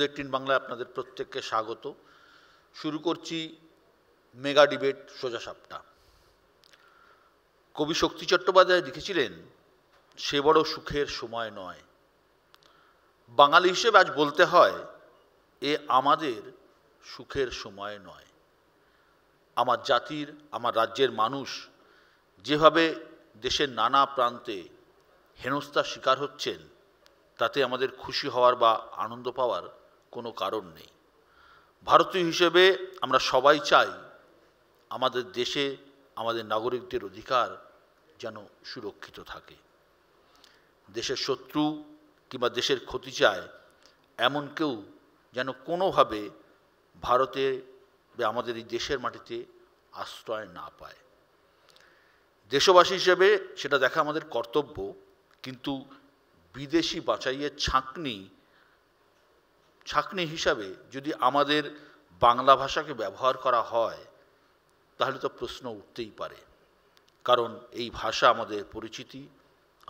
News 18 বাংলায় আপনাদের প্রত্যেককে স্বাগত। শুরু করছি মেগা ডিবেট সোজা সাপটা। কবি শক্তি চট্টোপাধ্যায় লিখেছিলেন, সে বড় সুখের সময় নয়। বাঙালি হিসেবে আজ বলতে হয়, এ আমাদের সুখের সময় নয়। আমার জাতির, আমার রাজ্যের মানুষ যেভাবে দেশের নানা প্রান্তে হেনস্থার শিকার হচ্ছেন, তাতে আমাদের খুশি হওয়ার বা আনন্দ পাওয়ার কোনো কারণ নেই। ভারতীয় হিসেবে আমরা সবাই চাই আমাদের দেশে আমাদের নাগরিকদের অধিকার যেন সুরক্ষিত থাকে। দেশের শত্রু কিংবা দেশের ক্ষতি চায় এমন কেউ যেন কোনোভাবে ভারতে বা আমাদের এই দেশের মাটিতে আশ্রয় না পায়। দেশবাসী হিসেবে সেটা দেখা আমাদের কর্তব্য, কিন্তু বিদেশি বাছাইয়ের ছাঁকনি হিসাবে যদি আমাদের বাংলা ভাষাকে ব্যবহার করা হয়, তাহলে তো প্রশ্ন উঠতেই পারে। কারণ এই ভাষা আমাদের পরিচিতি,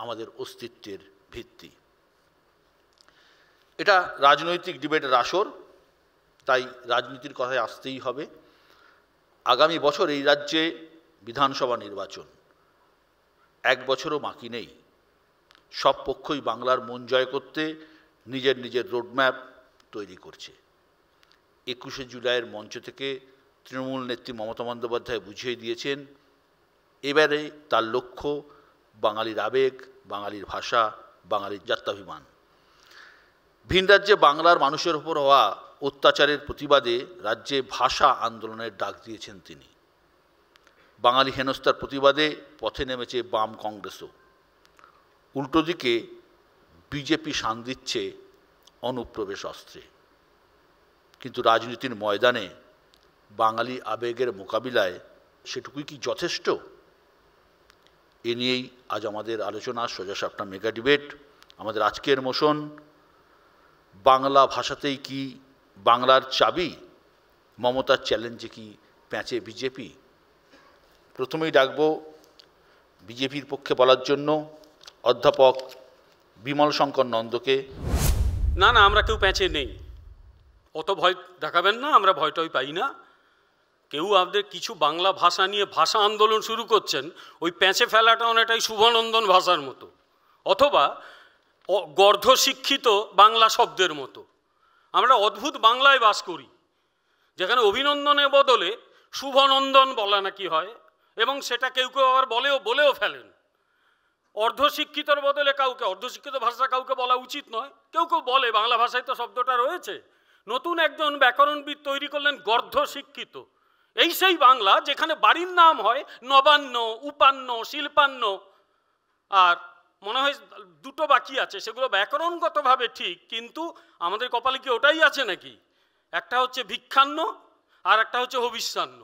আমাদের অস্তিত্বের ভিত্তি। এটা রাজনৈতিক ডিবেটের আসর, তাই রাজনীতির কথায় আসতেই হবে। আগামী বছর এই রাজ্যে বিধানসভা নির্বাচন, 1 বছরও বাকি নেই। সব পক্ষই বাংলার মন জয় করতে নিজের নিজের রোডম্যাপ তৈরি করছে। 21শে জুলাইয়ের মঞ্চ থেকে তৃণমূল নেত্রী মমতা বন্দ্যোপাধ্যায় বুঝিয়ে দিয়েছেন, এবারে তার লক্ষ্য বাঙালির আবেগ, বাঙালির ভাষা, বাঙালির জাত্যাভিমান। ভিন রাজ্যে বাংলার মানুষের ওপর হওয়া অত্যাচারের প্রতিবাদে রাজ্যে ভাষা আন্দোলনের ডাক দিয়েছেন তিনি। বাঙালি হেনস্থার প্রতিবাদে পথে নেমেছে বাম কংগ্রেসও। উল্টো দিকে বিজেপি শান দিচ্ছে অনুপ্রবেশ অস্ত্রে। কিন্তু রাজনীতির ময়দানে বাঙালি আবেগের মোকাবিলায় সেটুকুই কি যথেষ্ট? এ নিয়েই আজ আমাদের আলোচনা সোজা সাপটা মেগা ডিবেট। আমাদের আজকের মোশন, বাংলা ভাষাতেই কি বাংলার চাবি? মমতার চ্যালেঞ্জে কি প্যাঁচে বিজেপি? প্রথমেই ডাকব বিজেপির পক্ষে বলার জন্য অধ্যাপক বিমল শঙ্কর নন্দকে। না, আমরা কেউ প্যাঁচে নেই, অত ভয় দেখাবেন না, আমরা ভয়টই পাই না। কেউ আমাদের কিছু বাংলা ভাষা নিয়ে ভাষা আন্দোলন শুরু করছেন, ওই প্যাঁচে ফেলাটা অনেকটাই শুভনন্দন ভাষার মতো, অথবা গর্ধশিক্ষিত বাংলা শব্দের মতো। আমরা অদ্ভুত বাংলায় বাস করি, যেখানে অভিনন্দনের বদলে শুভনন্দন বলা নাকি হয়, এবং সেটা কেউ কেউ আবার বলেও ফেলেন। অর্ধশিক্ষিতর বদলে কাউকে অর্ধশিক্ষিত ভাষা কাউকে বলা উচিত নয়, কেউ কেউ বলে, বাংলা ভাষায় তো শব্দটা রয়েছে। নতুন একজন ব্যাকরণবিদ তৈরি করলেন গর্ধশিক্ষিত। এই সেই বাংলা যেখানে বাড়ির নাম হয় নবান্ন, উপান্ন, শিল্পান্ন, আর মনে হয় 2টো বাকি আছে, সেগুলো ব্যাকরণগতভাবে ঠিক, কিন্তু আমাদের কপালে কি ওটাই আছে নাকি? একটা হচ্ছে ভিক্ষান্ন আর একটা হচ্ছে হবিষ্যান্ন।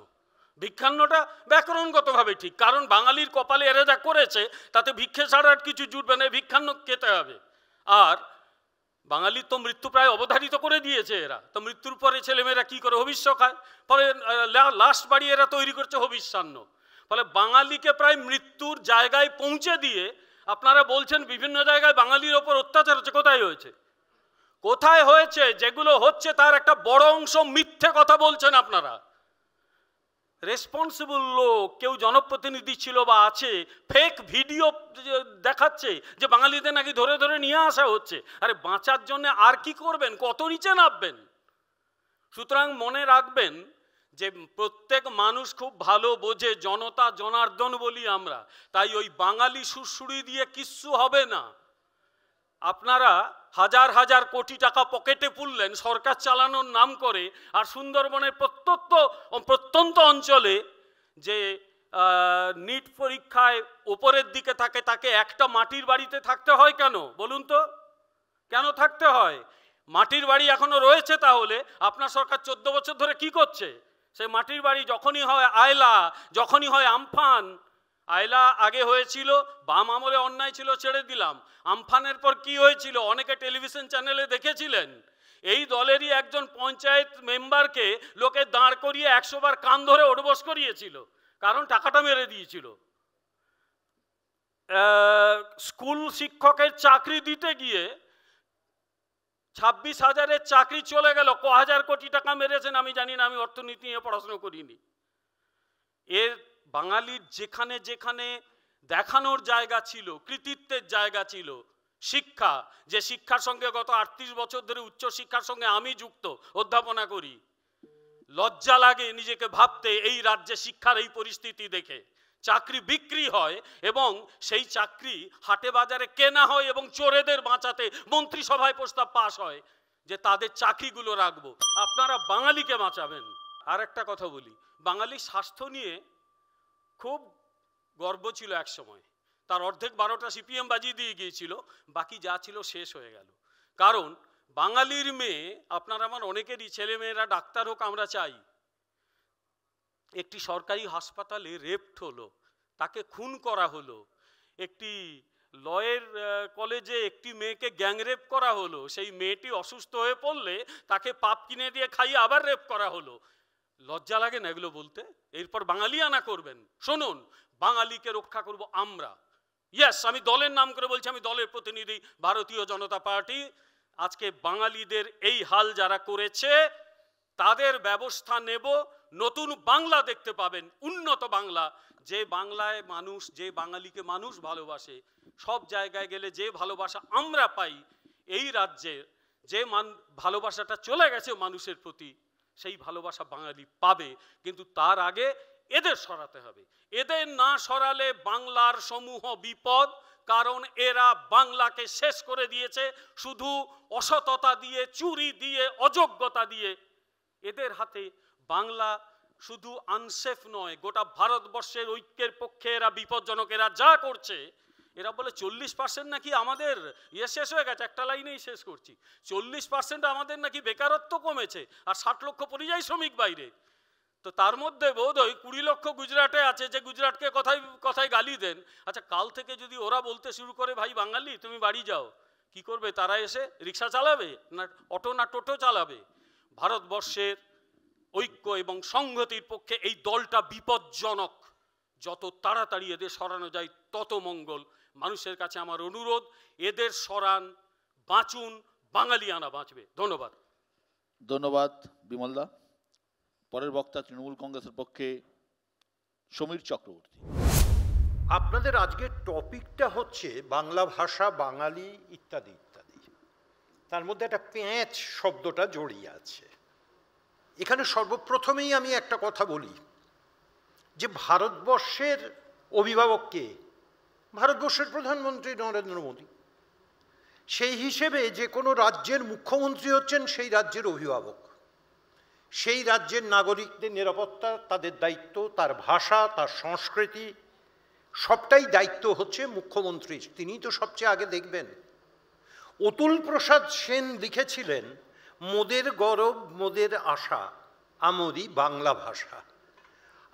ভিক্ষান্নটা ব্যাকরণগতভাবে ঠিক, কারণ বাঙালির কপালে এরা যা করেছে তাতে ভিক্ষে ছাড়া আর কিছু জুটবে না, ভিক্ষান্ন খেতে হবে। আর বাঙালির তো মৃত্যু প্রায় অবধারিত করে দিয়েছে এরা, তো মৃত্যুর পরে ছেলেমেয়েরা কী করে? হবিষ্য খায়। ফলে লাশ বাড়ি এরা তৈরি করছে হবিষ্যান্ন। ফলে বাঙালিকে প্রায় মৃত্যুর জায়গায় পৌঁছে দিয়ে আপনারা বলছেন বিভিন্ন জায়গায় বাঙালির ওপর অত্যাচার হচ্ছে। কোথায় হয়েছে? যেগুলো হচ্ছে তার একটা বড় অংশ মিথ্যে কথা বলছেন আপনারা। রেসপন্সিবল লোক কেউ জনপ্রতিনিধি ছিল বা আছে, ফেক ভিডিও দেখাচ্ছে যে বাঙালিদের নাকি ধরে ধরে নিয়ে আসা হচ্ছে। আরে বাঁচার জন্য আর কি করবেন? কত নিচে নামবেন? সুতরাং মনে রাখবেন যে প্রত্যেক মানুষ খুব ভালো বোঝে, জনতা জনার্দন বলি আমরা, তাই ওই বাঙালি সুরসুরি দিয়ে কিচ্ছু হবে না। আপনারা হাজার হাজার কোটি টাকা পকেটে পুরলেন সরকার চালানোর নাম করে, আর সুন্দরবনের প্রত্যন্ত অঞ্চলে যে নিট পরীক্ষায় ওপরের দিকে থাকে তাকে একটা মাটির বাড়িতে থাকতে হয় কেন বলুন তো? কেন থাকতে হয়? মাটির বাড়ি এখনো রয়েছে, তাহলে আপনার সরকার 14 বছর ধরে কি করছে? সেই মাটির বাড়ি যখনই হয় আয়লা, যখনই হয় আমফান। আয়লা আগে হয়েছিল, বাম আমলে অন্যায় ছিল, ছেড়ে দিলাম। আমফানের পর কি হয়েছিল অনেকে টেলিভিশন চ্যানেলে দেখেছিলেন। এই দলেরই একজন পঞ্চায়েত মেম্বারকে লোকে দাঁড় করিয়ে 100 বার কান ধরে ওঠবোস করিয়েছিল, কারণ টাকাটা মেরে দিয়েছিল। স্কুল শিক্ষকের চাকরি দিতে গিয়ে 26,000-এর চাকরি চলে গেল। ক হাজার কোটি টাকা মেরেছেন আমি জানি না, আমি অর্থনীতি নিয়ে পড়াশোনা করিনি। এর বাঙালির যেখানে যেখানে দেখানোর জায়গা ছিল, কৃতিত্বের জায়গা ছিল, শিক্ষা, যে শিক্ষার সঙ্গে গত 38 বছর ধরে উচ্চ শিক্ষার সঙ্গে আমি যুক্ত, অধ্যাপনা করি, লজ্জা লাগে নিজেকে ভাবতে এই রাজ্যে শিক্ষার এই পরিস্থিতি দেখে। চাকরি বিক্রি হয় এবং সেই চাকরি হাটে বাজারে কেনা হয় এবং চোরেদের বাঁচাতে মন্ত্রিসভায় প্রস্তাব পাস হয় যে তাদের চাকরিগুলো রাখবো। আপনারা বাঙালিকে বাঁচাবেন। আর একটা কথা বলি, বাঙালির স্বাস্থ্য নিয়ে খুব গর্ব ছিল এক সময়। তার অর্ধেক 12টা সিপিএম বাজিয়ে দিয়ে গিয়েছিল, বাকি যা ছিল শেষ হয়ে গেল। কারণ বাঙালির মেয়ে, আপনার আমার অনেকেরই ছেলে মেয়েরা ডাক্তার হোক আমরা চাই। একটি সরকারি হাসপাতালে রেপড হলো, তাকে খুন করা হলো। একটি লয়ের কলেজে একটি মেয়েকে গ্যাংরেপ করা হলো। সেই মেয়েটি অসুস্থ হয়ে পড়লে তাকে পাপ কিনে দিয়ে খাইয়ে আবার রেপ করা হলো। লজ্জা লাগে না এগুলো বলতে? এরপর বাঙালিয়ানা করবেন। শুনুন, বাঙালিকে রক্ষা করব আমরা। ইয়েস, আমি দলের নাম করে বলছি, আমি দলের প্রতিনিধি, ভারতীয় জনতা পার্টি। আজকে বাঙালিদের এই হাল যারা করেছে তাদের ব্যবস্থা নেব। নতুন বাংলা দেখতে পাবেন, উন্নত বাংলা, যে বাংলায় মানুষ, যে বাঙালিকে মানুষ ভালোবাসে। সব জায়গায় গেলে যে ভালোবাসা আমরা পাই, এই রাজ্যে যে ভালোবাসাটা চলে গেছে মানুষের প্রতি, সেই ভালোবাসা বাঙালি পাবে। কিন্তু তার আগে এদের সরাতে হবে। এদের না সরালে বাংলার সমূহ বিপদ। কারণ এরা বাংলাকে শেষ করে দিয়েছে শুধু অসততা দিয়ে, চুরি দিয়ে, অযোগ্যতা দিয়ে। এদের হাতে বাংলা শুধু আনসেফ নয়, গোটা ভারতবর্ষের ঐক্যের পক্ষে এরা বিপজ্জনক। এরা যা করছে, এরা বলে 40% নাকি আমাদের শেষ হয়ে গেছে। একটা লাইনেই শেষ করছি, 40% আমাদের নাকি বেকারত্ব কমেছে, আর 60 লক্ষ পরিযায়ী শ্রমিক বাইরে। তো তার মধ্যে বোধহয় 20 লক্ষ গুজরাটে আছে, যে গুজরাটকে কথায় কথায় গালি দেন। আচ্ছা, কাল থেকে যদি ওরা বলতে শুরু করে, ভাই বাঙালি তুমি বাড়ি যাও, কি করবে তারা? এসে রিক্সা চালাবে না অটো না টোটো চালাবে? ভারতবর্ষের ঐক্য এবং সংহতির পক্ষে এই দলটা বিপজ্জনক। যত তাড়াতাড়ি এদের সরানো যায় তত মঙ্গল। মানুষের কাছে আমার অনুরোধ, এদের সরান, বাঁচুন, বাঙালিয়ানা বাঁচবে। ধন্যবাদ। ধন্যবাদ বিমলদা। পরের বক্তা তৃণমূল কংগ্রেসের পক্ষে সমীর চক্রবর্তী। আপনাদের আজকের টপিকটা হচ্ছে বাংলা ভাষা, বাঙালি ইত্যাদি ইত্যাদি। তার মধ্যে একটা পেঁচ শব্দটা জড়িয়ে আছে। এখানে সর্বপ্রথমেই আমি একটা কথা বলি যে ভারতবর্ষের অভিভাবক কে? ভারতবর্ষের প্রধানমন্ত্রী নরেন্দ্র মোদী। সেই হিসেবে যে কোনো রাজ্যের মুখ্যমন্ত্রী হচ্ছেন সেই রাজ্যের অভিভাবক। সেই রাজ্যের নাগরিকদের নিরাপত্তা তাদের দায়িত্ব, তার ভাষা, তার সংস্কৃতি, সবটাই দায়িত্ব হচ্ছে মুখ্যমন্ত্রীর। তিনিই তো সবচেয়ে আগে দেখবেন। অতুল প্রসাদ সেন লিখেছিলেন, মোদের গৌরব মোদের আশা, আমরি বাংলা ভাষা।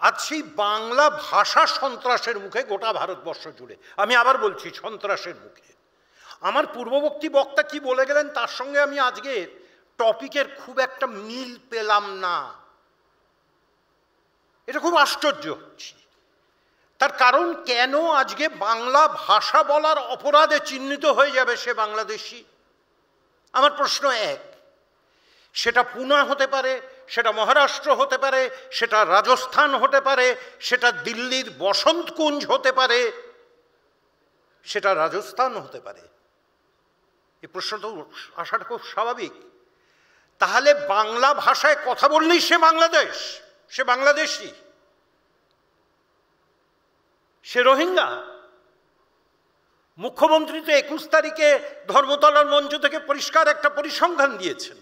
আজ সেই বাংলা ভাষা সন্ত্রাসের মুখে গোটা ভারতবর্ষ জুড়ে। আমি আবার বলছি, সন্ত্রাসের মুখে। আমার পূর্ববর্তী বক্তা কি বলে গেলেন তার সঙ্গে আমি আজকের টপিকের খুব একটা মিল পেলাম না। এটা খুব আশ্চর্য হচ্ছে। তার কারণ, কেন আজকে বাংলা ভাষা বলার অপরাধে চিহ্নিত হয়ে যাবে সে বাংলাদেশি? আমার প্রশ্ন এক। সেটা পুনা হতে পারে, সেটা মহারাষ্ট্র হতে পারে, সেটা রাজস্থান হতে পারে, সেটা দিল্লির বসন্তকুঞ্জ হতে পারে, সেটা রাজস্থান হতে পারে। এই প্রশ্ন তো আসাটা খুব স্বাভাবিক। তাহলে বাংলা ভাষায় কথা বললেই সে বাংলাদেশ, সে বাংলাদেশি, সে রোহিঙ্গা? মুখ্যমন্ত্রী তো 21 তারিখে ধর্মতলার মঞ্চ থেকে পরিষ্কার একটা পরিসংখ্যান দিয়েছেন।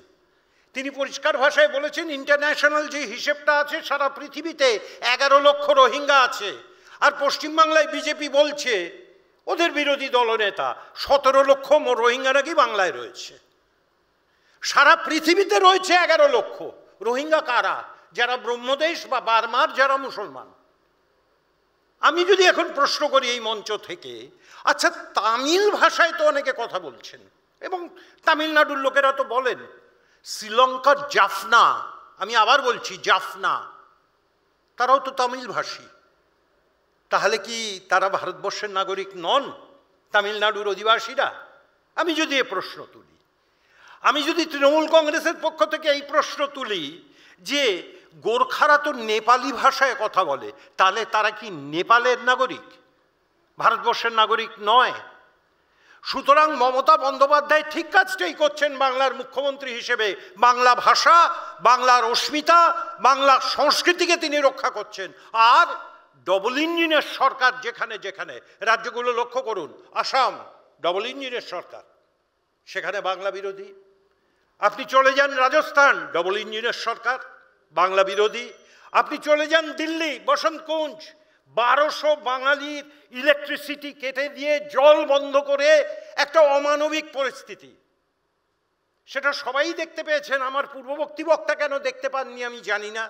তিনি পরিষ্কার ভাষায় বলেছেন, ইন্টারন্যাশনাল যে হিসেবটা আছে, সারা পৃথিবীতে 11 লক্ষ রোহিঙ্গা আছে। আর পশ্চিমবাংলায় বিজেপি বলছে, ওদের বিরোধী দলনেতা, 17 লক্ষ রোহিঙ্গা নাকি বাংলায় রয়েছে। সারা পৃথিবীতে রয়েছে 11 লক্ষ। রোহিঙ্গা কারা? যারা ব্রহ্মদেশ বা বার্মার যারা মুসলমান। আমি যদি এখন প্রশ্ন করি এই মঞ্চ থেকে, আচ্ছা তামিল ভাষায় তো অনেকে কথা বলছেন, এবং তামিলনাড়ুর লোকেরা তো বলেন, শ্রীলঙ্কার জাফনা, আমি আবার বলছি জাফনা, তারাও তো তামিল ভাষী। তাহলে কি তারা ভারতবর্ষের নাগরিক নন, তামিলনাড়ুর অধিবাসীরা? আমি যদি এ প্রশ্ন তুলি, আমি যদি তৃণমূল কংগ্রেসের পক্ষ থেকে এই প্রশ্ন তুলি যে গোর্খারা তো নেপালি ভাষায় কথা বলে, তাহলে তারা কি নেপালের নাগরিক, ভারতবর্ষের নাগরিক নয়? সুতরাং মমতা বন্দ্যোপাধ্যায় ঠিক কাজটাই করছেন বাংলার মুখ্যমন্ত্রী হিসেবে। বাংলা ভাষা, বাংলার অস্মিতা, বাংলা সংস্কৃতিকে তিনি রক্ষা করছেন। আর ডবল ইঞ্জিনের সরকার যেখানে যেখানে, রাজ্যগুলো লক্ষ্য করুন, আসাম ডবল ইঞ্জিনের সরকার, সেখানে বাংলা বিরোধী। আপনি চলে যান রাজস্থান, ডবল ইঞ্জিনের সরকার, বাংলা বিরোধী। আপনি চলে যান দিল্লি, বসন্ত কুঞ্জ, 1200 বাঙালির ইলেকট্রিসিটি কেটে দিয়ে জল বন্ধ করে একটা অমানবিক পরিস্থিতি, সেটা সবাই দেখতে পেয়েছেন। আমার পূর্ববর্তী বক্তা কেন দেখতে পাননি আমি জানি না।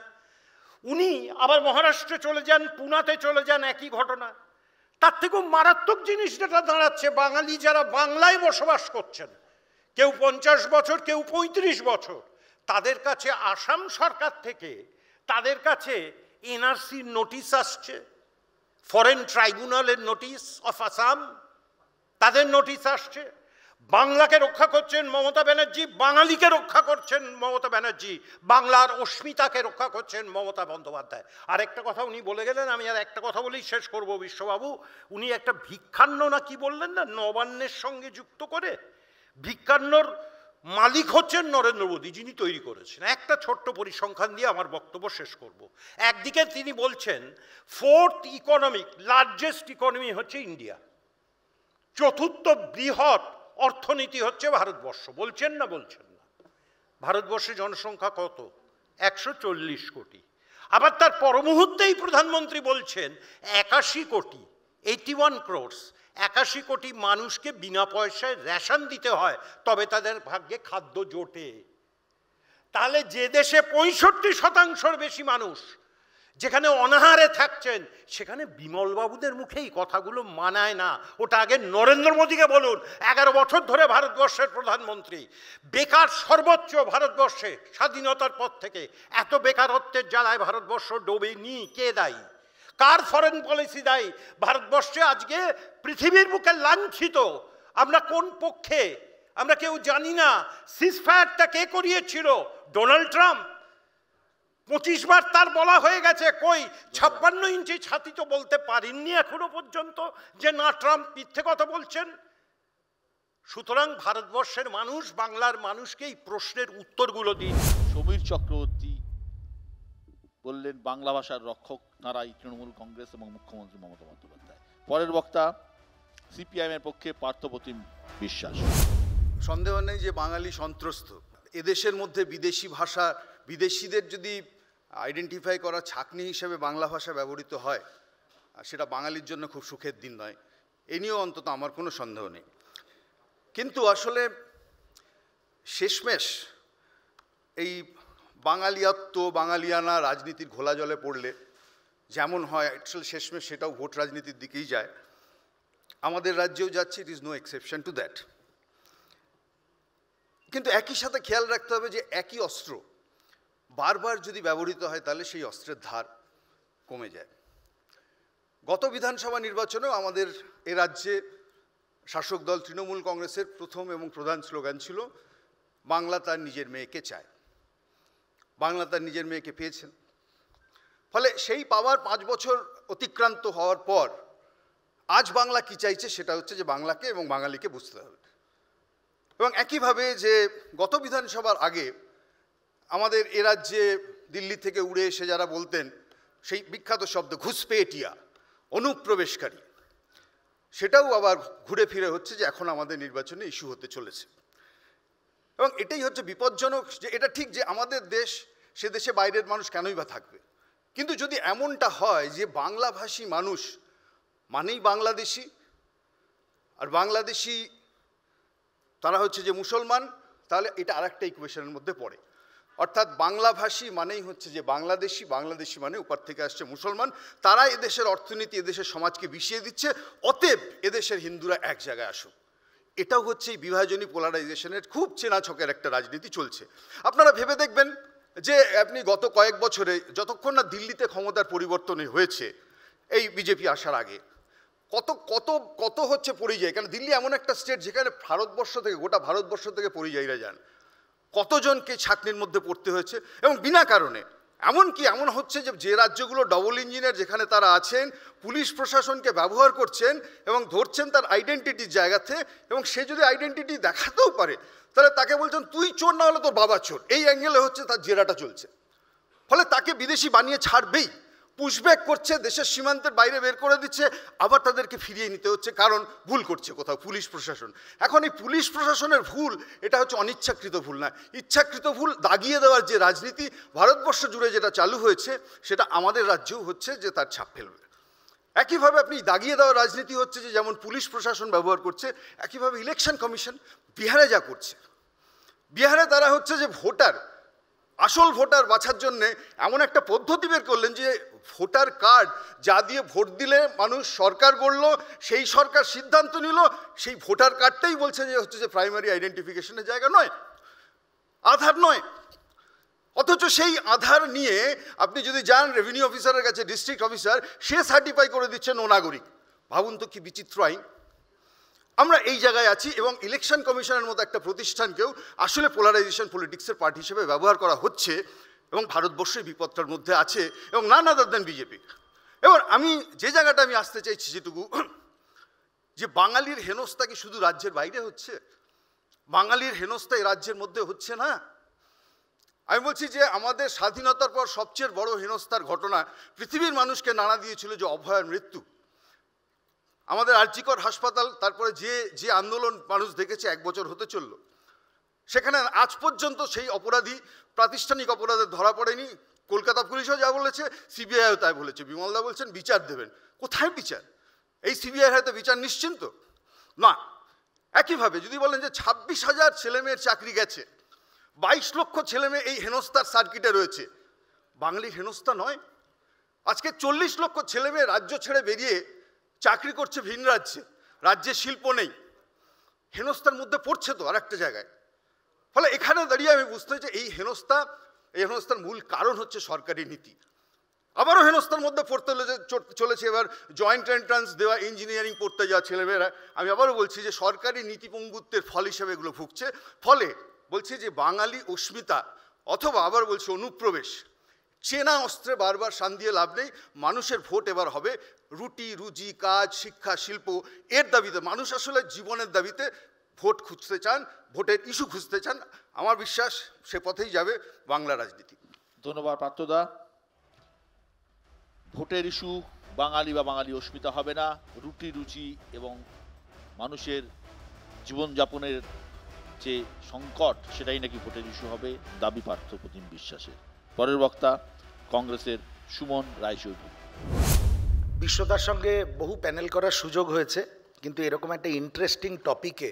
উনি আবার মহারাষ্ট্রে চলে যান, পুনাতে চলে যান, একই ঘটনা। তার থেকেও মারাত্মক জিনিস যেটা দাঁড়াচ্ছে, বাঙালি যারা বাংলায় বসবাস করছেন, কেউ 50 বছর, কেউ 35 বছর, তাদের কাছে আসাম সরকার থেকে তাদের কাছে এনআরসির নোটিশ আসছে, ফরেন ট্রাইব্যুনালের নোটিশ অফ আসাম, তাদের নোটিশ আসছে। বাংলাকে রক্ষা করছেন মমতা ব্যানার্জি, বাঙালিকে রক্ষা করছেন মমতা ব্যানার্জি, বাংলার অস্মিতাকে রক্ষা করছেন মমতা বন্দ্যোপাধ্যায়। আর একটা কথা উনি বলে গেলেন, আমি আর একটা কথা বলেই শেষ করব বিশ্ববাবু। উনি একটা ভিক্ষান্ন না কি বললেন না, নবান্নের সঙ্গে যুক্ত করে, ভিক্ষান্নর মালিক হচ্ছেন নরেন্দ্র মোদী, যিনি তৈরি করেছেন। একটা ছোট্ট পরিসংখ্যান দিয়ে আমার বক্তব্য শেষ করব। একদিকে তিনি বলছেন 4th ইকোনমিক লার্জেস্ট ইকোনমি হচ্ছে ইন্ডিয়া, 4র্থ বৃহৎ অর্থনীতি হচ্ছে ভারতবর্ষ। বলছেন না? বলছেন না? ভারতবর্ষে জনসংখ্যা কত? 140 কোটি। আবার তার পরমুহূর্তেই প্রধানমন্ত্রী বলছেন 81 কোটি, 81 crores, 81 কোটি মানুষকে বিনা পয়সায় রেশন দিতে হয়, তবে তাদের ভাগ্যে খাদ্য জোটে। তাহলে যে দেশে 65% বেশি মানুষ যেখানে অনাহারে থাকছেন, সেখানে বিমলবাবুদের মুখে এই কথাগুলো মানায় না। ওটা আগে নরেন্দ্র মোদীকে বলুন। 11 বছর ধরে ভারতবর্ষের প্রধানমন্ত্রী, বেকার সর্বোচ্চ ভারতবর্ষে স্বাধীনতার পর থেকে। এত বেকারত্বের জ্বালায় ভারতবর্ষ ডোবেনি, কে দায়ী? কার ফরেন পলিসি দায়ী? ভারতবর্ষে আজকে পৃথিবীর বুকে লাঞ্ছিত। আমরা কোন পক্ষে আমরা কেউ জানি না। সিজফায়ারটা কে করিয়েছিল? Donald Trump. 25 বার তার বলা হয়ে গেছে, কই 56 ইঞ্চি ছাতি তো বলতে পারেননি এখনো পর্যন্ত যে না ট্রাম্প মিথ্যে কথা বলছেন। সুতরাং ভারতবর্ষের মানুষ, বাংলার মানুষকে এই প্রশ্নের উত্তরগুলো দিন। সমীর চক্রবর্তী বললেন বাংলা ভাষার রক্ষক তাঁরাই তৃণমূল কংগ্রেস এবং মুখ্যমন্ত্রী মমতা বন্দ্যোপাধ্যায়। পরের বক্তা সিপিআইএম এর পক্ষে পার্থপ্রতিম বিশ্বাস। সন্দেহ নেই যে বাঙালি সন্ত্রস্ত। এদেশের মধ্যে বিদেশি ভাষা, বিদেশিদের যদি আইডেন্টিফাই করা ছাঁকনি হিসেবে বাংলা ভাষা ব্যবহৃত হয়, সেটা বাঙালির জন্য খুব সুখের দিন নয়। এ নিয়েও অন্তত আমার কোনো সন্দেহ নেই। কিন্তু আসলে শেষমেশ এই বাঙালিয়াত্ব, বাঙালিয়ানা রাজনীতির ঘোলা জলে পড়লে যেমন হয়, অ্যাকচুয়ালি শেষমেশ সেটাও ভোট রাজনীতির দিকেই যায়। আমাদের রাজ্যেও যাচ্ছে, it is no exception to that. কিন্তু একই সাথে খেয়াল রাখতে হবে যে একই অস্ত্র বারবার যদি ব্যবহৃত হয় তাহলে সেই অস্ত্রের ধার কমে যায়। গত বিধানসভা নির্বাচনেও আমাদের এ রাজ্যে শাসক দল তৃণমূল কংগ্রেসের প্রথম এবং প্রধান স্লোগান ছিল বাংলা তার নিজের মেয়েকে চায়। বাংলা তার নিজের মেয়েকে পেয়েছেন। ফলে সেই পাওয়ার 5 বছর অতিক্রান্ত হওয়ার পর আজ বাংলা কি চাইছে সেটা হচ্ছে যে বাংলাকে এবং বাঙালিকে বুঝতে হবে। এবং একইভাবে যে গত বিধানসভার আগে আমাদের এ রাজ্যে দিল্লি থেকে উড়ে এসে যারা বলতেন সেই বিখ্যাত শব্দ ঘুষপেটিয়া, অনুপ্রবেশকারী, সেটাও আবার ঘুরে ফিরে হচ্ছে যে এখন আমাদের নির্বাচনে ইস্যু হতে চলেছে। এবং এটাই হচ্ছে বিপজ্জনক যে এটা ঠিক যে আমাদের দেশ, সে দেশে বাইরের মানুষ কেনই বা থাকবে। কিন্তু যদি এমনটা হয় যে বাংলাভাষী মানুষ মানেই বাংলাদেশি, আর বাংলাদেশি তারা হচ্ছে যে মুসলমান, তাহলে এটা আরেকটা ইকুয়েশনের মধ্যে পড়ে। অর্থাৎ বাংলাভাষী মানেই হচ্ছে যে বাংলাদেশি, বাংলাদেশি মানে উপর থেকে আসছে মুসলমান, তারা এদেশের অর্থনীতি, এদেশের সমাজকে বিষিয়ে দিচ্ছে। অতএব এদেশের হিন্দুরা এক জায়গায় আসুক। এটাও হচ্ছে এই বিভাজনী পোলারাইজেশনের খুব চেনা ছকের একটা রাজনীতি চলছে। আপনারা ভেবে দেখবেন যে আপনি গত কয়েক বছরে যতক্ষণ না দিল্লিতে ক্ষমতার পরিবর্তন হয়েছে এই বিজেপি আসার আগে, কত কত কত হচ্ছে পরিযায়ী। কারণ দিল্লি এমন একটা স্টেট যেখানে ভারতবর্ষ থেকে, গোটা ভারতবর্ষ থেকে পরিযায়ীরা যান। কতজনকে ছাঁকনির মধ্যে পড়তে হয়েছে এবং বিনা কারণে। এমনকি এমন হচ্ছে যে রাজ্যগুলো ডবল ইঞ্জিনের যেখানে তারা আছেন, পুলিশ প্রশাসনকে ব্যবহার করছেন এবং ধরছেন তার আইডেন্টিটির জায়গাতে, এবং সে যদি আইডেন্টিটি দেখাতেও পারে তাহলে তাকে বলছেন তুই চোর না হলে তোর বাবা চোর, এই অ্যাঙ্গেলে হচ্ছে তার জেরাটা চলছে। ফলে তাকে বিদেশি বানিয়ে ছাড়বেই, পুশব্যাক করছে, দেশের সীমান্তের বাইরে বের করে দিচ্ছে, আবার তাদেরকে ফিরিয়ে নিতে হচ্ছে কারণ ভুল করছে কোথাও পুলিশ প্রশাসন। এখন এই পুলিশ প্রশাসনের ভুল, এটা হচ্ছে অনিচ্ছাকৃত ভুল না, ইচ্ছাকৃত ভুল দাগিয়ে দেওয়ার যে রাজনীতি ভারতবর্ষ জুড়ে যেটা চালু হয়েছে সেটা আমাদের রাজ্যেও হচ্ছে যে তার ছাপ ফেলবে। একইভাবে আপনি দাগিয়ে দেওয়ার রাজনীতি হচ্ছে যে যেমন পুলিশ প্রশাসন ব্যবহার করছে, একইভাবে ইলেকশন কমিশন বিহারে যা করছে। বিহারে তারা হচ্ছে যে ভোটার, আসল ভোটার বাছার জন্যে এমন একটা পদ্ধতি বের করলেন যে ভোটার কার্ড যা দিয়ে ভোট দিলে মানুষ সরকার গড়ল, সেই সরকার সিদ্ধান্ত নিল, সেই ভোটার কার্ডটাই বলছে যে হচ্ছে যে প্রাইমারি আইডেন্টিফিকেশনের জায়গা নয়, আধার নয়। অথচ সেই আধার নিয়ে আপনি যদি যান রেভিনিউ অফিসারের কাছে, ডিস্ট্রিক্ট অফিসার সে সার্টিফাই করে দিচ্ছেন ও নাগরিক। ভাবুন তো কি বিচিত্র আইন। আমরা এই জায়গায় আছি এবং ইলেকশন কমিশনের মতো একটা প্রতিষ্ঠানকেও আসলে পোলারাইজেশন পলিটিক্সের পার্টি হিসেবে ব্যবহার করা হচ্ছে এবং ভারতবর্ষের বিপদটার মধ্যে আছে এবং নান আদার দেন বিজেপি। এবার আমি যে জায়গাটা আমি আসতে চাইছি যেটুকু, যে বাঙালির হেনস্থা কি শুধু রাজ্যের বাইরে হচ্ছে? বাঙালির হেনস্থা এই রাজ্যের মধ্যে হচ্ছে না? আমি বলছি যে আমাদের স্বাধীনতার পর সবচেয়ে বড় হেনস্থার ঘটনা পৃথিবীর মানুষকে নাড়া দিয়েছিল যে অভয়ার মৃত্যু। আমাদের আরজিকর হাসপাতাল, তারপরে যে আন্দোলন মানুষ দেখেছে, 1 বছর হতে চলল, সেখানে আজ পর্যন্ত সেই অপরাধী প্রাতিষ্ঠানিক অপরাধে ধরা পড়েনি। কলকাতা পুলিশও যা বলেছে, সিবিআইও তাই বলেছে। বিমলদা বলছেন বিচার দেবেন, কোথায় বিচার? এই সিবিআই হয়তো বিচার নিশ্চিন্ত না। একইভাবে যদি বলেন যে 26,000 ছেলেমেয়ের চাকরি গেছে, 22 লক্ষ ছেলেমেয়ে এই হেনস্থার সার্কিটে রয়েছে, বাঙালির হেনস্থা নয়? আজকে 40 লক্ষ ছেলেমেয়ে রাজ্য ছেড়ে বেরিয়ে চাকরি করছে ভিন রাজ্যে, রাজ্যে শিল্প নেই, হেনস্থার মধ্যে পড়ছে তো আর একটা জায়গায়। ফলে এখানে দাঁড়িয়ে আমি বুঝতে হচ্ছে এই হেনস্থার মূল কারণ হচ্ছে সরকারি নীতি। আবারও হেনস্থার মধ্যে পড়তে চলেছে এবার জয়েন্ট এন্ট্রান্স দেওয়া ইঞ্জিনিয়ারিং পড়তে যাওয়া ছেলেমেয়েরা। আমি আবারও বলছি যে সরকারি নীতিপঙ্গুত্বের ফল হিসেবে এগুলো ভুগছে। ফলে বলছি যে বাঙালি অস্মিতা অথবা আবার বলছি অনুপ্রবেশ, চেনা অস্ত্রে বারবার শান দিয়ে লাভ নেই। মানুষের ভোট এবার হবে রুটি রুজি, কাজ, শিক্ষা, শিল্প, এর দাবিতে। মানুষ আসলে জীবনের দাবিতে ভোট খুঁজতে চান, ভোটের ইস্যু খুঁজতে চান। আমার বিশ্বাস সে পথেই যাবে বাংলা রাজনীতি। ধন্যবাদ পার্থদা। ভোটের ইস্যু বাঙালি বা বাঙালি অস্মিতা হবে না, রুটি রুচি এবং মানুষের জীবনযাপনের যে সংকট সেটাই নাকি ভোটের ইস্যু হবে, দাবি পার্থপ্রতিম বিশ্বাসের। পরের বক্তা কংগ্রেসের সুমন রায়চৌধুরী। বিশ্বদার সঙ্গে বহু প্যানেল করার সুযোগ হয়েছে, কিন্তু এরকম একটা ইন্টারেস্টিং টপিকে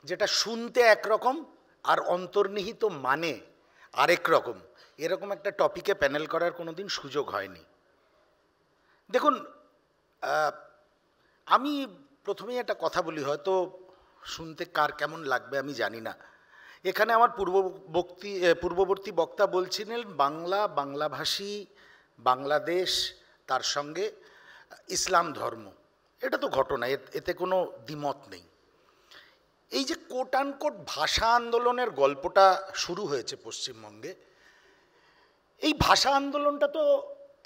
যেটা শুনতে একরকম আর অন্তর্নিহিত মানে আরেক রকম, এরকম একটা টপিকে প্যানেল করার কোনো দিন সুযোগ হয়নি। দেখুন, আমি প্রথমেই একটা কথা বলি, হয়তো শুনতে কার কেমন লাগবে আমি জানি না। এখানে আমার পূর্ববর্তী বক্তা বলছিলেন বাংলা, বাংলাভাষী, বাংলাদেশ, তার সঙ্গে ইসলাম ধর্ম। এটা তো ঘটনা, এতে কোনো দ্বিমত নেই। এই যে কোট আনকোট ভাষা আন্দোলনের গল্পটা শুরু হয়েছে পশ্চিমবঙ্গে, এই ভাষা আন্দোলনটা তো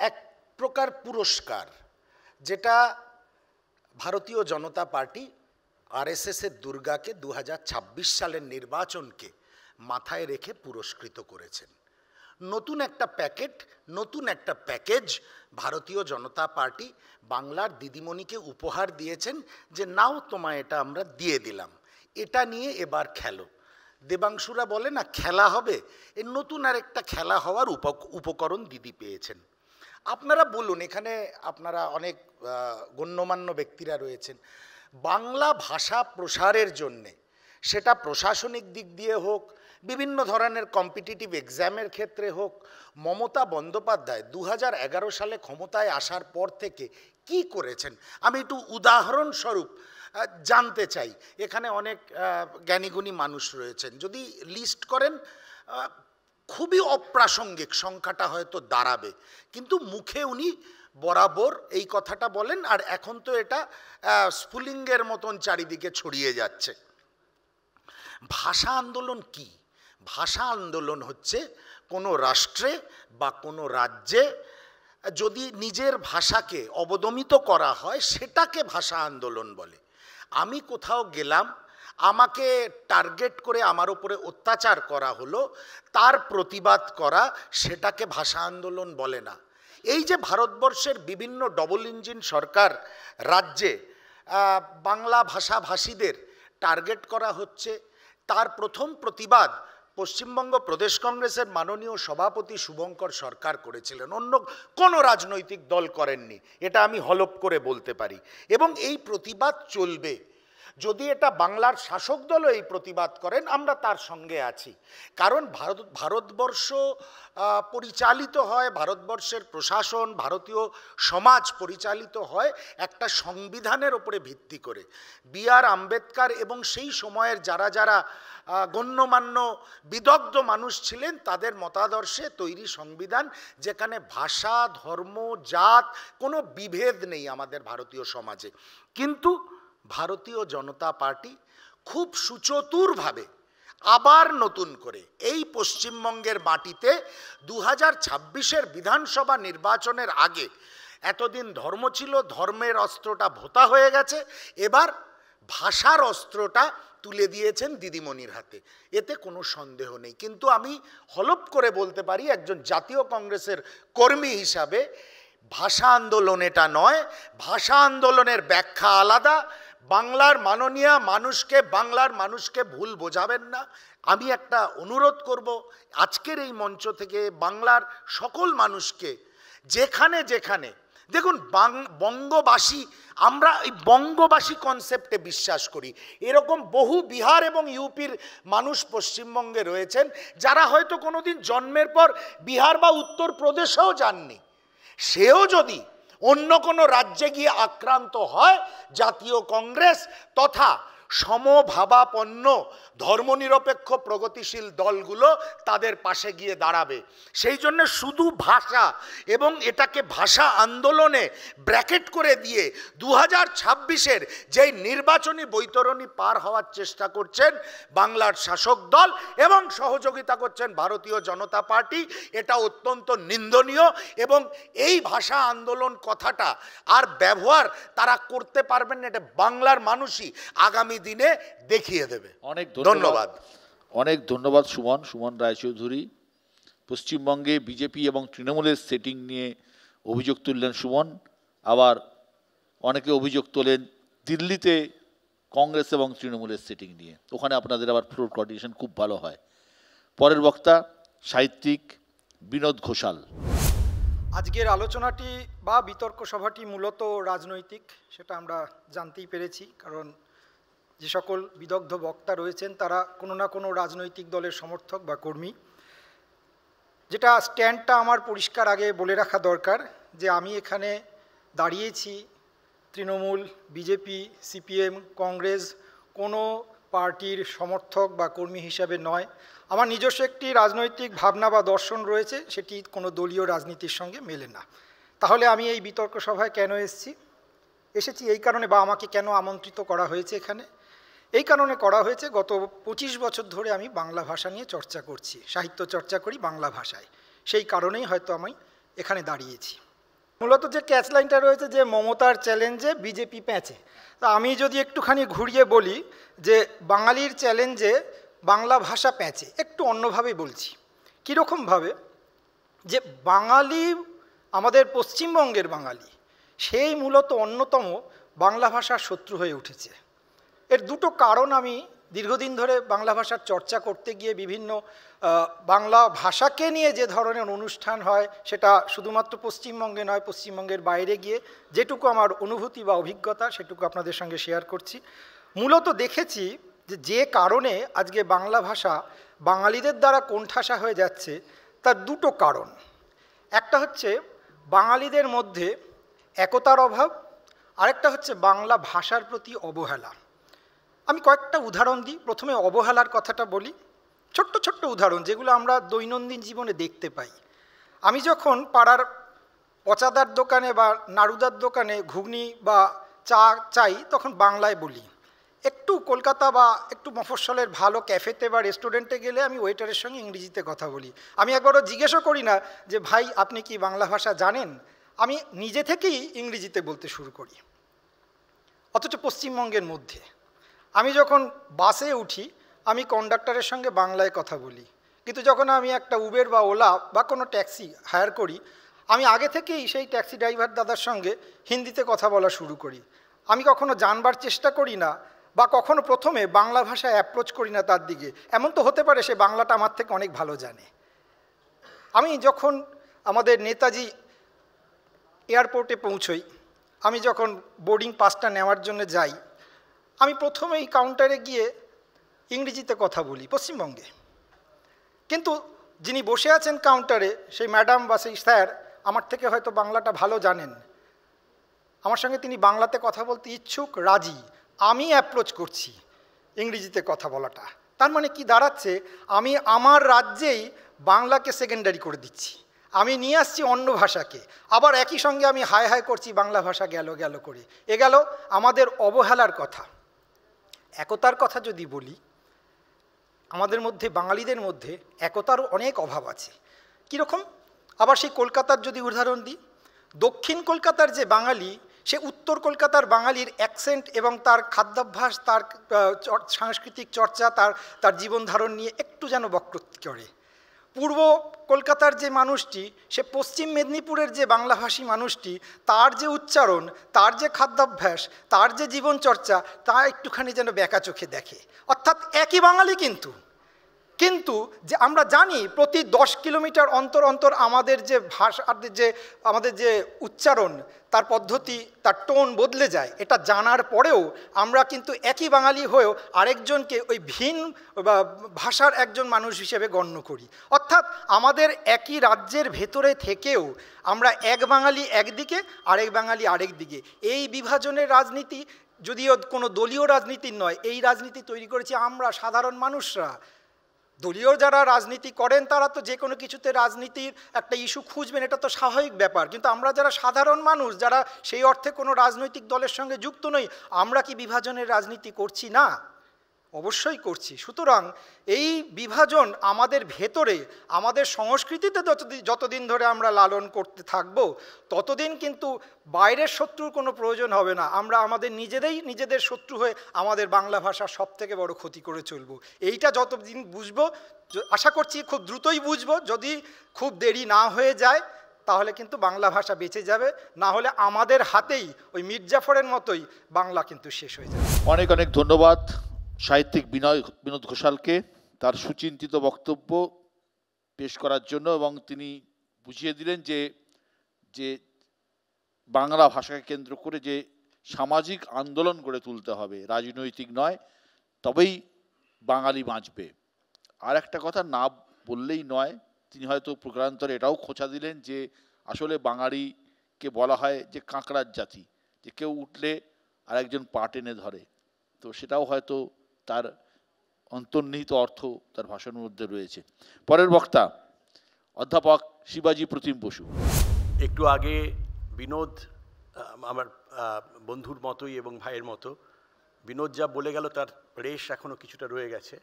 এক প্রকার পুরস্কার, যেটা ভারতীয় জনতা পার্টি আরএসএসের দুর্গাকে 2026 সালের নির্বাচনকে মাথায় রেখে পুরস্কৃত করেছেন। নতুন একটা প্যাকেট, নতুন একটা প্যাকেজ ভারতীয় জনতা পার্টি বাংলার দিদিমণিকে উপহার দিয়েছেন যে নাও তোমায় এটা আমরা দিয়ে দিলাম, এটা নিয়ে এবার খেলো। দেবাংশুরা বলে না খেলা হবে, এই নতুন আরেকটা খেলা হওয়ার উপকরণ দিদি পেয়েছেন। আপনারা বলুন, এখানে আপনারা অনেক গণ্যমান্য ব্যক্তিরা রয়েছেন, বাংলা ভাষা প্রসারের জন্যে সেটা প্রশাসনিক দিক দিয়ে হোক, বিভিন্ন ধরনের কম্পিটিটিভ এক্সামের ক্ষেত্রে হোক, মমতা বন্দ্যোপাধ্যায় 2011 সালে ক্ষমতায় আসার পর থেকে কি করেছেন আমি একটু উদাহরণস্বরূপ জানতে চাই। এখানে অনেক জ্ঞানীগুণী মানুষ রয়েছেন, যদি লিস্ট করেন খুবই অপ্রাসঙ্গিক সংখ্যাটা হয়তো দাঁড়াবে, কিন্তু মুখে উনি বরাবর এই কথাটা বলেন, আর এখন তো এটা স্ফুলিঙ্গের মতন চারিদিকে ছড়িয়ে যাচ্ছে। ভাষা আন্দোলন কি? ভাষা আন্দোলন হচ্ছে কোনো রাষ্ট্রে বা কোনো রাজ্যে যদি নিজের ভাষাকে অবদমিত করা হয় সেটাকে ভাষা আন্দোলন বলে। আমি কোথাও গেলাম, আমাকে টার্গেট করে আমার উপরে অত্যাচার করা হলো, তার প্রতিবাদ করা, সেটাকে ভাষা আন্দোলন বলে না। এই যে ভারতবর্ষের বিভিন্ন ডবল ইঞ্জিন সরকার রাজ্যে বাংলা ভাষাভাষীদের টার্গেট করা হচ্ছে, তার প্রথম প্রতিবাদ পশ্চিমবঙ্গ প্রদেশ কংগ্রেসের মাননীয় সভাপতি শুভঙ্কর সরকার করেছিলেন, অন্য কোনো রাজনৈতিক দল করেননি, এটা আমি হলপ করে বলতে পারি। এবং এই প্রতিবাদ চলবে। যদি এটা বাংলার শাসক দলও এই প্রতিবাদ করেন, আমরা তার সঙ্গে আছি। কারণ ভারতবর্ষ পরিচালিত হয়, ভারতবর্ষের প্রশাসন, ভারতীয় সমাজ পরিচালিত হয় একটা সংবিধানের ওপরে ভিত্তি করে। বি.আর. আম্বেদকর এবং সেই সময়ের যারা যারা গণ্যমান্য বিদগ্ধ মানুষ ছিলেন, তাদের মতাদর্শে তৈরি সংবিধান, যেখানে ভাষা, ধর্ম, জাত কোনো বিভেদ নেই আমাদের ভারতীয় সমাজে। কিন্তু ভারতীয় জনতা পার্টি খুব সুচতুরভাবে আবার নতুন করে এই পশ্চিমবঙ্গের মাটিতে 2026-এর বিধানসভা নির্বাচনের আগে, এতদিন ধর্ম ছিল, ধর্মের অস্ত্রটা ভোতা হয়ে গেছে, এবার ভাষার অস্ত্রটা তুলে দিয়েছেন দিদিমণির হাতে, এতে কোনো সন্দেহ নেই। কিন্তু আমি হলপ করে বলতে পারি একজন জাতীয় কংগ্রেসের কর্মী হিসাবে, ভাষা আন্দোলন এটা নয়। ভাষা আন্দোলনের ব্যাখ্যা আলাদা। বাংলার মাননীয় মানুষকে, বাংলার মানুষকে ভুল বোঝাবেন না। আমি একটা অনুরোধ করব আজকের এই মঞ্চ থেকে বাংলার সকল মানুষকে, যেখানে যেখানে দেখুন বঙ্গবাসী, আমরা এই বঙ্গবাসী কনসেপ্টে বিশ্বাস করি। এরকম বহু বিহার এবং ইউপির মানুষ পশ্চিমবঙ্গে রয়েছেন যারা হয়তো কোনোদিন জন্মের পর বিহার বা উত্তরপ্রদেশেও যাননি। সেও যদি অন্য কোনো রাজ্যে গিয়ে আক্রান্ত হয়, জাতীয় কংগ্রেস তথা সমভাবাপন্ন ধর্মনিরপেক্ষ প্রগতিশীল দলগুলো তাদের পাশে গিয়ে দাঁড়াবে। সেই জন্য শুধু ভাষা এবং এটাকে ভাষা আন্দোলনে ব্র্যাকেট করে দিয়ে 2026-এর যেই নির্বাচনী বৈতরণী পার হওয়ার চেষ্টা করছেন বাংলার শাসক দল এবং সহযোগিতা করছেন ভারতীয় জনতা পার্টি, এটা অত্যন্ত নিন্দনীয়। এবং এই ভাষা আন্দোলন কথাটা আর ব্যবহার তারা করতে পারবেন না, এটা বাংলার মানুষই আগামী দিনে দেখিয়ে দেবে। অনেক ধন্যবাদ। অনেক ধন্যবাদ সুমন রায়চৌধুরী। পশ্চিমবঙ্গে বিজেপি এবং তৃণমূলের সেটিং নিয়ে অভিযোগ তুললেন সুমন। আবার অনেকে অভিযোগ তোলেন দিল্লিতে কংগ্রেস এবং তৃণমূলের সেটিং নিয়ে, ওখানে আপনাদের আবার ফ্লোর কোঅর্ডিনেশন খুব ভালো হয়। পরের বক্তা সাহিত্যিক বিনোদ ঘোষাল। আজকের আলোচনাটি বা বিতর্ক সভাটি মূলত রাজনৈতিক, সেটা আমরা জানতেই পেরেছি। কারণ যে সকল বিদগ্ধ বক্তা রয়েছেন তারা কোনো না কোনো রাজনৈতিক দলের সমর্থক বা কর্মী। যেটা স্ট্যান্ডটা আমার পরিষ্কার আগে বলে রাখা দরকার যে আমি এখানে দাঁড়িয়েছি তৃণমূল, বিজেপি, সিপিএম, কংগ্রেস কোনো পার্টির সমর্থক বা কর্মী হিসাবে নয়। আমার নিজস্ব একটি রাজনৈতিক ভাবনা বা দর্শন রয়েছে, সেটি কোনো দলীয় রাজনীতির সঙ্গে মেলে না। তাহলে আমি এই বিতর্ক সভায় কেন এসেছি এই কারণে, বা আমাকে কেন আমন্ত্রিত করা হয়েছে এখানে, এই কারণে করা হয়েছে গত 25 বছর ধরে আমি বাংলা ভাষা নিয়ে চর্চা করছি, সাহিত্য চর্চা করি বাংলা ভাষায়। সেই কারণেই হয়তো আমি এখানে দাঁড়িয়েছি। মূলত যে ক্যাচলাইনটা রয়েছে যে মমতার চ্যালেঞ্জে বিজেপি প্যাঁচে, তা আমি যদি একটুখানি ঘুরিয়ে বলি যে বাঙালির চ্যালেঞ্জে বাংলা ভাষা প্যাঁচে, একটু অন্যভাবে বলছি। কীরকমভাবে? যে বাঙালি, আমাদের পশ্চিমবঙ্গের বাঙালি, সেই মূলত অন্যতম বাংলা ভাষার শত্রু হয়ে উঠেছে। এর দুটো কারণ আমি দীর্ঘদিন ধরে বাংলা ভাষার চর্চা করতে গিয়ে বিভিন্ন বাংলা ভাষাকে নিয়ে যে ধরনের অনুষ্ঠান হয় সেটা শুধুমাত্র পশ্চিমবঙ্গে নয়, পশ্চিমবঙ্গের বাইরে গিয়ে যেটুকু আমার অনুভূতি বা অভিজ্ঞতা সেটুকু আপনাদের সঙ্গে শেয়ার করছি। মূলত দেখেছি যে কারণে আজকে বাংলা ভাষা বাঙালিদের দ্বারা কোণঠাসা হয়ে যাচ্ছে তার দুটো কারণ। একটা হচ্ছে বাঙালিদের মধ্যে একতার অভাব, আরেকটা হচ্ছে বাংলা ভাষার প্রতি অবহেলা। আমি কয়েকটা উদাহরণ দিই। প্রথমে অবহেলার কথাটা বলি, ছোট্ট ছোট্ট উদাহরণ যেগুলো আমরা দৈনন্দিন জীবনে দেখতে পাই। আমি যখন পাড়ার পচাদার দোকানে বা নাড়ুদার দোকানে ঘুগনি বা চা চাই তখন বাংলায় বলি, একটু কলকাতা বা একটু মফস্বলের ভালো ক্যাফেতে বা রেস্টুরেন্টে গেলে আমি ওয়েটারের সঙ্গে ইংরেজিতে কথা বলি। আমি একবারও জিজ্ঞেসও করি না যে ভাই আপনি কি বাংলা ভাষা জানেন, আমি নিজে থেকেই ইংরেজিতে বলতে শুরু করি। অথচ পশ্চিমবঙ্গের মধ্যে আমি যখন বাসে উঠি আমি কন্ডাক্টরের সঙ্গে বাংলায় কথা বলি, কিন্তু যখন আমি একটা উবের বা ওলা বা কোনো ট্যাক্সি হায়ার করি আমি আগে থেকেই সেই ট্যাক্সি ড্রাইভার দাদার সঙ্গে হিন্দিতে কথা বলা শুরু করি। আমি কখনো জানবার চেষ্টা করি না বা কখনো প্রথমে বাংলা ভাষায় অ্যাপ্রোচ করি না তার দিকে। এমন তো হতে পারে সে বাংলাটা আমার থেকে অনেক ভালো জানে। আমি যখন আমাদের নেতাজি এয়ারপোর্টে পৌঁছই, আমি যখন বোর্ডিং পাসটা নেওয়ার জন্য যাই, আমি প্রথমেই কাউন্টারে গিয়ে ইংরেজিতে কথা বলি পশ্চিমবঙ্গে। কিন্তু যিনি বসে আছেন কাউন্টারে সেই ম্যাডাম বা সেই স্যার আমার থেকে হয়তো বাংলাটা ভালো জানেন, আমার সঙ্গে তিনি বাংলাতে কথা বলতে ইচ্ছুক, রাজি। আমি অ্যাপ্রোচ করছি ইংরেজিতে কথা বলাটা, তার মানে কি দাঁড়াচ্ছে, আমি আমার রাজ্যেই বাংলাকে সেকেন্ডারি করে দিচ্ছি, আমি নিয়ে আসছি অন্য ভাষাকে। আবার একই সঙ্গে আমি হায় হায় করছি বাংলা ভাষা গেল গেল করে। এ গেল আমাদের অবহেলার কথা। একতার কথা যদি বলি, আমাদের মধ্যে বাঙালিদের মধ্যে একতারও অনেক অভাব আছে। কীরকম? আবার সেই কলকাতার যদি উদাহরণ দিই, দক্ষিণ কলকাতার যে বাঙালি সে উত্তর কলকাতার বাঙালির অ্যাকসেন্ট এবং তার খাদ্যাভ্যাস, তার সাংস্কৃতিক চর্চা, তার জীবনধারণ নিয়ে একটু যেন বক্রোক্তি করে। পূর্ব কলকাতার যে মানুষটি সে পশ্চিম মেদিনীপুরের যে বাংলাভাষী মানুষটি, তার যে উচ্চারণ, তার যে খাদ্যাভ্যাস, তার যে জীবনচর্চা, তা একটুখানি যেন বেঁকা চোখে দেখে। অর্থাৎ একই বাঙালি, কিন্তু যে আমরা জানি প্রতি 10 কিলোমিটার অন্তর অন্তর আমাদের যে ভাষা, আমাদের যে উচ্চারণ, তার পদ্ধতি, তার টোন বদলে যায়। এটা জানার পরেও আমরা কিন্তু একই বাঙালি হয়েও আরেকজনকে ওই ভিন ভাষার একজন মানুষ হিসেবে গণ্য করি। অর্থাৎ আমাদের একই রাজ্যের ভেতরে থেকেও আমরা এক বাঙালি একদিকে, আরেক বাঙালি আরেক দিকে। এই বিভাজনের রাজনীতি যদিও কোনো দলীয় রাজনীতির নয়, এই রাজনীতি তৈরি করেছি আমরা সাধারণ মানুষরা। দলীয় যারা রাজনীতি করেন তারা তো যে কোনো কিছুতে রাজনীতির একটা ইস্যু খুঁজবেন, এটা তো স্বাভাবিক ব্যাপার। কিন্তু আমরা যারা সাধারণ মানুষ, যারা সেই অর্থে কোনো রাজনৈতিক দলের সঙ্গে যুক্ত নই, আমরা কি বিভাজনের রাজনীতি করছি না? অবশ্যই করছি। সুতরাং এই বিভাজন আমাদের ভেতরে, আমাদের সংস্কৃতিতে যতদিন ধরে আমরা লালন করতে থাকব, ততদিন কিন্তু বাইরের শত্রুর কোনো প্রয়োজন হবে না। আমরা আমাদের নিজেদের শত্রু হয়ে আমাদের বাংলা ভাষার সবথেকে বড় ক্ষতি করে চলব। এইটা যতদিন বুঝবো, আশা করছি খুব দ্রুতই বুঝবো, যদি খুব দেরি না হয়ে যায় তাহলে কিন্তু বাংলা ভাষা বেঁচে যাবে, না হলে আমাদের হাতেই ওই মির্জাফরের মতোই বাংলা কিন্তু শেষ হয়ে যাবে। অনেক অনেক ধন্যবাদ সাহিত্যিক বিনোদ ঘোষালকে তার সুচিন্তিত বক্তব্য পেশ করার জন্য, এবং তিনি বুঝিয়ে দিলেন যে বাংলা ভাষাকে কেন্দ্র করে যে সামাজিক আন্দোলন গড়ে তুলতে হবে, রাজনৈতিক নয়, তবেই বাঙালি বাঁচবে। আর একটা কথা না বললেই নয়, তিনি হয়তো প্রকারান্তরে এটাও খোঁচা দিলেন যে আসলে বাঙালিকে বলা হয় যে কাঁকড়ার জাতি, যে কেউ উঠলে আর একজন পা টেনে ধরে। তো সেটাও হয়তো তার অন্তর্নিহিত অর্থ তার ভাষণের মধ্যে রয়েছে। পরের বক্তা অধ্যাপক শিবাজি প্রতিম বসু। একটু আগে বিনোদ আমার বন্ধুর মতোই এবং ভাইয়ের মতো, বিনোদ যা বলে গেল তার রেশ এখনও কিছুটা রয়ে গেছে,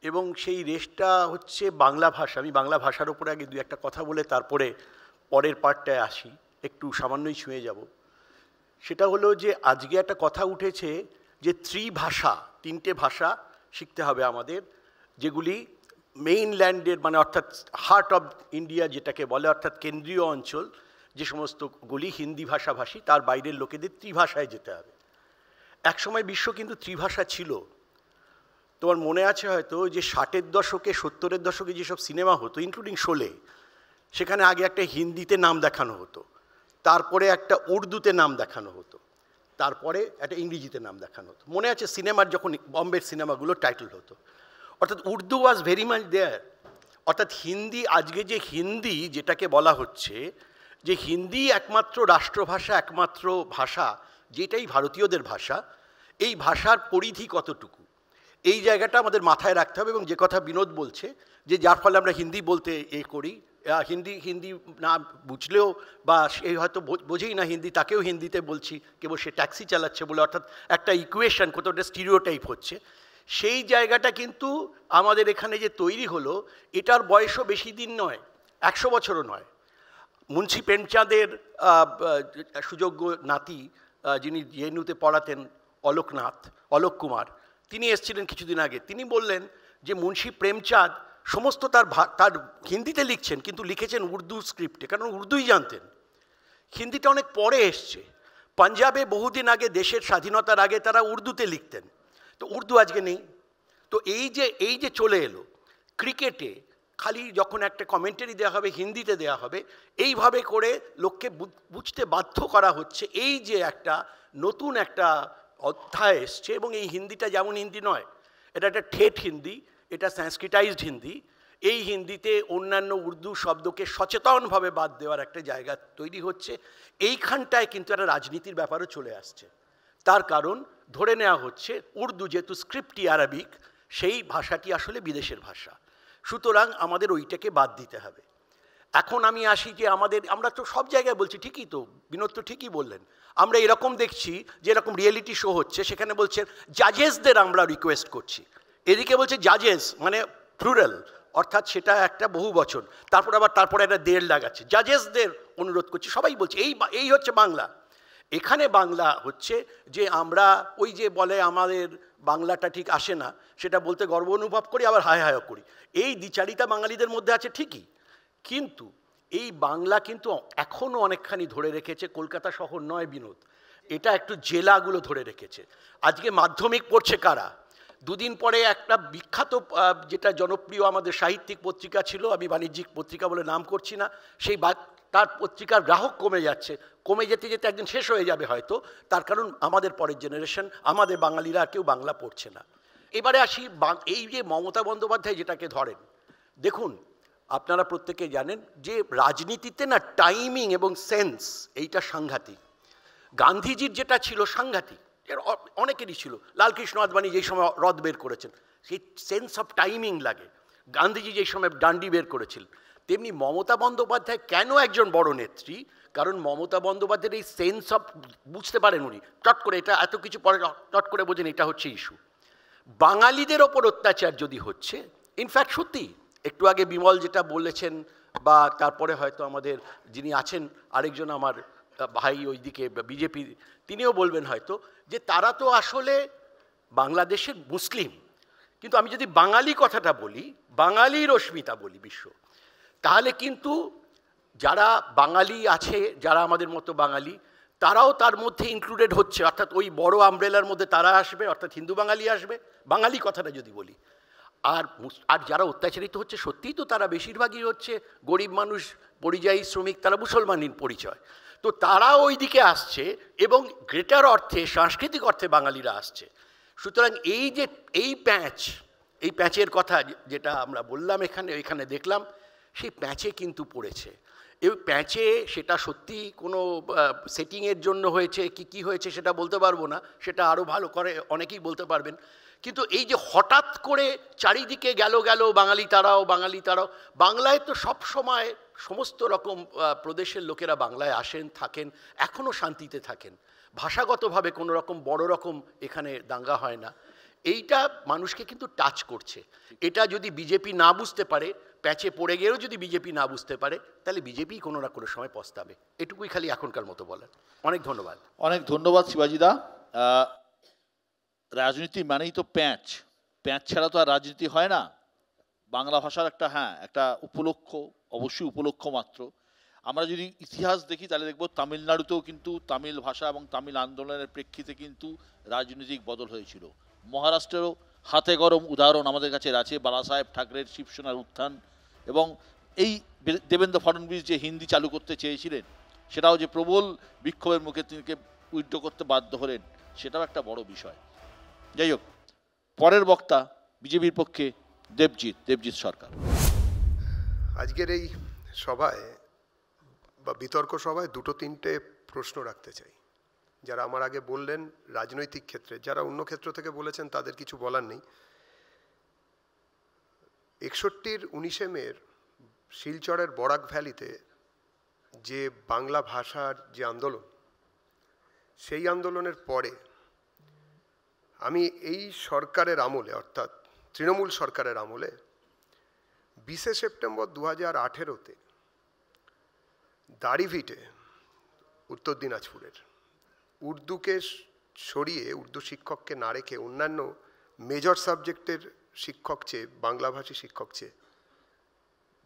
এবং সেই রেশটা হচ্ছে বাংলা ভাষা। আমি বাংলা ভাষার ওপরে আগে 2-1 কথা বলে তারপরে পরের পার্টটায় আসি, একটু সামান্যই ছুঁয়ে যাব। সেটা হলো যে আজকে একটা কথা উঠেছে যে ত্রিভাষা, 3টে ভাষা শিখতে হবে আমাদের, যেগুলি মেইনল্যান্ডের মানে অর্থাৎ হার্ট অফ ইন্ডিয়া যেটাকে বলে, অর্থাৎ কেন্দ্রীয় অঞ্চল যে সমস্তগুলি হিন্দি ভাষাভাষী, তার বাইরের লোকেদের ত্রিভাষায় যেতে হবে। একসময় বিশ্ব কিন্তু ত্রিভাষা ছিল। তোমার মনে আছে হয়তো যে 60-এর দশকে 70-এর দশকে যেসব সিনেমা হতো, ইনক্লুডিং শোলে, সেখানে আগে একটা হিন্দিতে নাম দেখানো হতো, তারপরে একটা উর্দুতে নাম দেখানো হতো, তারপরে একটা ইংরেজিতে নাম দেখানো হতো। মনে আছে সিনেমার যখন বম্বের সিনেমাগুলো টাইটেল হতো, অর্থাৎ Urdu was very much there. অর্থাৎ হিন্দি, আজকে যে হিন্দি যেটাকে বলা হচ্ছে যে হিন্দি একমাত্র রাষ্ট্রভাষা, একমাত্র ভাষা যেটাই ভারতীয়দের ভাষা, এই ভাষার পরিধি কতটুকু, এই জায়গাটা আমাদের মাথায় রাখতে হবে। এবং যে কথা বিনোদ বলছে যে যার ফলে আমরা হিন্দি বলতে করি, হিন্দি হিন্দি না বুঝলেও বা সে হয়তো বোঝেই না হিন্দি, তাকেও হিন্দিতে বলছি, কেবল সে ট্যাক্সি চালাচ্ছে বলে, অর্থাৎ একটা ইকুয়েশন, কোথাও একটা স্টিরিওটাইপ হচ্ছে। সেই জায়গাটা কিন্তু আমাদের এখানে যে তৈরি হলো, এটার বয়সও বেশি দিন নয়, 100 বছরও নয়। মুন্সি প্রেমচাঁদের সুযোগ্য নাতি, যিনি জেএনইউতে পড়াতেন, অলোক কুমার, তিনি এসেছিলেন কিছুদিন আগে। তিনি বললেন যে মুন্সি প্রেমচাঁদ সমস্ত তার হিন্দিতে লিখছেন, কিন্তু লিখেছেন উর্দু স্ক্রিপ্টে, কারণ উর্দুই জানতেন। হিন্দিটা অনেক পরে এসছে। পাঞ্জাবে বহুদিন আগে, দেশের স্বাধীনতার আগে তারা উর্দুতে লিখতেন, তো উর্দু আজকে নেই। তো এই যে চলে এলো, ক্রিকেটে খালি যখন একটা কমেন্টারি দেওয়া হবে হিন্দিতে দেওয়া হবে, এইভাবে করে লোককে বুঝতে বাধ্য করা হচ্ছে। এই যে একটা নতুন একটা অধ্যায় এসছে, এবং এই হিন্দিটা যেমন হিন্দি নয়, এটা একটা ঠেট হিন্দি, এটা সংস্কৃতাইজড হিন্দি। এই হিন্দিতে অন্যান্য উর্দু শব্দকে সচেতনভাবে বাদ দেওয়ার একটা জায়গা তৈরি হচ্ছে। এইখানটায় কিন্তু একটা রাজনীতির ব্যাপারও চলে আসছে। তার কারণ ধরে নেওয়া হচ্ছে উর্দু যেহেতু স্ক্রিপ্টই আরবিক, সেই ভাষাটি আসলে বিদেশের ভাষা, সুতরাং আমাদের ওইটাকে বাদ দিতে হবে। এখন আমি আসি যে আমরা তো সব জায়গায় বলছি, ঠিকই তো, বিনোদ তো ঠিকই বললেন, আমরা এরকম দেখছি যে এরকম রিয়েলিটি শো হচ্ছে, সেখানে বলছেন জাজেসদের আমরা রিকোয়েস্ট করছি, এদিকে বলছে জাজেস মানে প্লুরাল, অর্থাৎ সেটা একটা বহু বচন, তারপরে একটা দের লাগাচ্ছে, জাজেসদের অনুরোধ করছি, সবাই বলছে এই হচ্ছে বাংলা। এখানে বাংলা হচ্ছে যে আমরা ওই যে বলে আমাদের বাংলাটা ঠিক আসে না, সেটা বলতে গর্ব অনুভব করি, আবার হায় হায় করি। এই দ্বিচারিতা বাঙালিদের মধ্যে আছে ঠিকই, কিন্তু এই বাংলা কিন্তু এখনও অনেকখানি ধরে রেখেছে কলকাতা শহর নয় বিনোদ, এটা একটু জেলাগুলো ধরে রেখেছে। আজকে মাধ্যমিক পড়ছে কারা? দুদিন পরে একটা বিখ্যাত যেটা জনপ্রিয় আমাদের সাহিত্যিক পত্রিকা ছিল, আমি বাণিজ্যিক পত্রিকা বলে নাম করছি না, সেই তার পত্রিকার গ্রাহক কমে যাচ্ছে, কমে যেতে যেতে একদিন শেষ হয়ে যাবে হয়তো, তার কারণ আমাদের পরের জেনারেশন, আমাদের বাঙালিরা আর কেউ বাংলা পড়ছে না। এবারে আসি এই যে মমতা বন্দ্যোপাধ্যায় যেটাকে ধরেন, দেখুন আপনারা প্রত্যেকে জানেন যে রাজনীতিতে না টাইমিং এবং সেন্স এইটা সাংঘাতিক। গান্ধীজির যেটা ছিল সাংঘাতিক, অনেকেরই ছিল, লালকৃষ্ণ আদবানি যেই সময় হ্রদ বের করেছেন, সেই সেন্স অফ টাইমিং লাগে। গান্ধীজি যেই সময় ডান্ডি বের করেছিলেন, তেমনি মমতা বন্দ্যোপাধ্যায় কেন একজন বড় নেত্রী, কারণ মমতা বন্দ্যোপাধ্যায়ের এই সেন্স অফ বুঝতে পারেন উনি, চট করে এটা এত কিছু পরে চট করে বোঝেন এটা হচ্ছে ইস্যু। বাঙালিদের ওপর অত্যাচার যদি হচ্ছে, ইনফ্যাক্ট সত্যি একটু আগে বিমল যেটা বলেছেন, বা তারপরে হয়তো আমাদের যিনি আছেন আরেকজন আমার ভাই ওইদিকে বিজেপি, তিনিও বলবেন হয়তো যে তারা তো আসলে বাংলাদেশের মুসলিম, কিন্তু আমি যদি বাঙালি কথাটা বলি, বাঙালির অস্মিতা বলি বিশ্ব, তাহলে কিন্তু যারা বাঙালি আছে, যারা আমাদের মতো বাঙালি, তারাও তার মধ্যে ইনক্লুডেড হচ্ছে, অর্থাৎ ওই বড় আমব্রেলার মধ্যে তারা আসবে, অর্থাৎ হিন্দু বাঙালি আসবে, বাঙালি কথাটা যদি বলি। আর যারা অত্যাচারিত হচ্ছে সত্যিই তো তারা বেশিরভাগই হচ্ছে গরিব মানুষ, পরিযায়ী শ্রমিক, তারা মুসলমানের পরিচয়, তো তারা ওই দিকে আসছে, এবং গ্রেটার অর্থে সাংস্কৃতিক অর্থে বাঙালিরা আসছে। সুতরাং এই যে এই প্যাঁচের কথা যেটা আমরা বললাম, এখানে দেখলাম, সেই প্যাঁচে কিন্তু পড়েছে। এই প্যাঁচে সেটা সত্যি কোনো সেটিংয়ের জন্য হয়েছে কি হয়েছে সেটা বলতে পারবো না, সেটা আরও ভালো করে অনেকেই বলতে পারবেন, কিন্তু এই যে হঠাৎ করে চারিদিকে গেল বাঙালি তারাও, বাংলায় তো সব সময় সমস্ত রকম প্রদেশের লোকেরা বাংলায় আসেন, থাকেন, এখনও শান্তিতে থাকেন, ভাষাগতভাবে কোনো রকম বড় রকম এখানে দাঙ্গা হয় না। এইটা মানুষকে কিন্তু টাচ করছে। এটা যদি বিজেপি না বুঝতে পারে, প্যাচে পড়ে গিয়েও যদি বিজেপি না বুঝতে পারে, তাহলে বিজেপি কোনো না কোনো সময় পস্তাবে। এটুকুই খালি এখনকার মতো বলেন। অনেক ধন্যবাদ। অনেক ধন্যবাদ শিবাজিদা। রাজনীতি মানেই তো প্যাঁচ ছাড়া তো আর রাজনীতি হয় না। বাংলা ভাষার একটা উপলক্ষ, অবশ্যই উপলক্ষ মাত্র। আমরা যদি ইতিহাস দেখি তাহলে দেখব তামিলনাড়ুতেও কিন্তু তামিল ভাষা এবং তামিল আন্দোলনের প্রেক্ষিতে কিন্তু রাজনৈতিক বদল হয়েছিল। মহারাষ্ট্রেরও হাতে গরম উদাহরণ আমাদের কাছে আছে, বালাসাহেব ঠাকরের শিবসেনার উত্থান, এবং এই দেবেন্দ্র ফডনবিস যে হিন্দি চালু করতে চেয়েছিলেন, সেটাও যে প্রবল বিক্ষোভের মুখে তিনি উইথড্র করতে বাধ্য হলেন, সেটাও একটা বড় বিষয়। যাই হোক, পরের বক্তা বিজেপির পক্ষে দেবজিৎ সরকার। আজকের এই সভায় বা বিতর্ক সভায় দুটো তিনটে প্রশ্ন রাখতে চাই। যারা আমার আগে বললেন রাজনৈতিক ক্ষেত্রে, যারা অন্য ক্ষেত্র থেকে বলেছেন তাদের কিছু বলার নেই। 61-র 19শে মের শিলচরের বরাক ভ্যালিতে যে বাংলা ভাষার যে আন্দোলন, সেই আন্দোলনের পরে আমি এই সরকারের আমলে, অর্থাৎ তৃণমূল সরকারের আমলে 20শে সেপ্টেম্বর 2018-তে দাড়িভিটে, উত্তর দিনাজপুরের, উর্দুকে সরিয়ে, উর্দু শিক্ষককে না রেখে অন্যান্য মেজর সাবজেক্টের শিক্ষক চেয়ে, বাংলাভাষী শিক্ষক চেয়ে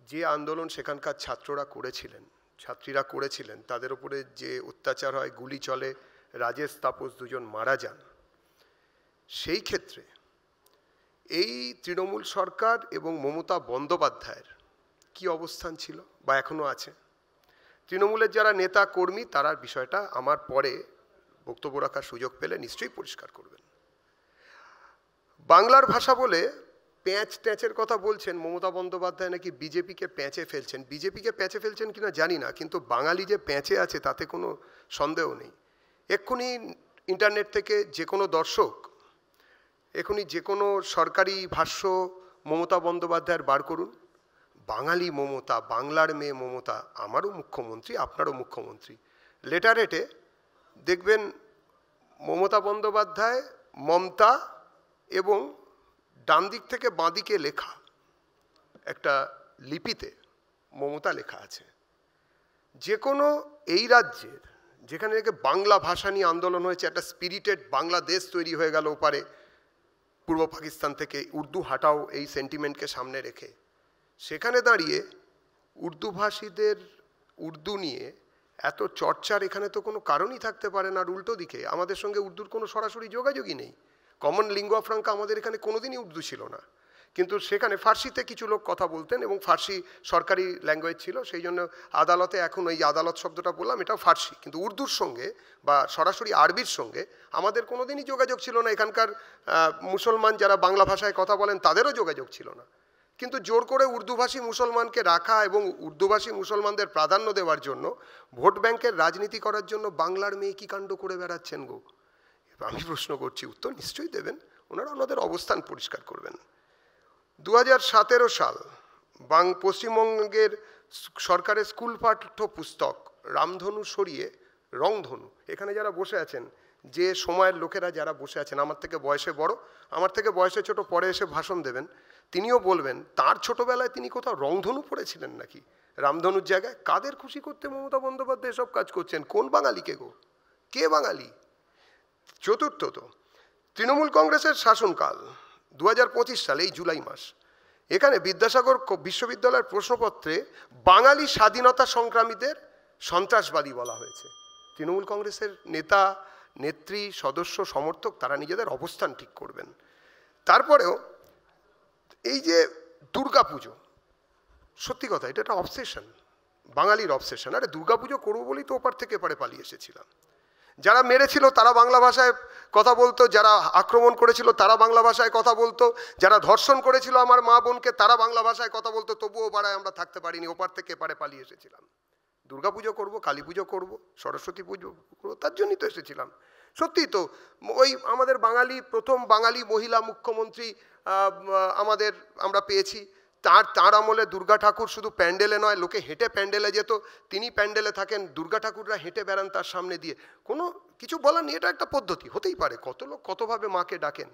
যে আন্দোলন সেখানকার ছাত্ররা করেছিলেন, ছাত্রীরা করেছিলেন, তাদের উপরে যে অত্যাচার হয়, গুলি চলে, রাজেশ তাপস দুজন মারা যান, সেই ক্ষেত্রে এই তৃণমূল সরকার এবং মমতা বন্দ্যোপাধ্যায়ের কি অবস্থান ছিল বা এখনও আছে? তৃণমূলের যারা নেতা কর্মী তারা বিষয়টা আমার পরে বক্তব্য রাখার সুযোগ পেলে নিশ্চয়ই পরিষ্কার করবেন। বাংলার ভাষা বলে প্যাঁচ ট্যাঁচের কথা বলছেন মমতা বন্দ্যোপাধ্যায়, নাকি বিজেপিকে প্যাঁচে ফেলছেন। বিজেপিকে প্যাঁচে ফেলছেন কিনা জানি না, কিন্তু বাঙালি যে প্যাঁচে আছে তাতে কোনো সন্দেহ নেই। এক্ষুনি ইন্টারনেট থেকে যে কোনো দর্শক এখনই যে কোনো সরকারি ভাষ্য মমতা বন্দ্যোপাধ্যায়ের বার করুন, বাঙালি মমতা, বাংলার মেয়ে মমতা, আমারও মুখ্যমন্ত্রী, আপনারও মুখ্যমন্ত্রী, লেটারেটে দেখবেন মমতা বন্দ্যোপাধ্যায়, মমতা এবং ডান দিক থেকে বাঁ দিকে লেখা একটা লিপিতে মমতা লেখা আছে। যে কোনো এই রাজ্যের যেখানে বাংলা ভাষা নিয়ে আন্দোলন হয়েছে, একটা স্পিরিটেড বাংলাদেশ তৈরি হয়ে গেল ওপারে পূর্ব পাকিস্তান থেকে, উর্দু হাটাও এই সেন্টিমেন্টকে সামনে রেখে, সেখানে দাঁড়িয়ে উর্দুভাষীদের উর্দু নিয়ে এত চর্চার এখানে তো কোনো কারণই থাকতে পারে না। আর উল্টো দিকে আমাদের সঙ্গে উর্দুর কোনো সরাসরি যোগাযোগই নেই। কমন লিঙ্গুয়া ফ্রাঙ্কা আমাদের এখানে কোনোদিনই উর্দু ছিল না, কিন্তু সেখানে ফার্সিতে কিছু লোক কথা বলতেন এবং ফার্সি সরকারি ল্যাঙ্গুয়েজ ছিল, সেই জন্য আদালতে এখন ওই আদালত শব্দটা বললাম, এটাও ফার্সি। কিন্তু উর্দুর সঙ্গে বা সরাসরি আরবির সঙ্গে আমাদের কোনোদিনই যোগাযোগ ছিল না। এখানকার মুসলমান যারা বাংলা ভাষায় কথা বলেন তাদেরও যোগাযোগ ছিল না, কিন্তু জোর করে উর্দুভাষী মুসলমানকে রাখা এবং উর্দুভাষী মুসলমানদের প্রাধান্য দেওয়ার জন্য, ভোট ব্যাংকের রাজনীতি করার জন্য বাংলার মেয়ে কী কাণ্ড করে বেড়াচ্ছেন গো? আমি প্রশ্ন করছি, উত্তর নিশ্চয়ই দেবেন, ওনারা ওনাদের অবস্থান পরিষ্কার করবেন। 2017 সাল পশ্চিমবঙ্গের সরকারের স্কুল পাঠ্য পুস্তক রামধনু সরিয়ে রংধনু, এখানে যারা বসে আছেন, যে সময়ের লোকেরা যারা বসে আছেন, আমার থেকে বয়সে বড়, আমার থেকে বয়সে ছোট, পরে এসে ভাষণ দেবেন, তিনিও বলবেন তার ছোটবেলায় তিনি কোথাও রংধনু পড়েছিলেন নাকি রামধনুর জায়গায়। কাদের খুশি করতে মমতা বন্দ্যোপাধ্যায় এসব কাজ করছেন? কোন বাঙালিকে গো? কে বাঙালি? চতুর্থত, তৃণমূল কংগ্রেসের শাসনকাল 2025 সালে, এই জুলাই মাস, এখানে বিদ্যাসাগর বিশ্ববিদ্যালয়ের প্রশ্নপত্রে বাঙালি স্বাধীনতা সংগ্রামীদের সন্ত্রাসবাদী বলা হয়েছে। তৃণমূল কংগ্রেসের নেতা, নেত্রী, সদস্য, সমর্থক তারা নিজেদের অবস্থান ঠিক করবেন। তারপরেও এই যে দুর্গাপুজো, সত্যি কথা এটা একটা অবসেশন, বাঙালির অবসেশন। আরে দুর্গাপুজো করবো বলেই তো ওপার থেকে এপারে পালিয়ে এসেছিলাম। যারা মেরেছিল তারা বাংলা ভাষায় কথা বলতো, যারা আক্রমণ করেছিল তারা বাংলা ভাষায় কথা বলতো, যারা ধর্ষণ করেছিল আমার মা বোনকে তারা বাংলা ভাষায় কথা বলতো, তবুও পাড়ায় আমরা থাকতে পারিনি, ওপার থেকে এপারে পালিয়ে এসেছিলাম। দুর্গাপুজো করবো, কালী পুজো করবো, সরস্বতী পুজো করবো, তার জন্যই তো এসেছিলাম। সত্যি তো, ওই আমাদের বাঙালি, প্রথম বাঙালি মহিলা মুখ্যমন্ত্রী আমরা পেয়েছি। তাঁর আমলে দুর্গা ঠাকুর শুধু প্যান্ডেলে নয়, লোকে হেঁটে প্যান্ডেলে যেত, তিনি প্যান্ডেলে থাকেন, দুর্গা ঠাকুররা হেঁটে বেড়ান তার সামনে দিয়ে। কোনো কিছু বলার নেই, এটা একটা পদ্ধতি, হতেই পারে, কত লোক কতভাবে মাকে ডাকেন।